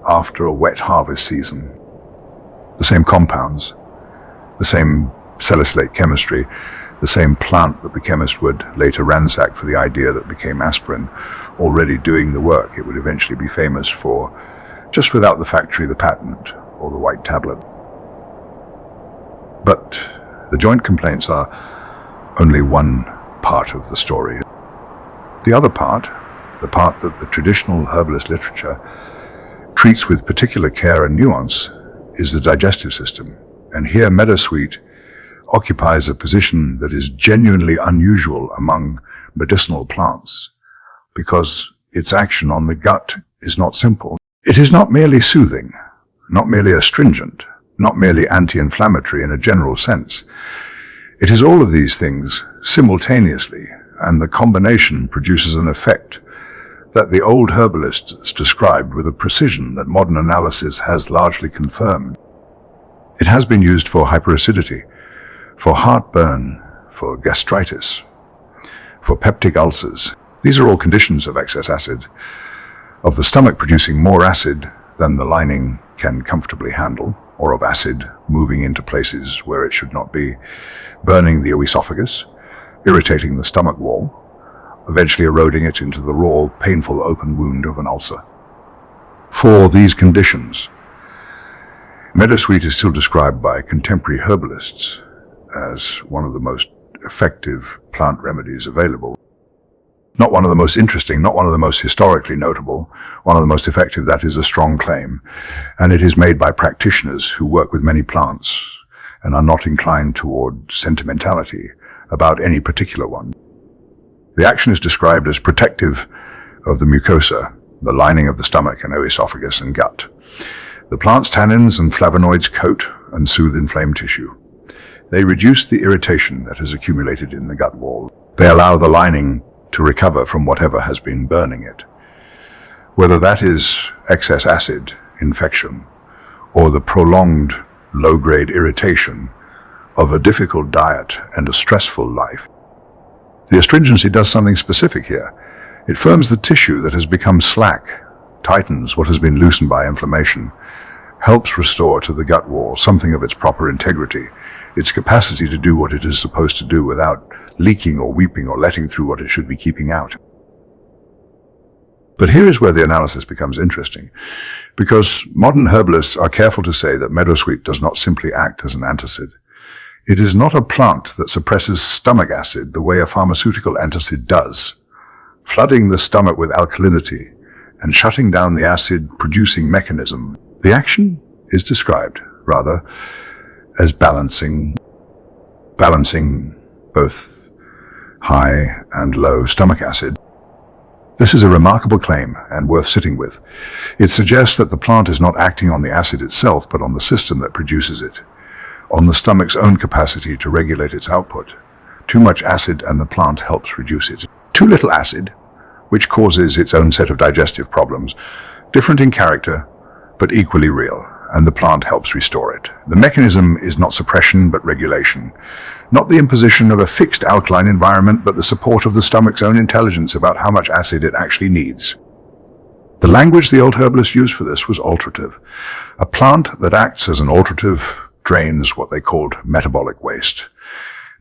after a wet harvest season. The same compounds, the same salicylate chemistry, the same plant that the chemist would later ransack for the idea that became aspirin, already doing the work it would eventually be famous for, just without the factory, the patent, or the white tablet. But the joint complaints are only one part of the story. The other part, the part that the traditional herbalist literature treats with particular care and nuance, is the digestive system. And here meadowsweet occupies a position that is genuinely unusual among medicinal plants, because its action on the gut is not simple. It is not merely soothing, not merely astringent, not merely anti-inflammatory in a general sense. It is all of these things simultaneously, and the combination produces an effect that the old herbalists described with a precision that modern analysis has largely confirmed. It has been used for hyperacidity, for heartburn, for gastritis, for peptic ulcers. These are all conditions of excess acid, of the stomach producing more acid than the lining can comfortably handle, or of acid moving into places where it should not be, burning the oesophagus, irritating the stomach wall, eventually eroding it into the raw, painful open wound of an ulcer. For these conditions, meadowsweet is still described by contemporary herbalists as one of the most effective plant remedies available. Not one of the most interesting, not one of the most historically notable, one of the most effective. That is a strong claim, and it is made by practitioners who work with many plants and are not inclined toward sentimentality about any particular one. The action is described as protective of the mucosa, the lining of the stomach and esophagus and gut. The plant's tannins and flavonoids coat and soothe inflamed tissue. They reduce the irritation that has accumulated in the gut wall. They allow the lining to recover from whatever has been burning it. Whether that is excess acid, infection, or the prolonged low-grade irritation of a difficult diet and a stressful life. The astringency does something specific here. It firms the tissue that has become slack, tightens what has been loosened by inflammation, helps restore to the gut wall something of its proper integrity, its capacity to do what it is supposed to do without leaking or weeping or letting through what it should be keeping out. But here is where the analysis becomes interesting, because modern herbalists are careful to say that meadowsweet does not simply act as an antacid. It is not a plant that suppresses stomach acid the way a pharmaceutical antacid does, flooding the stomach with alkalinity and shutting down the acid-producing mechanism. The action is described, rather, as balancing both high and low stomach acid. This is a remarkable claim and worth sitting with. It suggests that the plant is not acting on the acid itself, but on the system that produces it, on the stomach's own capacity to regulate its output. Too much acid and the plant helps reduce it. Too little acid, which causes its own set of digestive problems, different in character, but equally real, and the plant helps restore it. The mechanism is not suppression, but regulation. Not the imposition of a fixed alkaline environment, but the support of the stomach's own intelligence about how much acid it actually needs. The language the old herbalists used for this was alterative. A plant that acts as an alterative drains what they called metabolic waste.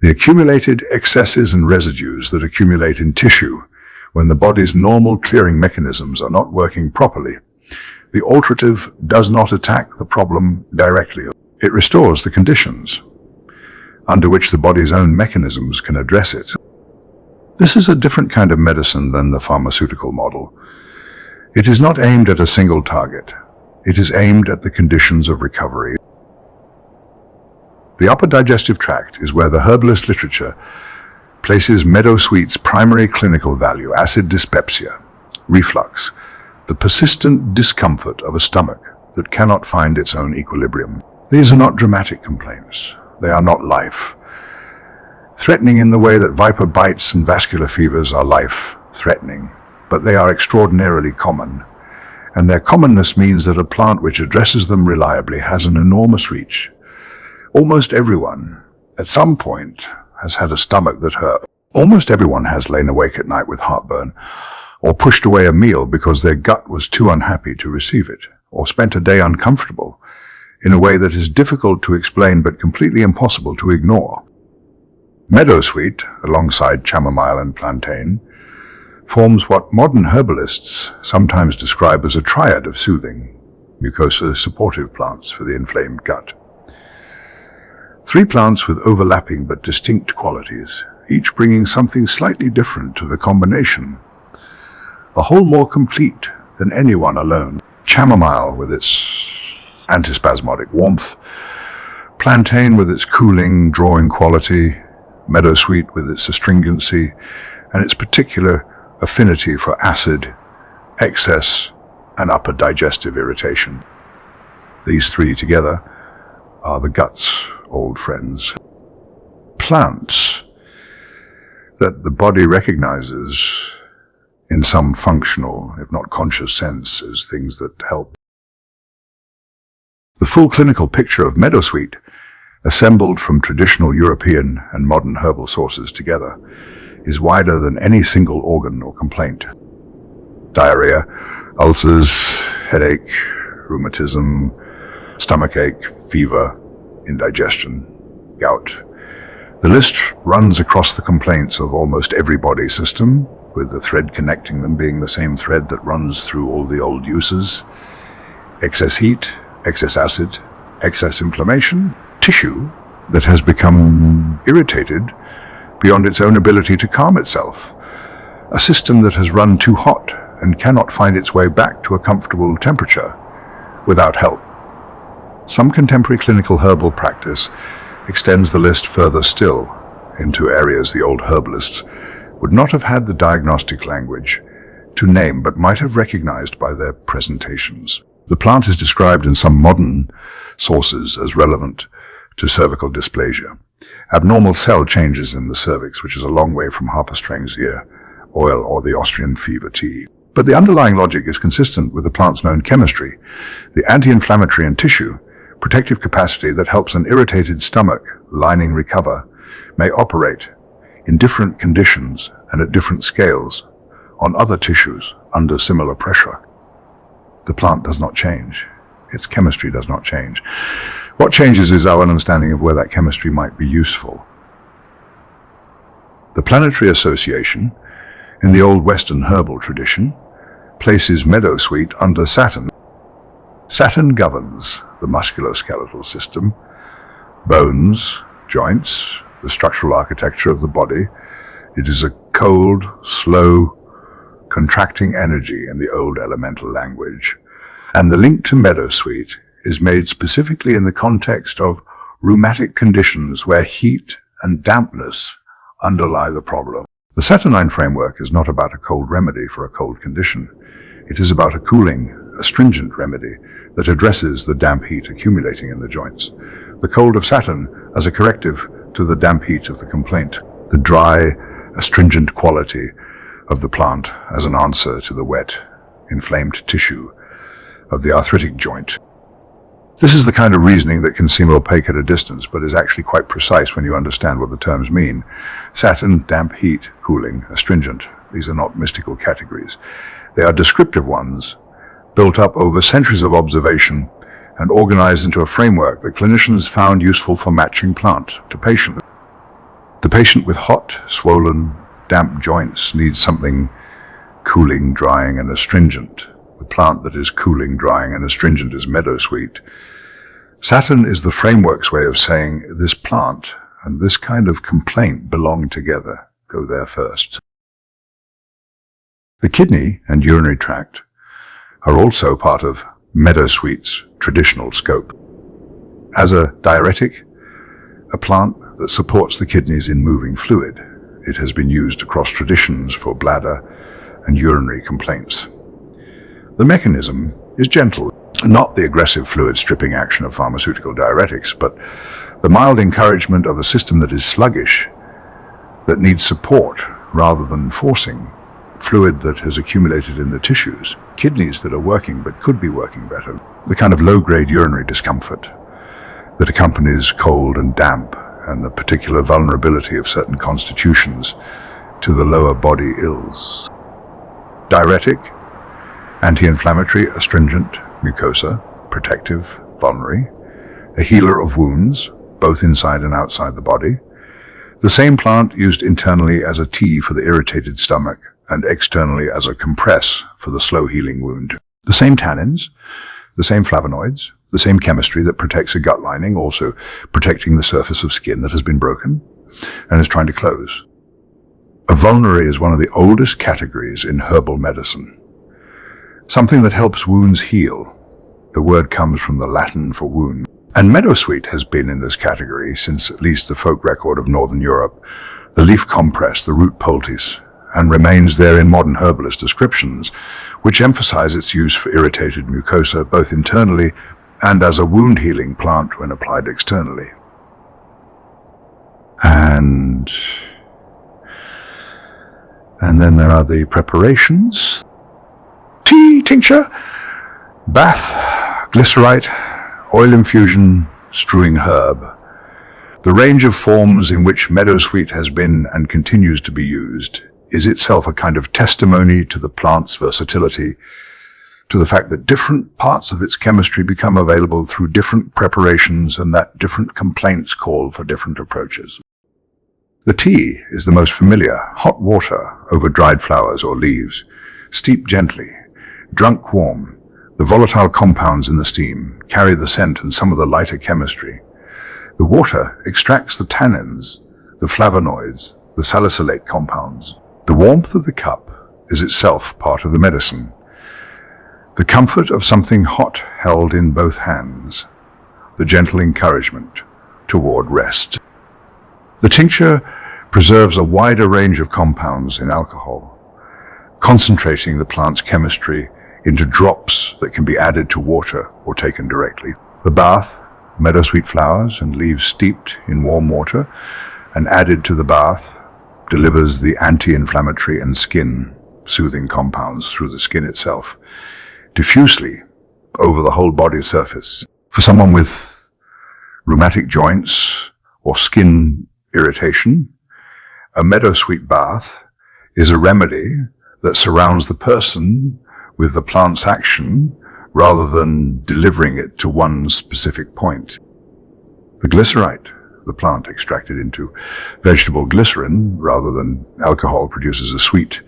The accumulated excesses and residues that accumulate in tissue when the body's normal clearing mechanisms are not working properly. The alterative does not attack the problem directly. It restores the conditions under which the body's own mechanisms can address it. This is a different kind of medicine than the pharmaceutical model. It is not aimed at a single target. It is aimed at the conditions of recovery. The upper digestive tract is where the herbalist literature places meadowsweet's primary clinical value: acid dyspepsia, reflux, the persistent discomfort of a stomach that cannot find its own equilibrium. These are not dramatic complaints. They are not life-threatening in the way that viper bites and vascular fevers are life-threatening, but they are extraordinarily common, and their commonness means that a plant which addresses them reliably has an enormous reach. Almost everyone, at some point, has had a stomach that hurt. Almost everyone has lain awake at night with heartburn, or pushed away a meal because their gut was too unhappy to receive it, or spent a day uncomfortable in a way that is difficult to explain but completely impossible to ignore. Meadowsweet, alongside chamomile and plantain, forms what modern herbalists sometimes describe as a triad of soothing, mucosa-supportive plants for the inflamed gut. 3 plants with overlapping but distinct qualities, each bringing something slightly different to the combination. A whole more complete than any one alone. Chamomile with its antispasmodic warmth, plantain with its cooling, drawing quality, meadowsweet with its astringency, and its particular affinity for acid, excess, and upper digestive irritation. These 3 together are the gut's old friends. Plants that the body recognizes in some functional, if not conscious sense, as things that help. The full clinical picture of meadowsweet, assembled from traditional European and modern herbal sources together, is wider than any single organ or complaint. Diarrhea, ulcers, headache, rheumatism, stomachache, fever, indigestion, gout. The list runs across the complaints of almost every body system, with the thread connecting them being the same thread that runs through all the old uses. Excess heat, excess acid, excess inflammation, tissue that has become irritated beyond its own ability to calm itself, a system that has run too hot and cannot find its way back to a comfortable temperature without help. Some contemporary clinical herbal practice extends the list further still into areas the old herbalists would not have had the diagnostic language to name but might have recognized by their presentations. The plant is described in some modern sources as relevant to cervical dysplasia, abnormal cell changes in the cervix, which is a long way from Harperstrang's ear oil or the Austrian fever tea. But the underlying logic is consistent with the plant's known chemistry, the anti-inflammatory and tissue protective capacity that helps an irritated stomach lining recover may operate in different conditions and at different scales on other tissues under similar pressure. The plant does not change. Its chemistry does not change. What changes is our understanding of where that chemistry might be useful. The planetary association in the old Western herbal tradition places meadowsweet under Saturn. Saturn governs the musculoskeletal system, bones, joints, the structural architecture of the body. It is a cold, slow, contracting energy in the old elemental language. And the link to meadowsweet is made specifically in the context of rheumatic conditions where heat and dampness underlie the problem. The Saturnine framework is not about a cold remedy for a cold condition. It is about a cooling, astringent remedy that addresses the damp heat accumulating in the joints. The cold of Saturn as a corrective to the damp heat of the complaint. The dry, astringent quality of the plant as an answer to the wet, inflamed tissue of the arthritic joint. This is the kind of reasoning that can seem opaque at a distance, but is actually quite precise when you understand what the terms mean. Saturn, damp heat, cooling, astringent. These are not mystical categories. They are descriptive ones, built up over centuries of observation and organized into a framework that clinicians found useful for matching plant to patient. The patient with hot, swollen, damp joints needs something cooling, drying, and astringent. The plant that is cooling, drying, and astringent is meadowsweet. Saturn is the framework's way of saying this plant and this kind of complaint belong together. Go there first. The kidney and urinary tract are also part of meadowsweet's traditional scope. As a diuretic, a plant that supports the kidneys in moving fluid, it has been used across traditions for bladder and urinary complaints. The mechanism is gentle, not the aggressive fluid-stripping action of pharmaceutical diuretics, but the mild encouragement of a system that is sluggish, that needs support rather than forcing, fluid that has accumulated in the tissues, kidneys that are working but could be working better, the kind of low-grade urinary discomfort that accompanies cold and damp and the particular vulnerability of certain constitutions to the lower body ills. Diuretic, anti-inflammatory, astringent, mucosa, protective, vulnerary, a healer of wounds, both inside and outside the body. The same plant used internally as a tea for the irritated stomach and externally as a compress for the slow-healing wound. The same tannins, the same flavonoids, the same chemistry that protects a gut lining, also protecting the surface of skin that has been broken and is trying to close. A vulnerary is one of the oldest categories in herbal medicine. Something that helps wounds heal. The word comes from the Latin for wound. And meadowsweet has been in this category since at least the folk record of Northern Europe, the leaf compress, the root poultice, and remains there in modern herbalist descriptions, which emphasize its use for irritated mucosa both internally and as a wound-healing plant when applied externally. And then there are the preparations. Tea, tincture, bath, glycerite, oil infusion, strewing herb. The range of forms in which meadowsweet has been and continues to be used is itself a kind of testimony to the plant's versatility, to the fact that different parts of its chemistry become available through different preparations and that different complaints call for different approaches. The tea is the most familiar, hot water over dried flowers or leaves, steep gently, drunk warm. The volatile compounds in the steam carry the scent and some of the lighter chemistry. The water extracts the tannins, the flavonoids, the salicylate compounds. The warmth of the cup is itself part of the medicine. The comfort of something hot held in both hands. The gentle encouragement toward rest. The tincture preserves a wider range of compounds in alcohol, concentrating the plant's chemistry into drops that can be added to water or taken directly. The bath, meadowsweet flowers and leaves steeped in warm water and added to the bath, delivers the anti-inflammatory and skin-soothing compounds through the skin itself, diffusely over the whole body surface. For someone with rheumatic joints or skin irritation, a meadowsweet bath is a remedy that surrounds the person with the plant's action rather than delivering it to one specific point. The glycerite, the plant extracted into vegetable glycerin rather than alcohol, produces a sweet,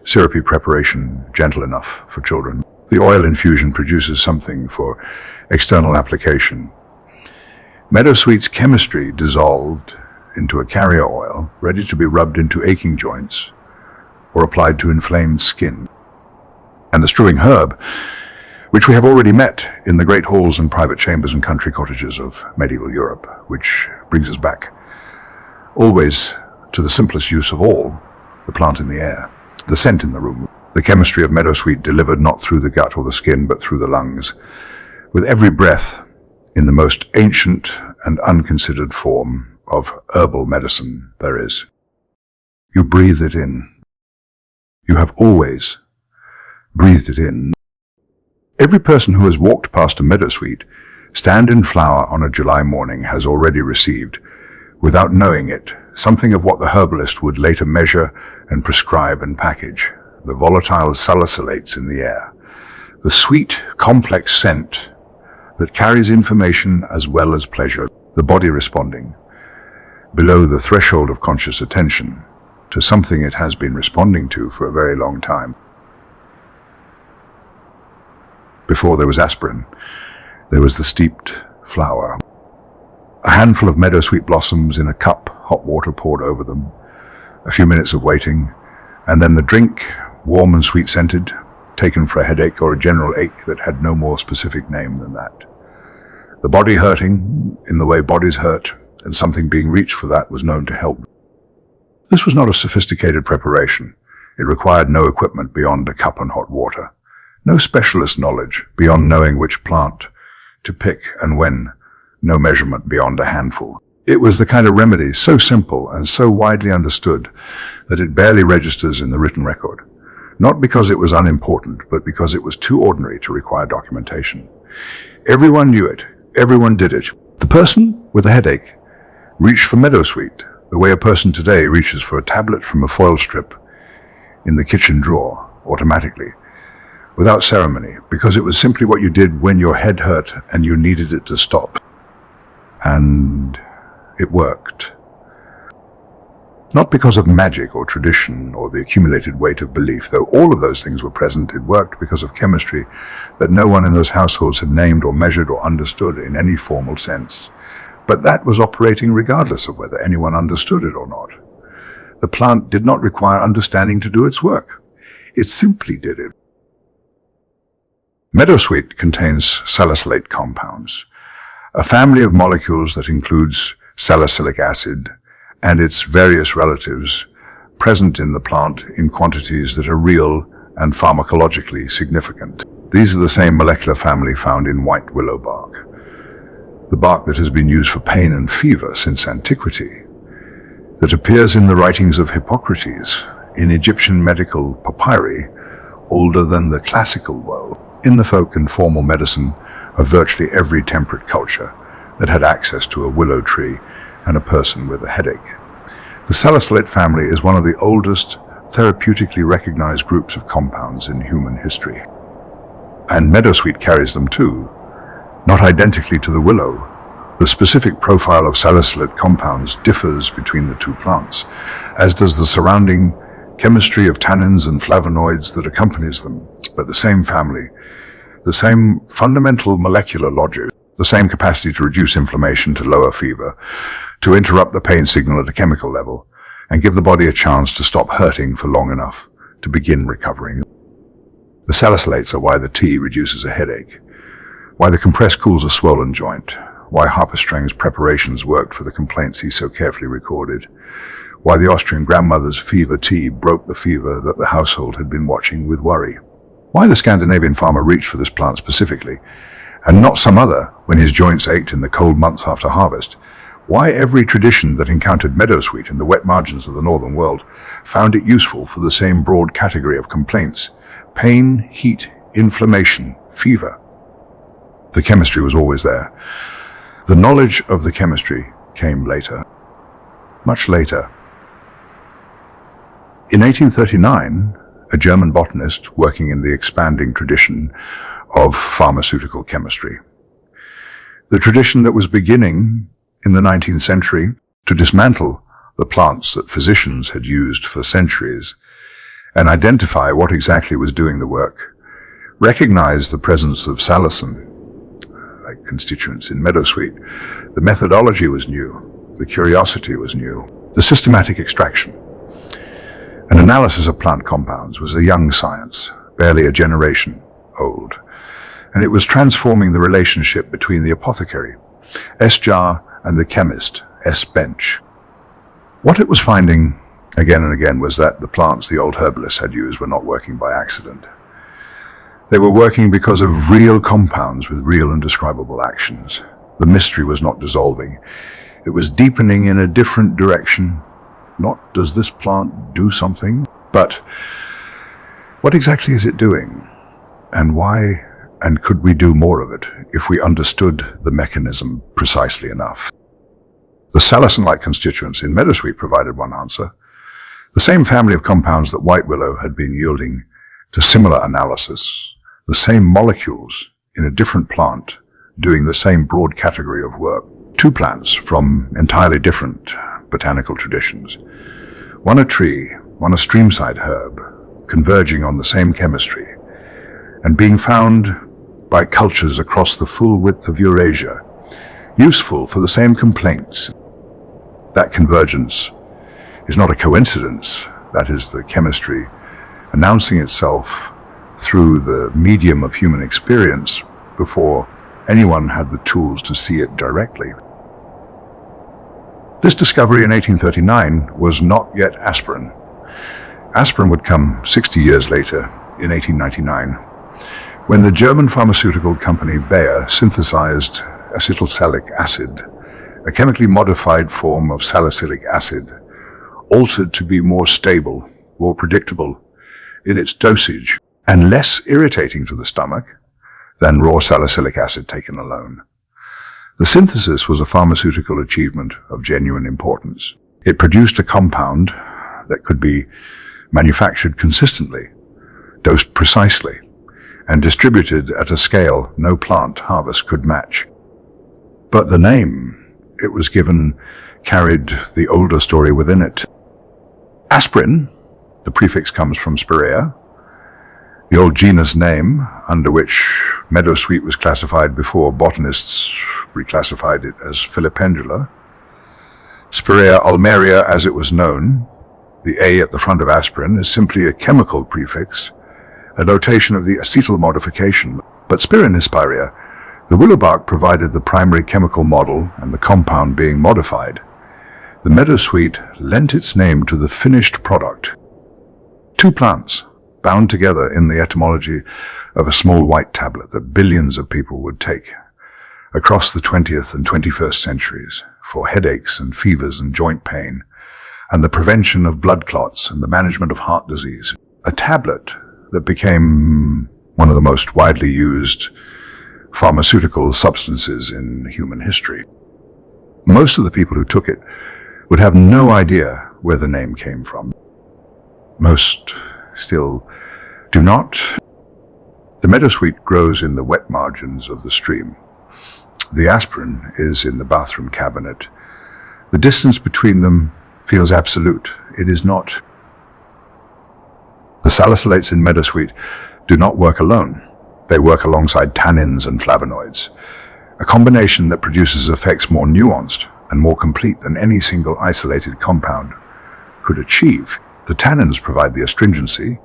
syrupy preparation gentle enough for children. The oil infusion produces something for external application. Meadowsweet's chemistry dissolved into a carrier oil, ready to be rubbed into aching joints or applied to inflamed skin. And the strewing herb, which we have already met in the great halls and private chambers and country cottages of medieval Europe, which brings us back always to the simplest use of all, the plant in the air, the scent in the room, the chemistry of meadowsweet delivered not through the gut or the skin, but through the lungs, with every breath in the most ancient and unconsidered form of herbal medicine there is. You breathe it in. You have always breathed it in. Every person who has walked past a meadowsweet stand in flower on a July morning has already received, without knowing it, something of what the herbalist would later measure and prescribe and package, the volatile salicylates in the air, the sweet, complex scent that carries information as well as pleasure, the body responding, below the threshold of conscious attention, to something it has been responding to for a very long time. Before there was aspirin, there was the steeped flower. A handful of meadowsweet blossoms in a cup, hot water poured over them, a few minutes of waiting, and then the drink, warm and sweet-scented, taken for a headache or a general ache that had no more specific name than that. The body hurting in the way bodies hurt, and something being reached for that was known to help. This was not a sophisticated preparation. It required no equipment beyond a cup and hot water, no specialist knowledge beyond knowing which plant to pick and when, no measurement beyond a handful. It was the kind of remedy so simple and so widely understood that it barely registers in the written record, not because it was unimportant, but because it was too ordinary to require documentation. Everyone knew it. Everyone did it. The person with a headache reached for meadowsweet the way a person today reaches for a tablet from a foil strip in the kitchen drawer, automatically, without ceremony, because it was simply what you did when your head hurt and you needed it to stop. And it worked. Not because of magic or tradition or the accumulated weight of belief, though all of those things were present. It worked because of chemistry that no one in those households had named or measured or understood in any formal sense. But that was operating regardless of whether anyone understood it or not. The plant did not require understanding to do its work. It simply did it. Meadowsweet contains salicylate compounds, a family of molecules that includes salicylic acid and its various relatives present in the plant in quantities that are real and pharmacologically significant. These are the same molecular family found in white willow bark, the bark that has been used for pain and fever since antiquity, that appears in the writings of Hippocrates, in Egyptian medical papyri, older than the classical world, in the folk and formal medicine of virtually every temperate culture that had access to a willow tree and a person with a headache. The salicylate family is one of the oldest therapeutically recognized groups of compounds in human history. And meadowsweet carries them too, not identically to the willow, The specific profile of salicylate compounds differs between the two plants, as does the surrounding chemistry of tannins and flavonoids that accompanies them, but the same family, the same fundamental molecular logic, the same capacity to reduce inflammation, to lower fever, to interrupt the pain signal at a chemical level, and give the body a chance to stop hurting for long enough to begin recovering. The salicylates are why the tea reduces a headache, why the compress cools a swollen joint, why Harperstrang's preparations worked for the complaints he so carefully recorded, why the Austrian grandmother's fever tea broke the fever that the household had been watching with worry, why the Scandinavian farmer reached for this plant specifically, and not some other when his joints ached in the cold months after harvest, why every tradition that encountered meadowsweet in the wet margins of the northern world found it useful for the same broad category of complaints: pain, heat, inflammation, fever. The chemistry was always there. The knowledge of the chemistry came later, much later. In 1839, a German botanist working in the expanding tradition of pharmaceutical chemistry, the tradition that was beginning in the 19th century to dismantle the plants that physicians had used for centuries and identify what exactly was doing the work, recognized the presence of salicin, like constituents in meadowsweet. The methodology was new, the curiosity was new, the systematic extraction. An analysis of plant compounds was a young science, barely a generation old, and it was transforming the relationship between the apothecary, S-jar, and the chemist, S-bench. What it was finding again and again was that the plants the old herbalists had used were not working by accident. They were working because of real compounds with real and describable actions. The mystery was not dissolving. It was deepening in a different direction. Not, does this plant do something? But what exactly is it doing? And why? And could we do more of it if we understood the mechanism precisely enough? The salicin-like constituents in meadowsweet provided one answer. The same family of compounds that white willow had been yielding to similar analysis, the same molecules in a different plant doing the same broad category of work. Two plants from entirely different botanical traditions, one a tree, one a streamside herb, converging on the same chemistry, and being found by cultures across the full width of Eurasia, useful for the same complaints. That convergence is not a coincidence. That is the chemistry announcing itself through the medium of human experience before anyone had the tools to see it directly. This discovery in 1839 was not yet aspirin. Aspirin would come 60 years later, in 1899, when the German pharmaceutical company Bayer synthesized acetylsalicylic acid, a chemically modified form of salicylic acid, altered to be more stable, more predictable in its dosage, and less irritating to the stomach than raw salicylic acid taken alone. The synthesis was a pharmaceutical achievement of genuine importance. It produced a compound that could be manufactured consistently, dosed precisely, and distributed at a scale no plant harvest could match. But the name it was given carried the older story within it. Aspirin, the prefix comes from Spirea, the old genus name under which meadowsweet was classified before botanists reclassified it as Filipendula. Spirea ulmaria, as it was known, the A at the front of aspirin, is simply a chemical prefix, a notation of the acetyl modification. But Spirin Spirea, the willow bark provided the primary chemical model and the compound being modified. The meadowsweet lent its name to the finished product. Two plants, bound together in the etymology of a small white tablet that billions of people would take across the 20th and 21st centuries for headaches and fevers and joint pain, and the prevention of blood clots and the management of heart disease. A tablet that became one of the most widely used pharmaceutical substances in human history. Most of the people who took it would have no idea where the name came from. Most still do not. The meadowsweet grows in the wet margins of the stream, The aspirin is in the bathroom cabinet. The distance between them feels absolute. It is not. The salicylates in Meadowsweet do not work alone. They work alongside tannins and flavonoids, a combination that produces effects more nuanced and more complete than any single isolated compound could achieve. The tannins provide the astringency,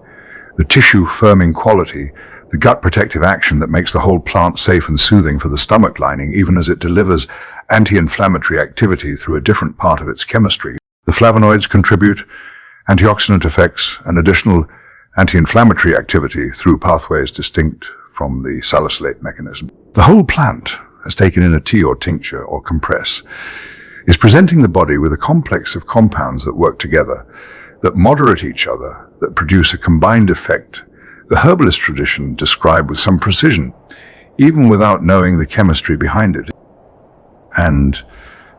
the tissue firming quality, the gut protective action that makes the whole plant safe and soothing for the stomach lining, even as it delivers anti-inflammatory activity through a different part of its chemistry. The flavonoids contribute antioxidant effects and additional anti-inflammatory activity through pathways distinct from the salicylate mechanism. The whole plant, as taken in a tea or tincture or compress, is presenting the body with a complex of compounds that work together, that moderate each other, that produce a combined effect the herbalist tradition described with some precision, even without knowing the chemistry behind it. And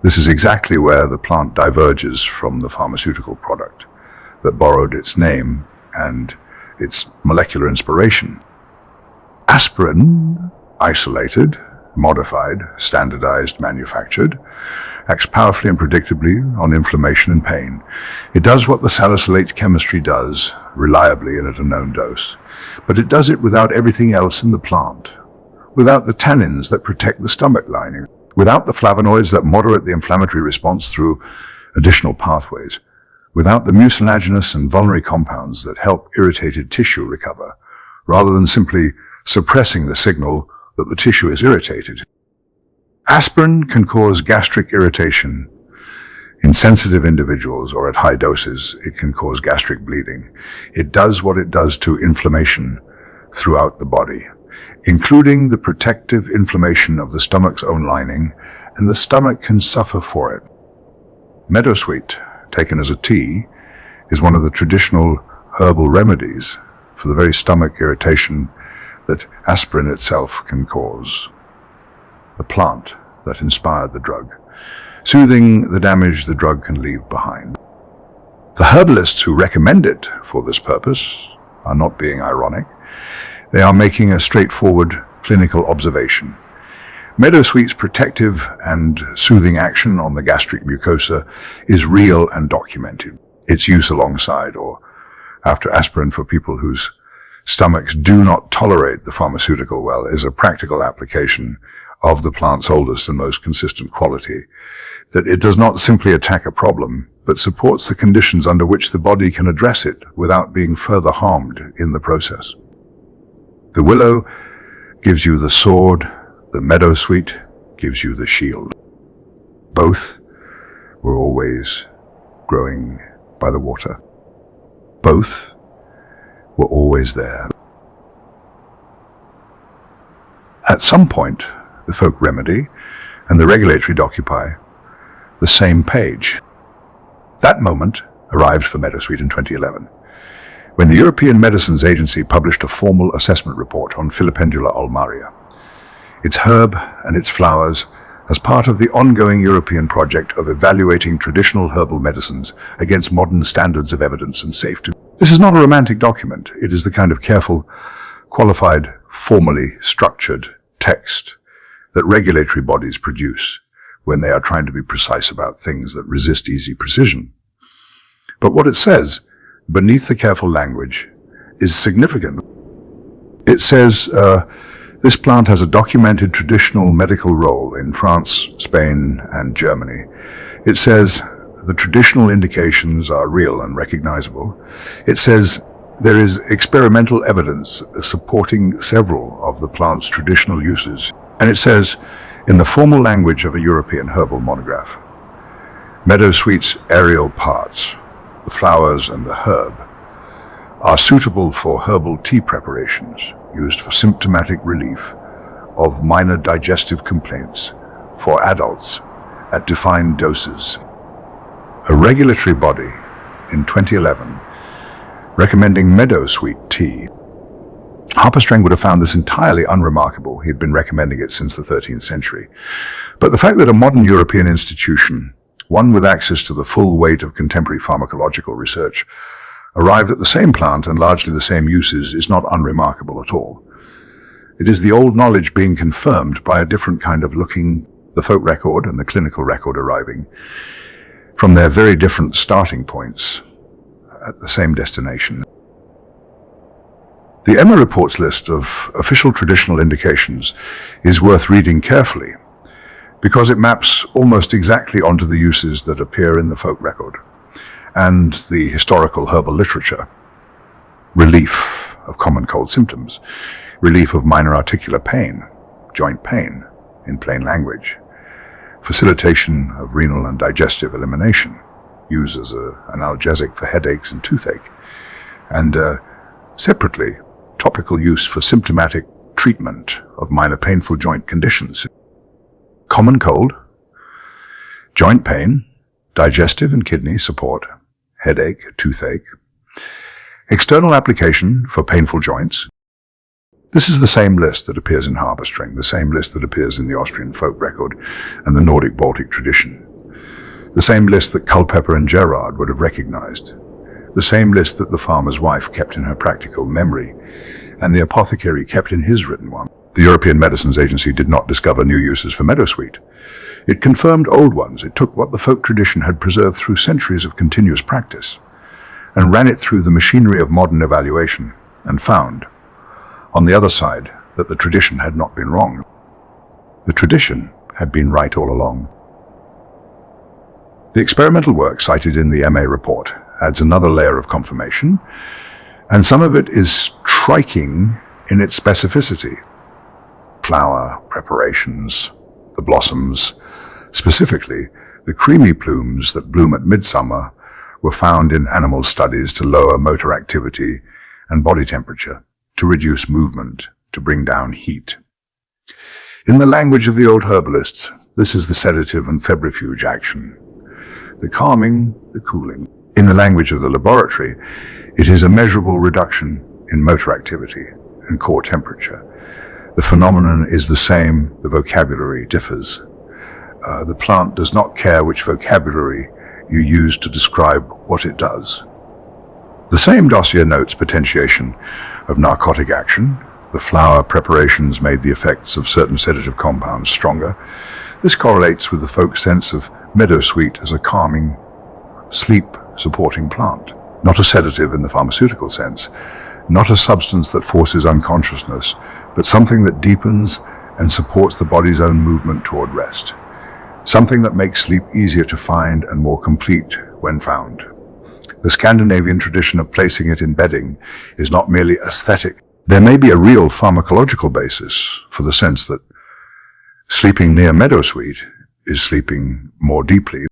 this is exactly where the plant diverges from the pharmaceutical product that borrowed its name and its molecular inspiration. Aspirin, isolated, modified, standardized, manufactured, acts powerfully and predictably on inflammation and pain. It does what the salicylate chemistry does, reliably and at a known dose. But it does it without everything else in the plant, without the tannins that protect the stomach lining, without the flavonoids that moderate the inflammatory response through additional pathways, without the mucilaginous and vulnerary compounds that help irritated tissue recover, rather than simply suppressing the signal that the tissue is irritated. Aspirin can cause gastric irritation. In sensitive individuals or at high doses, it can cause gastric bleeding. It does what it does to inflammation throughout the body, including the protective inflammation of the stomach's own lining, and the stomach can suffer for it. Meadowsweet, taken as a tea, is one of the traditional herbal remedies for the very stomach irritation that aspirin itself can cause. The plant that inspired the drug, soothing the damage the drug can leave behind. The herbalists who recommend it for this purpose are not being ironic. They are making a straightforward clinical observation. Meadowsweet's protective and soothing action on the gastric mucosa is real and documented. Its use alongside or after aspirin for people whose stomachs do not tolerate the pharmaceutical well is a practical application of the plant's oldest and most consistent quality, that it does not simply attack a problem, but supports the conditions under which the body can address it without being further harmed in the process. The willow gives you the sword, the meadowsweet gives you the shield. Both were always growing by the water. Both were always there. At some point, the folk remedy and the regulatory occupy the same page. That moment arrived for Meadowsweet in 2011, when the European Medicines Agency published a formal assessment report on Filipendula ulmaria, its herb and its flowers, as part of the ongoing European project of evaluating traditional herbal medicines against modern standards of evidence and safety. This is not a romantic document. It is the kind of careful, qualified, formally structured text that regulatory bodies produce when they are trying to be precise about things that resist easy precision. But what it says, beneath the careful language, is significant. It says, this plant has a documented traditional medical role in France, Spain, and Germany. It says the traditional indications are real and recognizable. It says there is experimental evidence supporting several of the plant's traditional uses. And it says, in the formal language of a European herbal monograph, Meadowsweet's aerial parts, the flowers and the herb, are suitable for herbal tea preparations used for symptomatic relief of minor digestive complaints for adults at defined doses. A regulatory body in 2011 recommending Meadowsweet tea. Harper Strang would have found this entirely unremarkable. He had been recommending it since the 13th century. But the fact that a modern European institution, one with access to the full weight of contemporary pharmacological research, arrived at the same plant and largely the same uses is not unremarkable at all. It is the old knowledge being confirmed by a different kind of looking, the folk record and the clinical record arriving from their very different starting points at the same destination. The Emma Report's list of official traditional indications is worth reading carefully because it maps almost exactly onto the uses that appear in the folk record and the historical herbal literature. Relief of common cold symptoms, relief of minor articular pain, joint pain in plain language, facilitation of renal and digestive elimination, used as an analgesic for headaches and toothache, and separately, topical use for symptomatic treatment of minor painful joint conditions. Common cold, joint pain, digestive and kidney support, headache, toothache. External application for painful joints. This is the same list that appears in harvesting, the same list that appears in the Austrian folk record and the Nordic Baltic tradition. The same list that Culpeper and Gerard would have recognized. The same list that the farmer's wife kept in her practical memory and the apothecary kept in his written one. The European Medicines Agency did not discover new uses for meadowsweet. It confirmed old ones. It took what the folk tradition had preserved through centuries of continuous practice and ran it through the machinery of modern evaluation and found, on the other side, that the tradition had not been wrong. The tradition had been right all along. The experimental work cited in the MA report adds another layer of confirmation, and some of it is striking in its specificity. Flower preparations, the blossoms, specifically the creamy plumes that bloom at midsummer, were found in animal studies to lower motor activity and body temperature, to reduce movement, to bring down heat. In the language of the old herbalists, this is the sedative and febrifuge action, the calming, the cooling. In the language of the laboratory, it is a measurable reduction in motor activity and core temperature. The phenomenon is the same, the vocabulary differs. The plant does not care which vocabulary you use to describe what it does. The same dossier notes potentiation of narcotic action. The flower preparations made the effects of certain sedative compounds stronger. This correlates with the folk sense of meadowsweet as a calming, sleep-supporting plant. Not a sedative in the pharmaceutical sense, not a substance that forces unconsciousness, but something that deepens and supports the body's own movement toward rest. Something that makes sleep easier to find and more complete when found. The Scandinavian tradition of placing it in bedding is not merely aesthetic. There may be a real pharmacological basis for the sense that sleeping near meadowsweet is sleeping more deeply.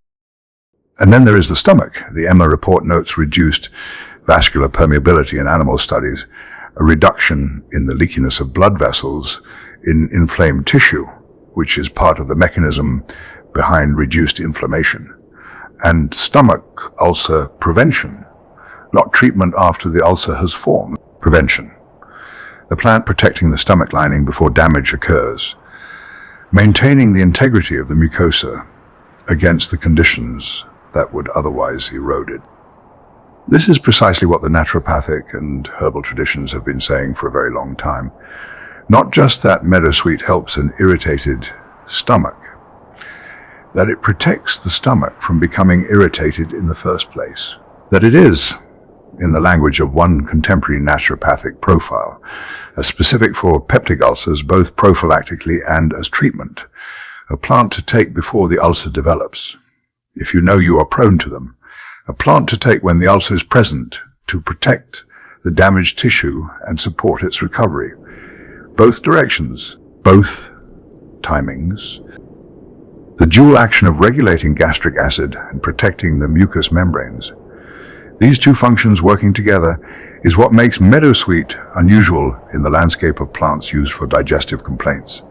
And then there is the stomach. The Emma report notes reduced vascular permeability in animal studies, a reduction in the leakiness of blood vessels in inflamed tissue, which is part of the mechanism behind reduced inflammation, and stomach ulcer prevention, not treatment after the ulcer has formed, prevention. The plant protecting the stomach lining before damage occurs, maintaining the integrity of the mucosa against the conditions that would otherwise erode it. This is precisely what the naturopathic and herbal traditions have been saying for a very long time. Not just that meadowsweet helps an irritated stomach, that it protects the stomach from becoming irritated in the first place. That it is, in the language of one contemporary naturopathic profile, a specific for peptic ulcers both prophylactically and as treatment, a plant to take before the ulcer develops, if you know you are prone to them, a plant to take when the ulcer is present to protect the damaged tissue and support its recovery. Both directions, both timings. The dual action of regulating gastric acid and protecting the mucous membranes. These two functions working together is what makes meadowsweet unusual in the landscape of plants used for digestive complaints.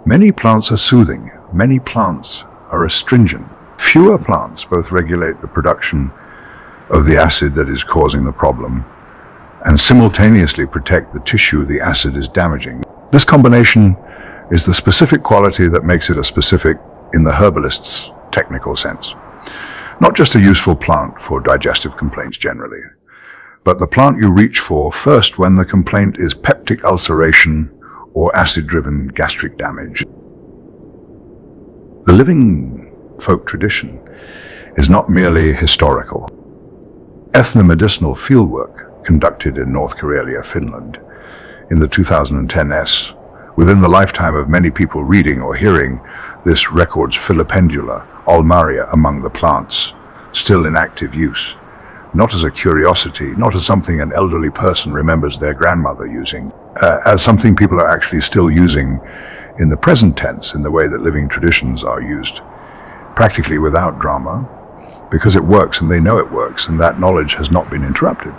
Many plants are soothing, many plants are astringent. Fewer plants both regulate the production of the acid that is causing the problem and simultaneously protect the tissue the acid is damaging. This combination is the specific quality that makes it a specific in the herbalist's technical sense. Not just a useful plant for digestive complaints generally, but the plant you reach for first when the complaint is peptic ulceration or acid-driven gastric damage. The living folk tradition is not merely historical. Ethnomedicinal fieldwork conducted in North Karelia, Finland, in the 2010s, within the lifetime of many people reading or hearing this, records Filipendula, ulmaria among the plants, still in active use, not as a curiosity, not as something an elderly person remembers their grandmother using, as something people are actually still using in the present tense, in the way that living traditions are used, practically without drama, because it works and they know it works, and that knowledge has not been interrupted.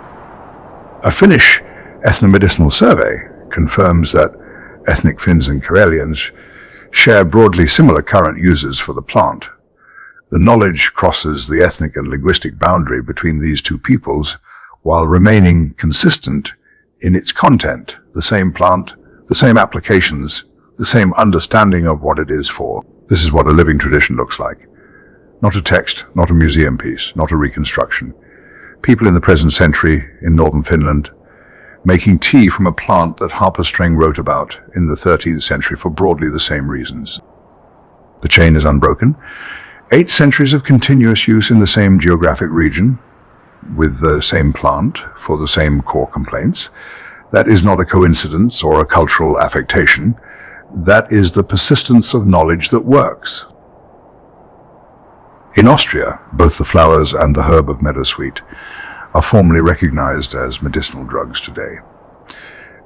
A Finnish ethnomedicinal survey confirms that ethnic Finns and Karelians share broadly similar current uses for the plant. The knowledge crosses the ethnic and linguistic boundary between these two peoples while remaining consistent in its content, the same plant, the same applications, the same understanding of what it is for. This is what a living tradition looks like. Not a text, not a museum piece, not a reconstruction. People in the present century in northern Finland making tea from a plant that Harper-Streng wrote about in the 13th century for broadly the same reasons. The chain is unbroken. 8 centuries of continuous use in the same geographic region, with the same plant for the same core complaints. That is not a coincidence or a cultural affectation. That is the persistence of knowledge that works. In Austria, both the flowers and the herb of Meadowsweet are formally recognized as medicinal drugs today.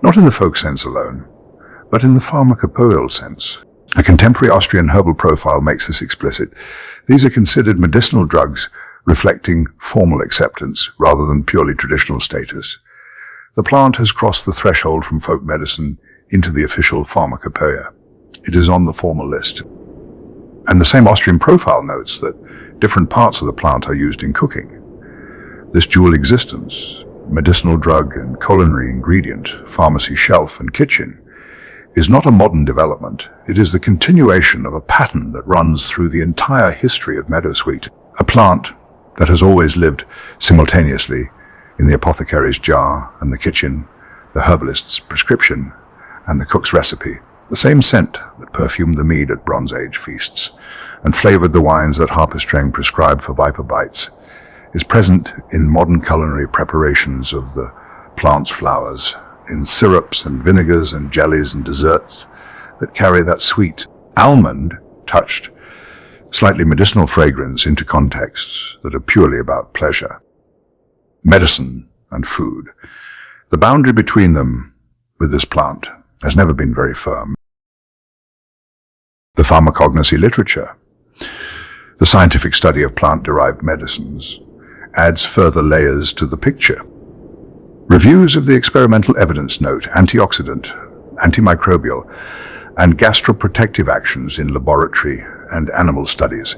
Not in the folk sense alone, but in the pharmacopoeal sense. A contemporary Austrian herbal profile makes this explicit. These are considered medicinal drugs reflecting formal acceptance rather than purely traditional status. The plant has crossed the threshold from folk medicine into the official pharmacopoeia. It is on the formal list. And the same Austrian profile notes that different parts of the plant are used in cooking. This dual existence, medicinal drug and culinary ingredient, pharmacy shelf and kitchen, is not a modern development. It is the continuation of a pattern that runs through the entire history of Meadowsweet, a plant that has always lived simultaneously in the apothecary's jar and the kitchen, the herbalist's prescription and the cook's recipe. The same scent that perfumed the mead at Bronze Age feasts and flavored the wines that Harper-Streng prescribed for viper bites is present in modern culinary preparations of the plant's flowers, in syrups and vinegars and jellies and desserts that carry that sweet, almond-touched, slightly medicinal fragrance into contexts that are purely about pleasure. Medicine and food. The boundary between them with this plant has never been very firm. The pharmacognosy literature, the scientific study of plant-derived medicines, adds further layers to the picture. Reviews of the experimental evidence note antioxidant, antimicrobial, and gastroprotective actions in laboratory and animal studies,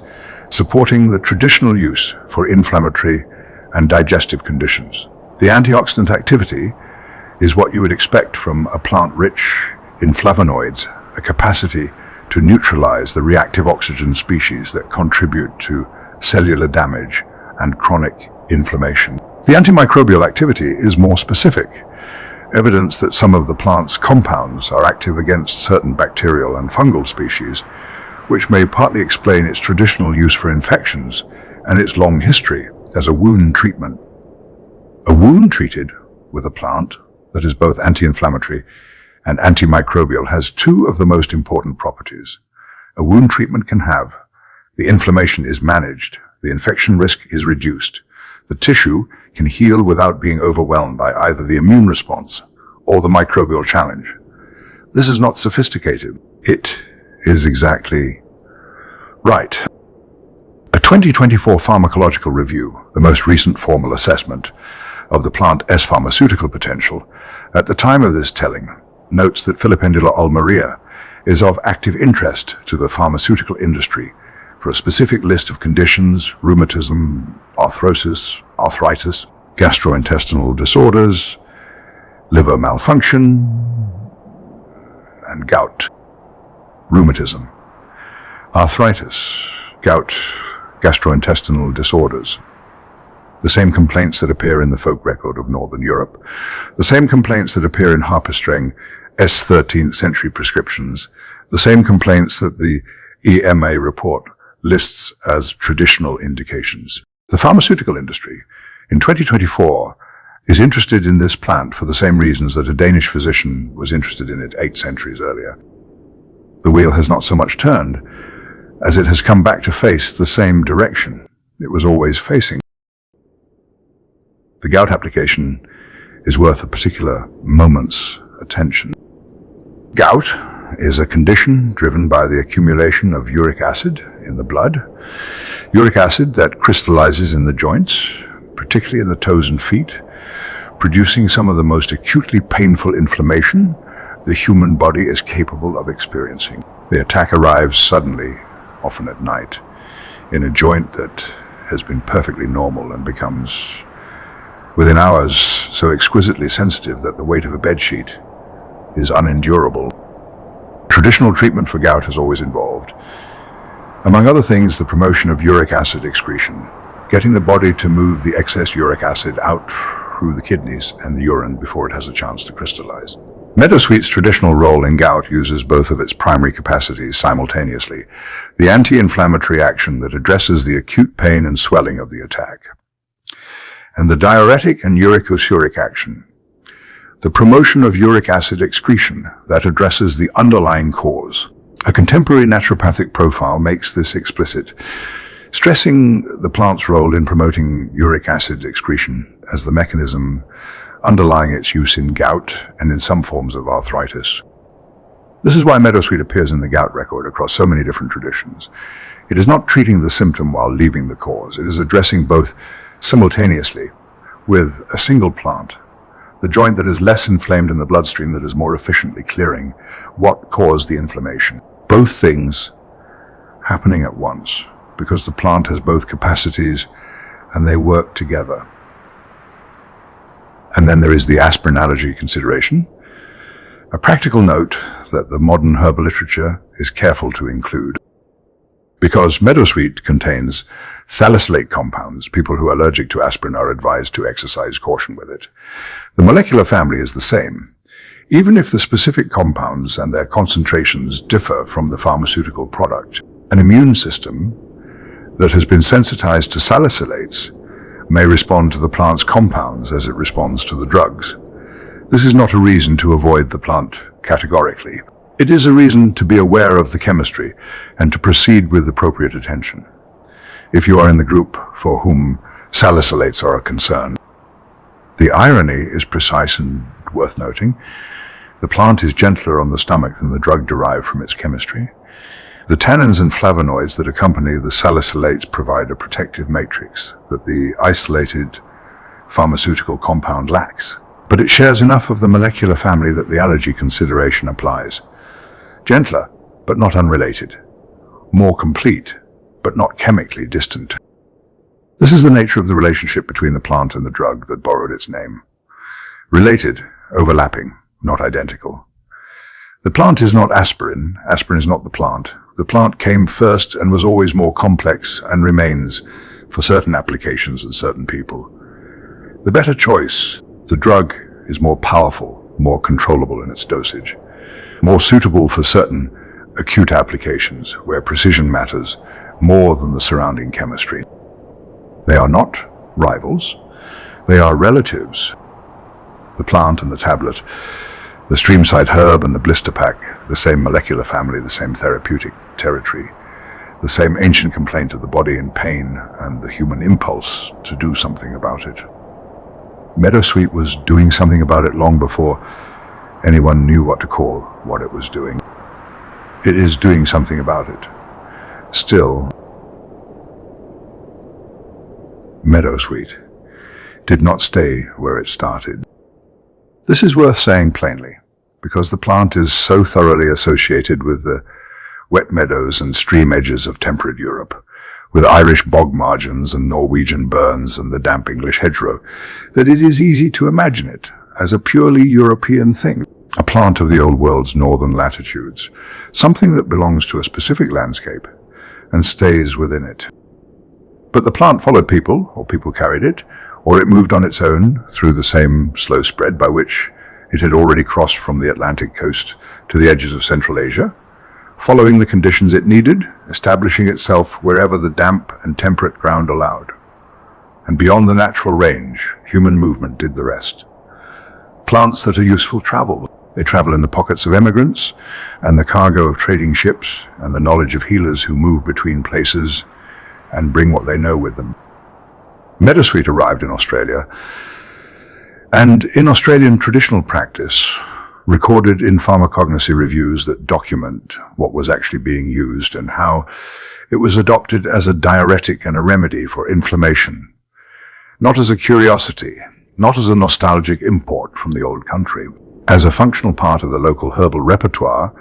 supporting the traditional use for inflammatory and digestive conditions. The antioxidant activity is what you would expect from a plant rich in flavonoids, a capacity to neutralize the reactive oxygen species that contribute to cellular damage and chronic inflammation. The antimicrobial activity is more specific, evidence that some of the plant's compounds are active against certain bacterial and fungal species, which may partly explain its traditional use for infections and its long history as a wound treatment. A wound treated with a plant that is both anti-inflammatory and antimicrobial has 2 of the most important properties. A wound treatment can have: the inflammation is managed, the infection risk is reduced, the tissue can heal without being overwhelmed by either the immune response or the microbial challenge. This is not sophisticated. It is exactly right. A 2024 pharmacological review, the most recent formal assessment of the plant's pharmaceutical potential, at the time of this telling, notes that Filipendula ulmaria is of active interest to the pharmaceutical industry for a specific list of conditions: rheumatism, arthrosis, arthritis, gastrointestinal disorders, liver malfunction, and gout. Rheumatism, arthritis, gout, gastrointestinal disorders. The same complaints that appear in the folk record of Northern Europe, the same complaints that appear in Harper-Streng 13th century prescriptions, the same complaints that the EMA report lists as traditional indications. The pharmaceutical industry in 2024 is interested in this plant for the same reasons that a Danish physician was interested in it 8 centuries earlier. The wheel has not so much turned as it has come back to face the same direction it was always facing. The gout application is worth a particular moment's attention. Gout is a condition driven by the accumulation of uric acid in the blood. Uric acid that crystallizes in the joints, particularly in the toes and feet, producing some of the most acutely painful inflammation the human body is capable of experiencing. The attack arrives suddenly, often at night, in a joint that has been perfectly normal and becomes, within hours, so exquisitely sensitive that the weight of a bedsheet is unendurable. Traditional treatment for gout has always involved, among other things, the promotion of uric acid excretion, getting the body to move the excess uric acid out through the kidneys and the urine before it has a chance to crystallize. Meadowsweet's traditional role in gout uses both of its primary capacities simultaneously, the anti-inflammatory action that addresses the acute pain and swelling of the attack, and the diuretic and uricosuric action, the promotion of uric acid excretion that addresses the underlying cause. A contemporary naturopathic profile makes this explicit, stressing the plant's role in promoting uric acid excretion as the mechanism underlying its use in gout and in some forms of arthritis. This is why Meadowsweet appears in the gout record across so many different traditions. It is not treating the symptom while leaving the cause. It is addressing both simultaneously with a single plant, the joint that is less inflamed in the bloodstream that is more efficiently clearing what caused the inflammation. Both things happening at once because the plant has both capacities and they work together. And then there is the aspirin allergy consideration, a practical note that the modern herbal literature is careful to include. Because Meadowsweet contains salicylate compounds, people who are allergic to aspirin are advised to exercise caution with it. The molecular family is the same, even if the specific compounds and their concentrations differ from the pharmaceutical product. An immune system that has been sensitized to salicylates may respond to the plant's compounds as it responds to the drugs. This is not a reason to avoid the plant categorically. It is a reason to be aware of the chemistry and to proceed with appropriate attention, if you are in the group for whom salicylates are a concern. The irony is precise and worth noting. The plant is gentler on the stomach than the drug derived from its chemistry. The tannins and flavonoids that accompany the salicylates provide a protective matrix that the isolated pharmaceutical compound lacks. But it shares enough of the molecular family that the allergy consideration applies. Gentler, but not unrelated. More complete, but not chemically distant. This is the nature of the relationship between the plant and the drug that borrowed its name. Related, overlapping, not identical. The plant is not aspirin. Aspirin is not the plant. The plant came first and was always more complex and remains for certain applications and certain people. The better choice, the drug, is more powerful, more controllable in its dosage, more suitable for certain acute applications where precision matters more than the surrounding chemistry. They are not rivals. They are relatives. The plant and the tablet, the streamside herb and the blister pack, the same molecular family, the same therapeutic territory, the same ancient complaint of the body in pain and the human impulse to do something about it. Meadowsweet was doing something about it long before anyone knew what to call what it was doing. It is doing something about it. Still, Meadowsweet did not stay where it started. This is worth saying plainly, because the plant is so thoroughly associated with the wet meadows and stream edges of temperate Europe, with Irish bog margins and Norwegian burns and the damp English hedgerow, that it is easy to imagine it as a purely European thing, a plant of the old world's northern latitudes, something that belongs to a specific landscape and stays within it. But the plant followed people, or people carried it, or it moved on its own through the same slow spread by which It had already crossed from the Atlantic coast to the edges of Central Asia, following the conditions it needed, establishing itself wherever the damp and temperate ground allowed. And beyond the natural range, human movement did the rest. Plants that are useful travel. They travel in the pockets of emigrants and the cargo of trading ships and the knowledge of healers who move between places and bring what they know with them. Meadowsweet arrived in Australia, and in Australian traditional practice, recorded in pharmacognosy reviews that document what was actually being used and how it was adopted as a diuretic and a remedy for inflammation, not as a curiosity, not as a nostalgic import from the old country, as a functional part of the local herbal repertoire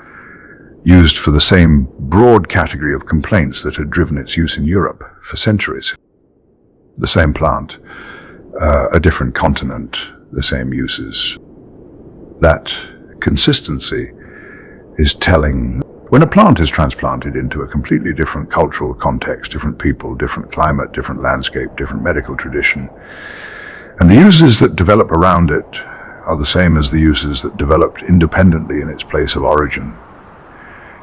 used for the same broad category of complaints that had driven its use in Europe for centuries. The same plant, a different continent, the same uses. That consistency is telling. When a plant is transplanted into a completely different cultural context, different people, different climate, different landscape, different medical tradition, and the uses that develop around it are the same as the uses that developed independently in its place of origin,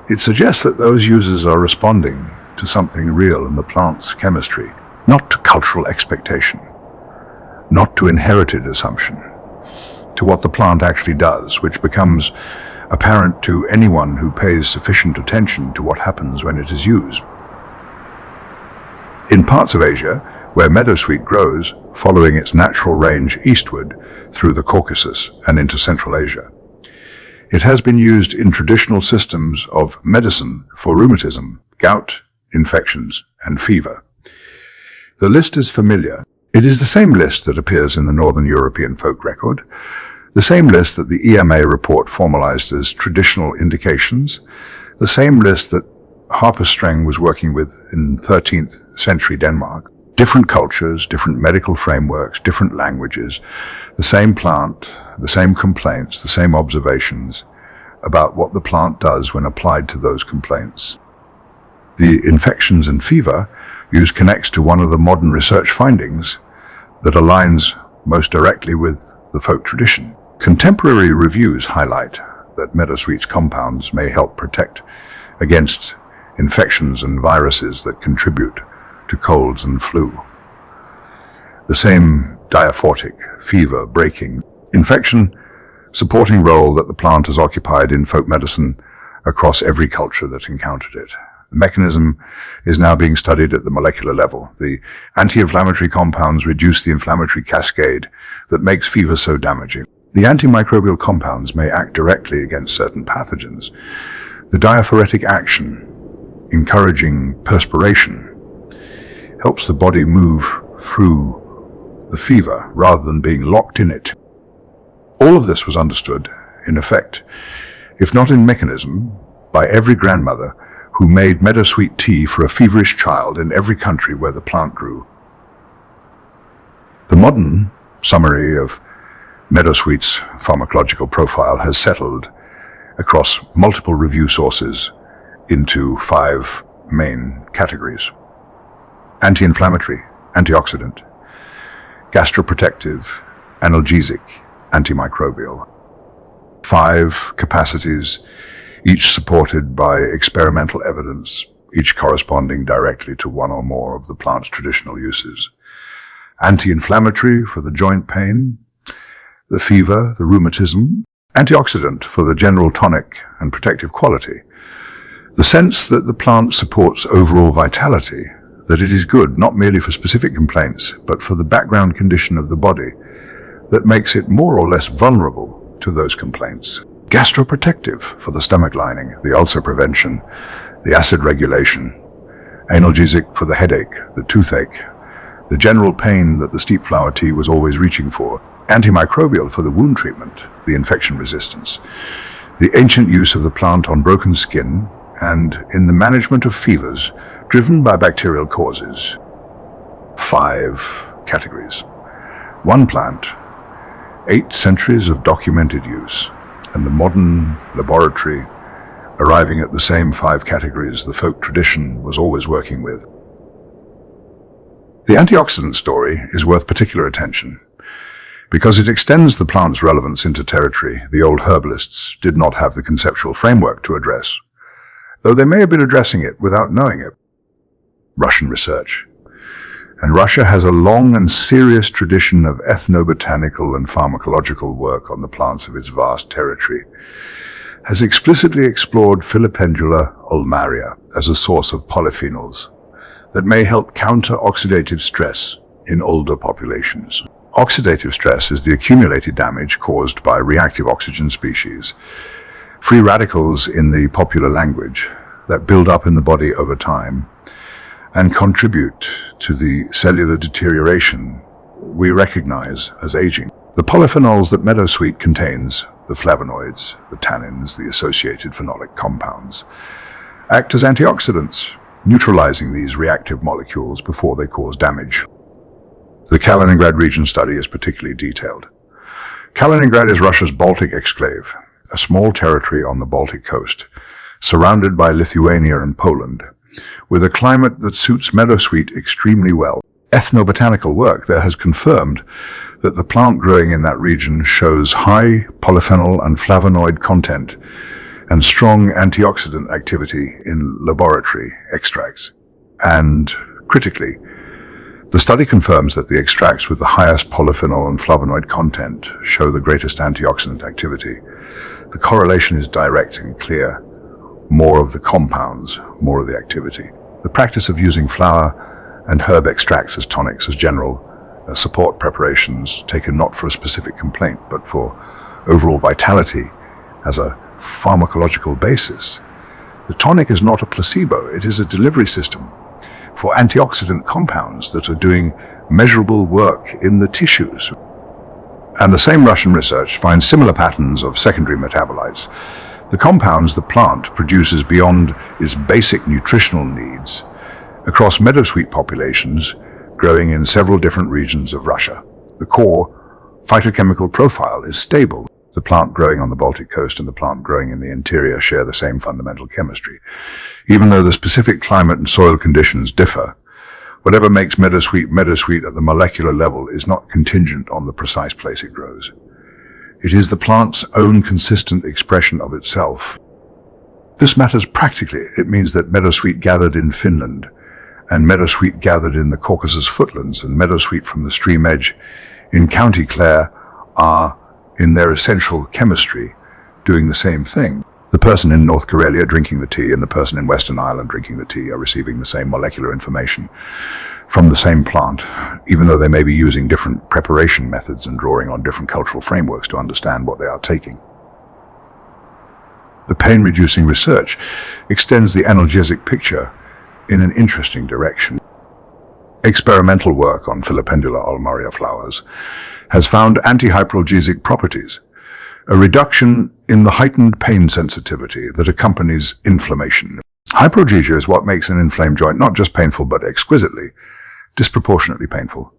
it suggests that those uses are responding to something real in the plant's chemistry, not to cultural expectation, not to inherited assumption, to what the plant actually does, which becomes apparent to anyone who pays sufficient attention to what happens when it is used. In parts of Asia, where meadowsweet grows, following its natural range eastward through the Caucasus and into Central Asia, it has been used in traditional systems of medicine for rheumatism, gout, infections, and fever. The list is familiar. It is the same list that appears in the Northern European folk record, the same list that the EMA report formalized as traditional indications, the same list that Harper Streng was working with in 13th century Denmark. Different cultures, different medical frameworks, different languages, the same plant, the same complaints, the same observations about what the plant does when applied to those complaints. The infections and fever use connects to one of the modern research findings that aligns most directly with the folk tradition. Contemporary reviews highlight that meadowsweet's compounds may help protect against infections and viruses that contribute to colds and flu. The same diaphoretic, fever-breaking, infection-supporting role that the plant has occupied in folk medicine across every culture that encountered it. The mechanism is now being studied at the molecular level. The anti-inflammatory compounds reduce the inflammatory cascade that makes fever so damaging. The antimicrobial compounds may act directly against certain pathogens. The diaphoretic action, encouraging perspiration, helps the body move through the fever rather than being locked in it. All of this was understood, in effect, if not in mechanism, by every grandmother who made meadowsweet tea for a feverish child in every country where the plant grew. The modern summary of meadowsweet's pharmacological profile has settled across multiple review sources into 5 main categories: anti-inflammatory, antioxidant, gastroprotective, analgesic, antimicrobial. 5 capacities, each supported by experimental evidence, each corresponding directly to one or more of the plant's traditional uses. Anti-inflammatory for the joint pain, the fever, the rheumatism. Antioxidant for the general tonic and protective quality. The sense that the plant supports overall vitality, that it is good not merely for specific complaints, but for the background condition of the body that makes it more or less vulnerable to those complaints. Gastroprotective for the stomach lining, the ulcer prevention, the acid regulation. Analgesic for the headache, the toothache, the general pain that the steep flower tea was always reaching for. Antimicrobial for the wound treatment, the infection resistance. The ancient use of the plant on broken skin and in the management of fevers driven by bacterial causes. 5 categories. 1 plant, 8 centuries of documented use, and the modern laboratory arriving at the same 5 categories the folk tradition was always working with. The antioxidant story is worth particular attention. Because it extends the plant's relevance into territory the old herbalists did not have the conceptual framework to address, though they may have been addressing it without knowing it. Russian research. And Russia has a long and serious tradition of ethnobotanical and pharmacological work on the plants of its vast territory, has explicitly explored Filipendula ulmaria as a source of polyphenols that may help counter oxidative stress in older populations. Oxidative stress is the accumulated damage caused by reactive oxygen species, free radicals in the popular language, that build up in the body over time and contribute to the cellular deterioration we recognize as aging. The polyphenols that Meadowsweet contains, the flavonoids, the tannins, the associated phenolic compounds, act as antioxidants, neutralizing these reactive molecules before they cause damage. The Kaliningrad region study is particularly detailed. Kaliningrad is Russia's Baltic exclave, a small territory on the Baltic coast, surrounded by Lithuania and Poland, with a climate that suits Meadowsweet extremely well. Ethnobotanical work there has confirmed that the plant growing in that region shows high polyphenol and flavonoid content and strong antioxidant activity in laboratory extracts. And, critically, the study confirms that the extracts with the highest polyphenol and flavonoid content show the greatest antioxidant activity. The correlation is direct and clear. More of the compounds, more of the activity. The practice of using flower and herb extracts as tonics, as general support preparations, taken not for a specific complaint, but for overall vitality as a pharmacological basis. The tonic is not a placebo, it is a delivery system for antioxidant compounds that are doing measurable work in the tissues. And the same Russian research finds similar patterns of secondary metabolites. The compounds the plant produces beyond its basic nutritional needs across meadowsweet populations growing in several different regions of Russia. The core phytochemical profile is stable. The plant growing on the Baltic coast and the plant growing in the interior share the same fundamental chemistry. Even though the specific climate and soil conditions differ, whatever makes meadowsweet at the molecular level is not contingent on the precise place it grows. It is the plant's own consistent expression of itself. This matters practically. It means that meadowsweet gathered in Finland, and meadowsweet gathered in the Caucasus footlands, and meadowsweet from the stream edge in County Clare are, in their essential chemistry, doing the same thing. The person in North Karelia drinking the tea and the person in Western Ireland drinking the tea are receiving the same molecular information from the same plant, even though they may be using different preparation methods and drawing on different cultural frameworks to understand what they are taking. The pain-reducing research extends the analgesic picture in an interesting direction. Experimental work on Filipendula ulmaria flowers has found antihyperalgesic properties, a reduction in the heightened pain sensitivity that accompanies inflammation. Hyperalgesia is what makes an inflamed joint not just painful but exquisitely, disproportionately painful.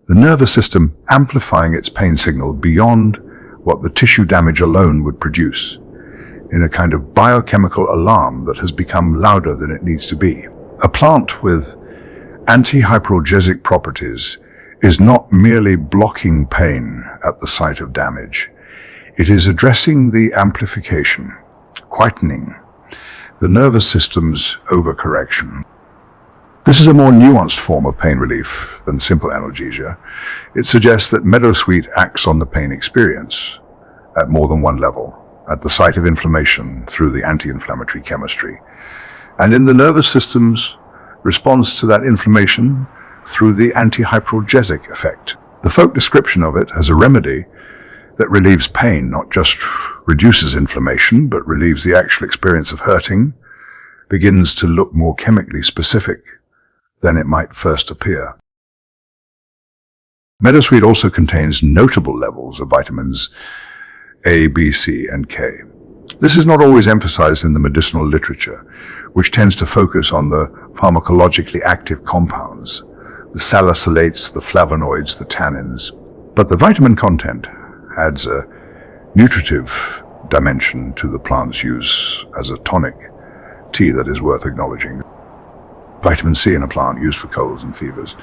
The nervous system amplifying its pain signal beyond what the tissue damage alone would produce, in a kind of biochemical alarm that has become louder than it needs to be. A plant with antihyperalgesic properties is not merely blocking pain at the site of damage. It is addressing the amplification, quietening the nervous system's overcorrection. This is a more nuanced form of pain relief than simple analgesia. It suggests that meadowsweet acts on the pain experience at more than one level, at the site of inflammation through the anti-inflammatory chemistry, and in the nervous system's response to that inflammation through the antihyperalgesic effect. The folk description of it as a remedy that relieves pain, not just reduces inflammation, but relieves the actual experience of hurting, begins to look more chemically specific than it might first appear. Meadowsweet also contains notable levels of vitamins A, B, C, and K. This is not always emphasized in the medicinal literature, which tends to focus on the pharmacologically active compounds, the salicylates, the flavonoids, the tannins. But the vitamin content adds a nutritive dimension to the plant's use as a tonic tea that is worth acknowledging. Vitamin C in a plant used for colds and fevers.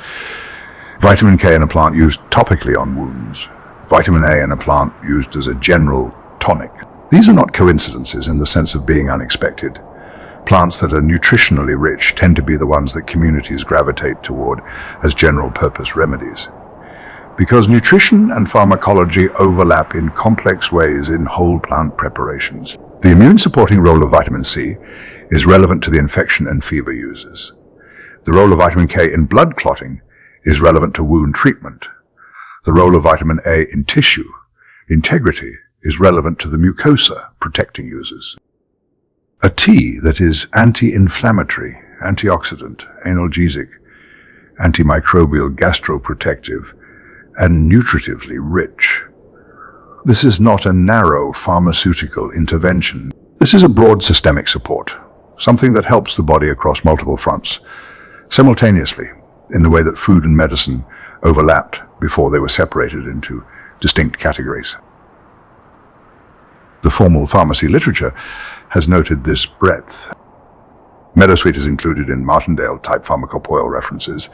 Vitamin K in a plant used topically on wounds. vitamin A in a plant used as a general tonic. These are not coincidences in the sense of being unexpected. Plants that are nutritionally rich tend to be the ones that communities gravitate toward as general-purpose remedies. Because nutrition and pharmacology overlap in complex ways in whole plant preparations. The immune-supporting role of vitamin C is relevant to the infection and fever users. The role of vitamin K in blood clotting is relevant to wound treatment. The role of vitamin A in tissue integrity is relevant to the mucosa protecting users. A tea that is anti-inflammatory, antioxidant, analgesic, antimicrobial, gastroprotective, and nutritively rich. This is not a narrow pharmaceutical intervention. This is a broad systemic support, something that helps the body across multiple fronts, simultaneously, in the way that food and medicine overlapped before they were separated into distinct categories. The formal pharmacy literature has noted this breadth. Meadowsweet is included in Martindale-type pharmacopoeia references,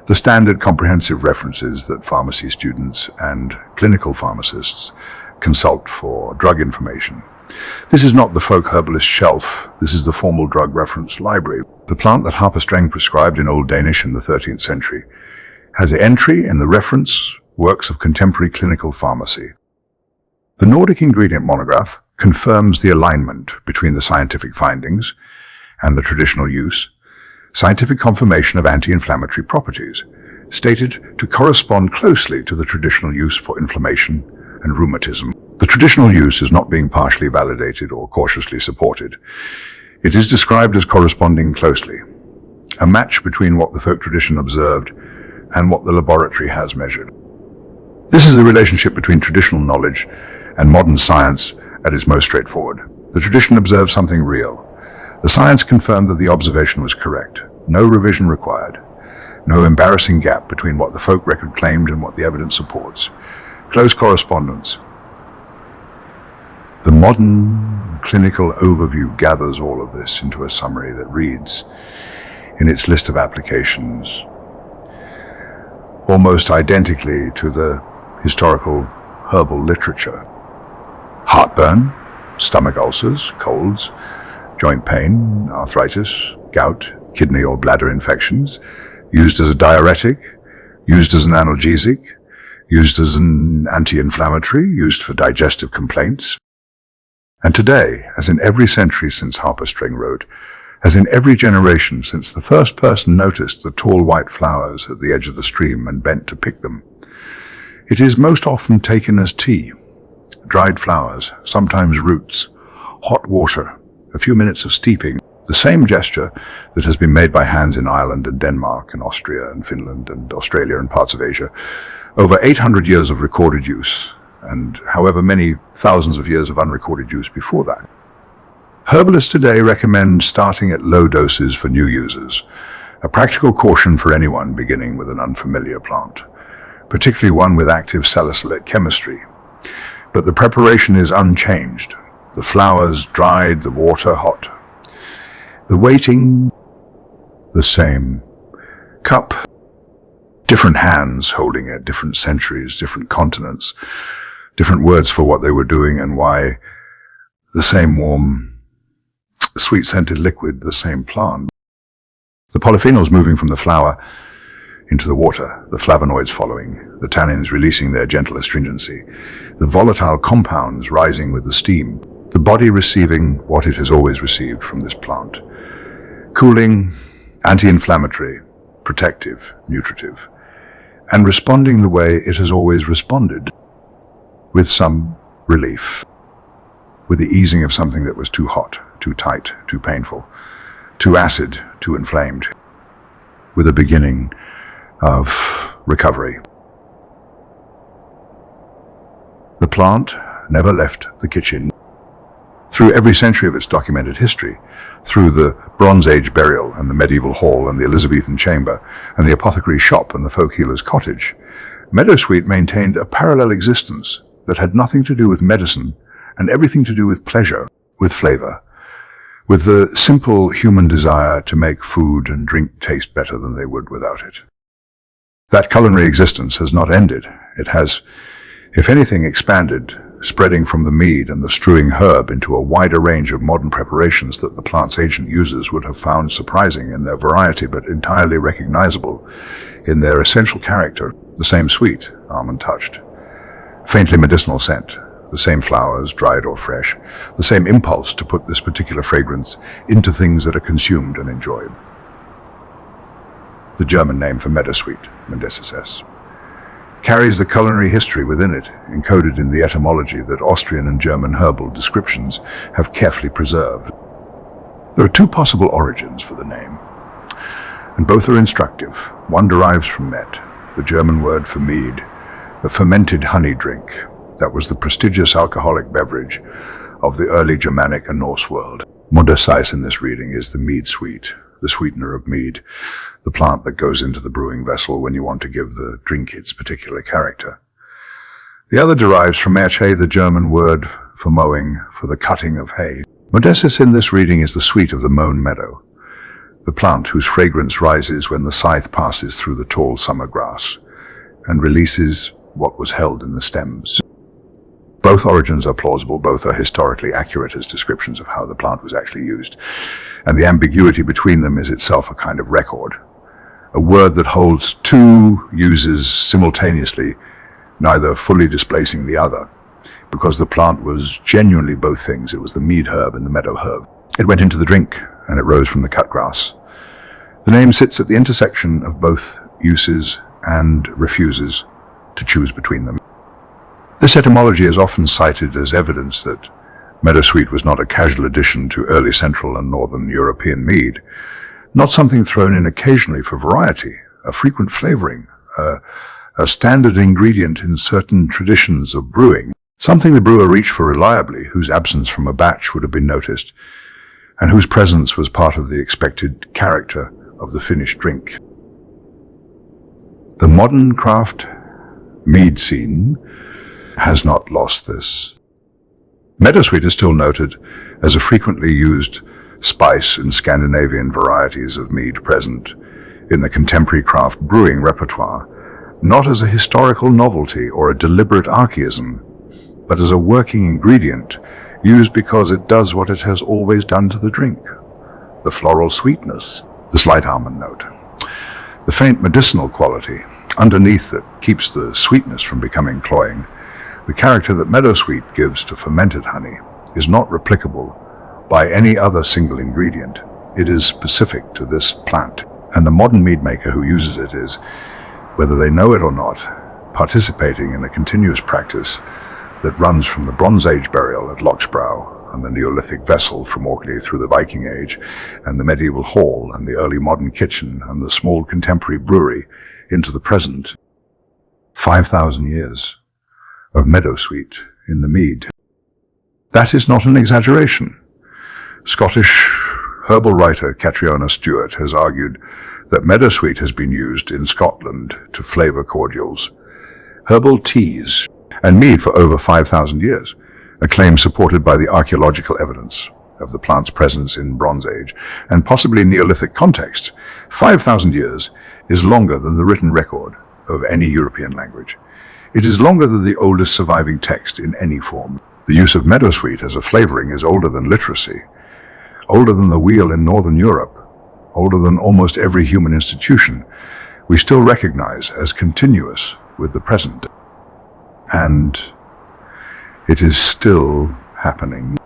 the standard comprehensive references that pharmacy students and clinical pharmacists consult for drug information. This is not the folk herbalist shelf, this is the formal drug reference library. The plant that Harper Streng prescribed in Old Danish in the 13th century has an entry in the reference works of contemporary clinical pharmacy. The Nordic ingredient monograph confirms the alignment between the scientific findings and the traditional use, scientific confirmation of anti-inflammatory properties, stated to correspond closely to the traditional use for inflammation and rheumatism. The traditional use is not being partially validated or cautiously supported. It is described as corresponding closely, a match between what the folk tradition observed and what the laboratory has measured. This is the relationship between traditional knowledge and modern science at its most straightforward. The tradition observed something real. The science confirmed that the observation was correct. No revision required. No embarrassing gap between what the folk record claimed and what the evidence supports. Close correspondence. The modern clinical overview gathers all of this into a summary that reads, in its list of applications, almost identically to the historical herbal literature. Heartburn, stomach ulcers, colds, joint pain, arthritis, gout, kidney or bladder infections, used as a diuretic, used as an analgesic, used as an anti-inflammatory, used for digestive complaints. And today, as in every century since Harper Streng wrote, as in every generation since the first person noticed the tall white flowers at the edge of the stream and bent to pick them, it is most often taken as tea, dried flowers, sometimes roots, hot water, a few minutes of steeping, the same gesture that has been made by hands in Ireland and Denmark and Austria and Finland and Australia and parts of Asia. Over 800 years of recorded use, and however many thousands of years of unrecorded use before that. Herbalists today recommend starting at low doses for new users, a practical caution for anyone beginning with an unfamiliar plant, particularly one with active salicylate chemistry. But the preparation is unchanged. The flowers dried, the water hot. The waiting, the same. Cup, different hands holding it, different centuries, different continents, different words for what they were doing and why. The same warm, sweet-scented liquid, the same plant. The polyphenols moving from the flower into the water, the flavonoids following, the tannins releasing their gentle astringency, the volatile compounds rising with the steam, the body receiving what it has always received from this plant. Cooling, anti-inflammatory, protective, nutritive, and responding the way it has always responded, with some relief, with the easing of something that was too hot, too tight, too painful, too acid, too inflamed, with a beginning of recovery. The plant never left the kitchen. Through every century of its documented history, through the Bronze Age burial and the medieval hall and the Elizabethan chamber and the apothecary shop and the folk healer's cottage, Meadowsweet maintained a parallel existence that had nothing to do with medicine and everything to do with pleasure, with flavor, with the simple human desire to make food and drink taste better than they would without it. That culinary existence has not ended. It has if anything, expanded, spreading from the mead and the strewing herb into a wider range of modern preparations that the plant's ancient users would have found surprising in their variety but entirely recognizable in their essential character, the same sweet, almond-touched, faintly medicinal scent, the same flowers, dried or fresh, the same impulse to put this particular fragrance into things that are consumed and enjoyed. The German name for meadowsweet, Meadowsweet, carries the culinary history within it, encoded in the etymology that Austrian and German herbal descriptions have carefully preserved. There are two possible origins for the name, and both are instructive. One derives from met, the German word for mead, the fermented honey drink that was the prestigious alcoholic beverage of the early Germanic and Norse world. Meadowsweet in this reading is the mead sweet, the sweetener of mead, the plant that goes into the brewing vessel when you want to give the drink its particular character. The other derives from Erche, the German word for mowing, for the cutting of hay. Meadowsweet in this reading is the sweet of the mown meadow, the plant whose fragrance rises when the scythe passes through the tall summer grass and releases what was held in the stems. Both origins are plausible, both are historically accurate as descriptions of how the plant was actually used, and the ambiguity between them is itself a kind of record. A word that holds two uses simultaneously, neither fully displacing the other, because the plant was genuinely both things. It was the mead herb and the meadow herb. It went into the drink, and it rose from the cut grass. The name sits at the intersection of both uses and refuses to choose between them. This etymology is often cited as evidence that meadowsweet was not a casual addition to early Central and Northern European mead, not something thrown in occasionally for variety, a frequent flavoring, a standard ingredient in certain traditions of brewing, something the brewer reached for reliably, whose absence from a batch would have been noticed, and whose presence was part of the expected character of the finished drink. The modern craft mead scene has not lost this. Meadowsweet is still noted as a frequently used spice in Scandinavian varieties of mead present in the contemporary craft brewing repertoire, not as a historical novelty or a deliberate archaism, but as a working ingredient used because it does what it has always done to the drink. The floral sweetness, the slight almond note, the faint medicinal quality underneath that keeps the sweetness from becoming cloying. The character that meadowsweet gives to fermented honey is not replicable by any other single ingredient. It is specific to this plant, and the modern mead maker who uses it is, whether they know it or not, participating in a continuous practice that runs from the Bronze Age burial at Lochsbrow and the Neolithic vessel from Orkney through the Viking Age and the medieval hall and the early modern kitchen and the small contemporary brewery into the present. 5,000 years of meadowsweet in the mead. That is not an exaggeration. Scottish herbal writer Catriona Stewart has argued that meadowsweet has been used in Scotland to flavour cordials, herbal teas, and mead for over 5,000 years, a claim supported by the archaeological evidence of the plant's presence in Bronze Age and possibly Neolithic context. 5,000 years is longer than the written record of any European language. It is longer than the oldest surviving text in any form. The use of meadowsweet as a flavouring is older than literacy, older than the wheel in Northern Europe, older than almost every human institution we still recognize as continuous with the present. And it is still happening.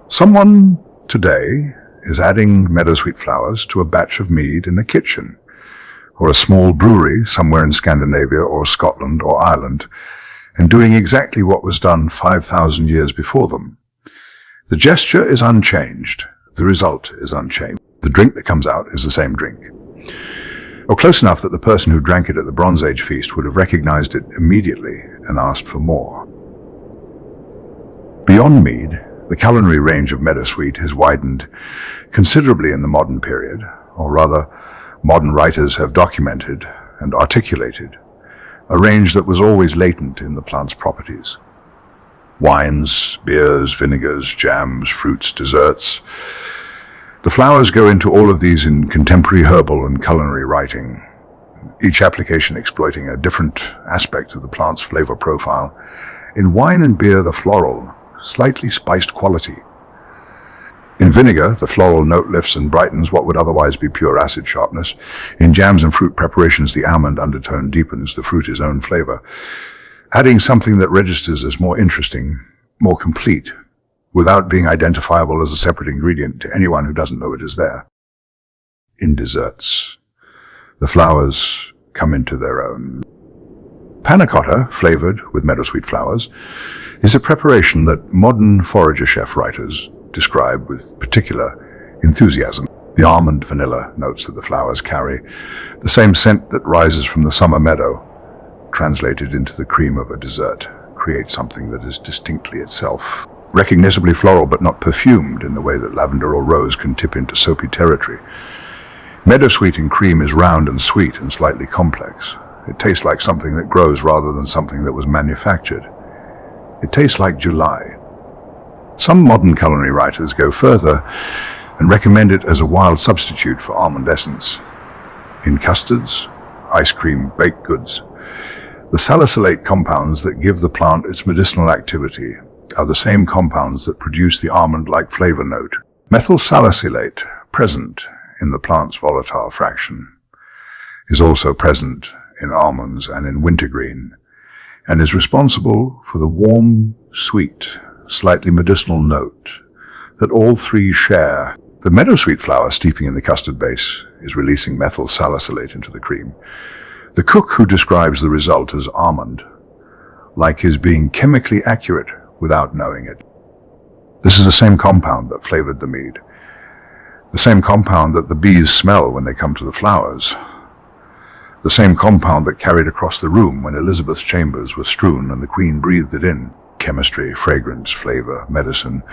Someone today is adding meadowsweet flowers to a batch of mead in a kitchen, or a small brewery somewhere in Scandinavia or Scotland or Ireland, and doing exactly what was done 5,000 years before them. The gesture is unchanged. The result is unchanged. The drink that comes out is the same drink, or close enough that the person who drank it at the Bronze Age feast would have recognized it immediately and asked for more. Beyond mead, the culinary range of meadowsweet has widened considerably in the modern period, or rather, modern writers have documented and articulated a range that was always latent in the plant's properties. Wines, beers, vinegars, jams, fruits, desserts. The flowers go into all of these in contemporary herbal and culinary writing. each application exploiting a different aspect of the plant's flavor profile. In wine and beer, the floral, slightly spiced quality. In vinegar, the floral note lifts and brightens what would otherwise be pure acid sharpness. In jams and fruit preparations, the almond undertone deepens the fruit's own flavor, adding something that registers as more interesting, more complete, without being identifiable as a separate ingredient to anyone who doesn't know it is there. In desserts, the flowers come into their own. Panna cotta, flavored with meadowsweet flowers, is a preparation that modern forager chef writers describe with particular enthusiasm. The almond vanilla notes that the flowers carry, the same scent that rises from the summer meadow, translated into the cream of a dessert, creates something that is distinctly itself. Recognizably floral but not perfumed in the way that lavender or rose can tip into soapy territory. Meadowsweet in cream is round and sweet and slightly complex. It tastes like something that grows rather than something that was manufactured. It tastes like July. Some modern culinary writers go further and recommend it as a wild substitute for almond essence. In custards, ice cream, baked goods, the salicylate compounds that give the plant its medicinal activity are the same compounds that produce the almond-like flavor note. Methyl salicylate, present in the plant's volatile fraction, is also present in almonds and in wintergreen, and is responsible for the warm, sweet, slightly medicinal note that all three share. The meadowsweet flower steeping in the custard base is releasing methyl salicylate into the cream. The cook who describes the result as almond, like his being chemically accurate without knowing it. This is the same compound that flavored the mead, the same compound that the bees smell when they come to the flowers, the same compound that carried across the room when Elizabeth's chambers were strewn and the Queen breathed it in. Chemistry, fragrance, flavor, medicine,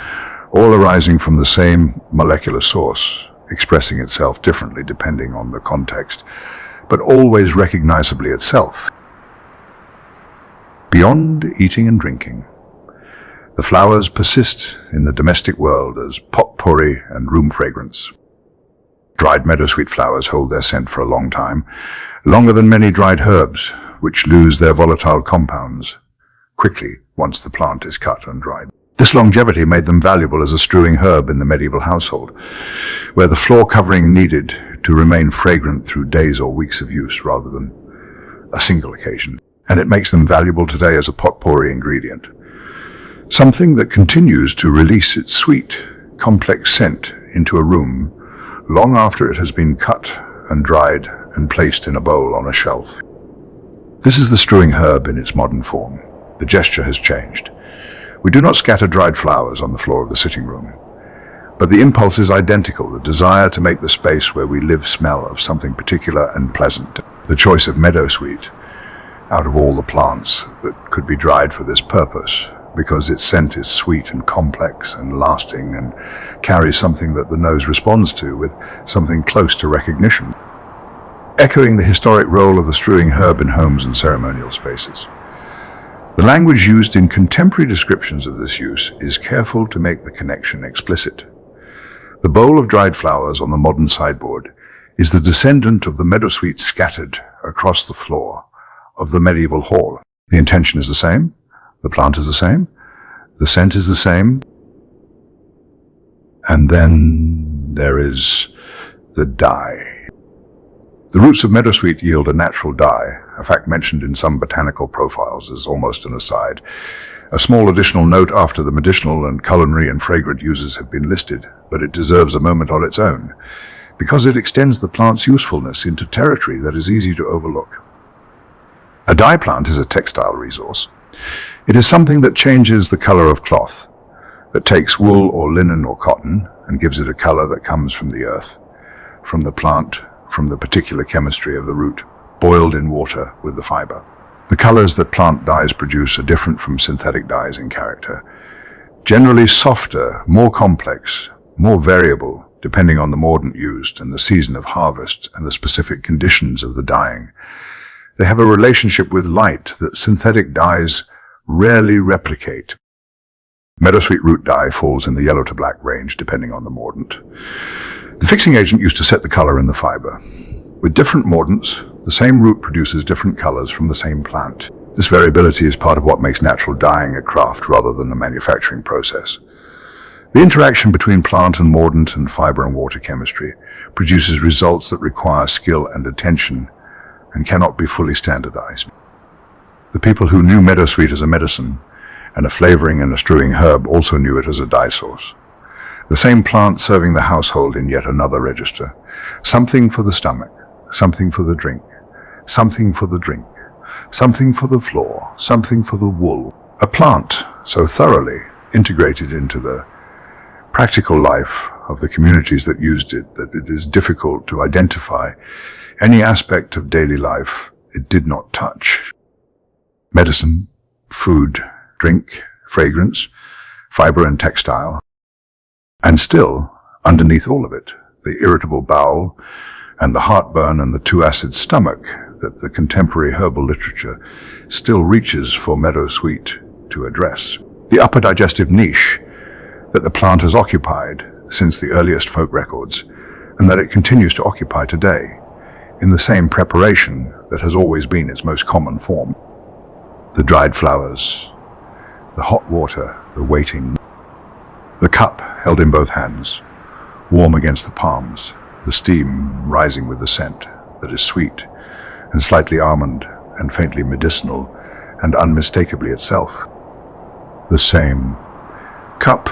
all arising from the same molecular source, expressing itself differently depending on the context, but always recognizably itself. Beyond eating and drinking, the flowers persist in the domestic world as potpourri and room fragrance. Dried meadowsweet flowers hold their scent for a long time, longer than many dried herbs, which lose their volatile compounds quickly once the plant is cut and dried. This longevity made them valuable as a strewing herb in the medieval household, where the floor covering needed to remain fragrant through days or weeks of use rather than a single occasion. And it makes them valuable today as a potpourri ingredient, something that continues to release its sweet, complex scent into a room long after it has been cut and dried and placed in a bowl on a shelf. This is the strewing herb in its modern form. The gesture has changed. We do not scatter dried flowers on the floor of the sitting room, but the impulse is identical, the desire to make the space where we live smell of something particular and pleasant. The choice of meadowsweet out of all the plants that could be dried for this purpose, because its scent is sweet and complex and lasting and carries something that the nose responds to with something close to recognition, echoing the historic role of the strewing herb in homes and ceremonial spaces. The language used in contemporary descriptions of this use is careful to make the connection explicit. The bowl of dried flowers on the modern sideboard is the descendant of the meadowsweet scattered across the floor of the medieval hall. The intention is the same, the plant is the same, the scent is the same, and then there is the dye. The roots of meadowsweet yield a natural dye, a fact mentioned in some botanical profiles as almost an aside. A small additional note after the medicinal and culinary and fragrant uses have been listed, but it deserves a moment on its own, because it extends the plant's usefulness into territory that is easy to overlook. A dye plant is a textile resource. It is something that changes the color of cloth, that takes wool or linen or cotton and gives it a color that comes from the earth, from the plant, from the particular chemistry of the root, boiled in water with the fiber. The colors that plant dyes produce are different from synthetic dyes in character, generally softer, more complex, more variable, depending on the mordant used and the season of harvest and the specific conditions of the dyeing. They have a relationship with light that synthetic dyes rarely replicate. Meadowsweet root dye falls in the yellow to black range, depending on the mordant. The fixing agent used to set the color in the fiber. With different mordants, The same root produces different colors from the same plant. This variability is part of what makes natural dyeing a craft rather than a manufacturing process. The interaction between plant and mordant and fiber and water chemistry produces results that require skill and attention and cannot be fully standardized. The people who knew meadowsweet as a medicine and a flavoring and a strewing herb also knew it as a dye source. The same plant serving the household in yet another register. Something for the stomach, something for the drink, something for the drink, something for the floor, something for the wool. A plant so thoroughly integrated into the practical life of the communities that used it that it is difficult to identify any aspect of daily life it did not touch. Medicine, food, drink, fragrance, fiber and textile. And still, underneath all of it, the irritable bowel and the heartburn and the too-acid stomach that the contemporary herbal literature still reaches for meadowsweet to address. The upper digestive niche that the plant has occupied since the earliest folk records, and that it continues to occupy today, in the same preparation that has always been its most common form. The dried flowers, the hot water, the waiting, the cup held in both hands, warm against the palms, the steam rising with the scent that is sweet and slightly almond and faintly medicinal and unmistakably itself. The same cup,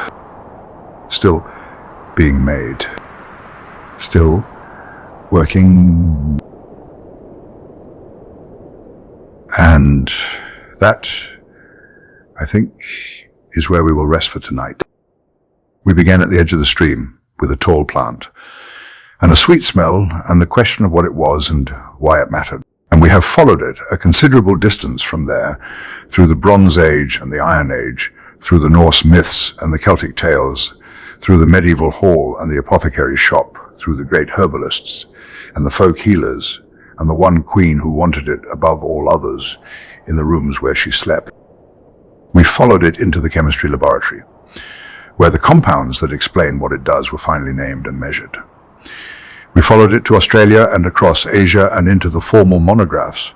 still being made, still working. And that, I think, is where we will rest for tonight. We began at the edge of the stream with a tall plant and a sweet smell and the question of what it was and why it mattered. And we have followed it a considerable distance from there through the Bronze Age and the Iron Age, through the Norse myths and the Celtic tales, through the medieval hall and the apothecary shop, through the great herbalists and the folk healers and the one queen who wanted it above all others in the rooms where she slept. We followed it into the chemistry laboratory, where the compounds that explain what it does were finally named and measured. We followed it to Australia and across Asia and into the formal monographs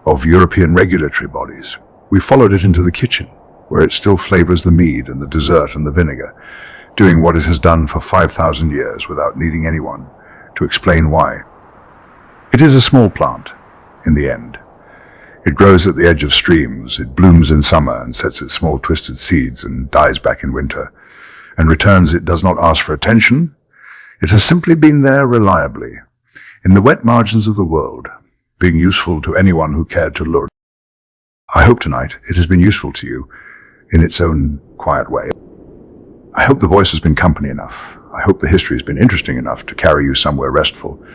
of European regulatory bodies. We followed it into the kitchen, where it still flavors the mead and the dessert and the vinegar, doing what it has done for 5,000 years without needing anyone to explain why. It is a small plant, in the end. It grows at the edge of streams, it blooms in summer and sets its small twisted seeds and dies back in winter, and returns. It does not ask for attention. It has simply been there reliably, in the wet margins of the world, being useful to anyone who cared to look. I hope tonight it has been useful to you in its own quiet way. I hope the voice has been company enough. I hope the history has been interesting enough to carry you somewhere restful.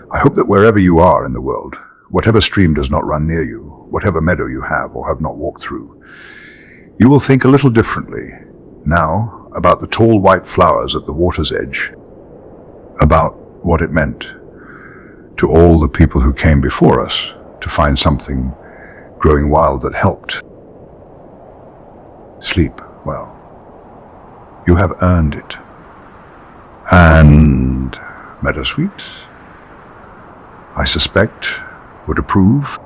I hope that wherever you are in the world, whatever stream does not run near you, whatever meadow you have or have not walked through, you will think a little differently now about the tall white flowers at the water's edge, about what it meant to all the people who came before us to find something growing wild that helped. Sleep well. You have earned it. And meadowsweet, I suspect, would approve.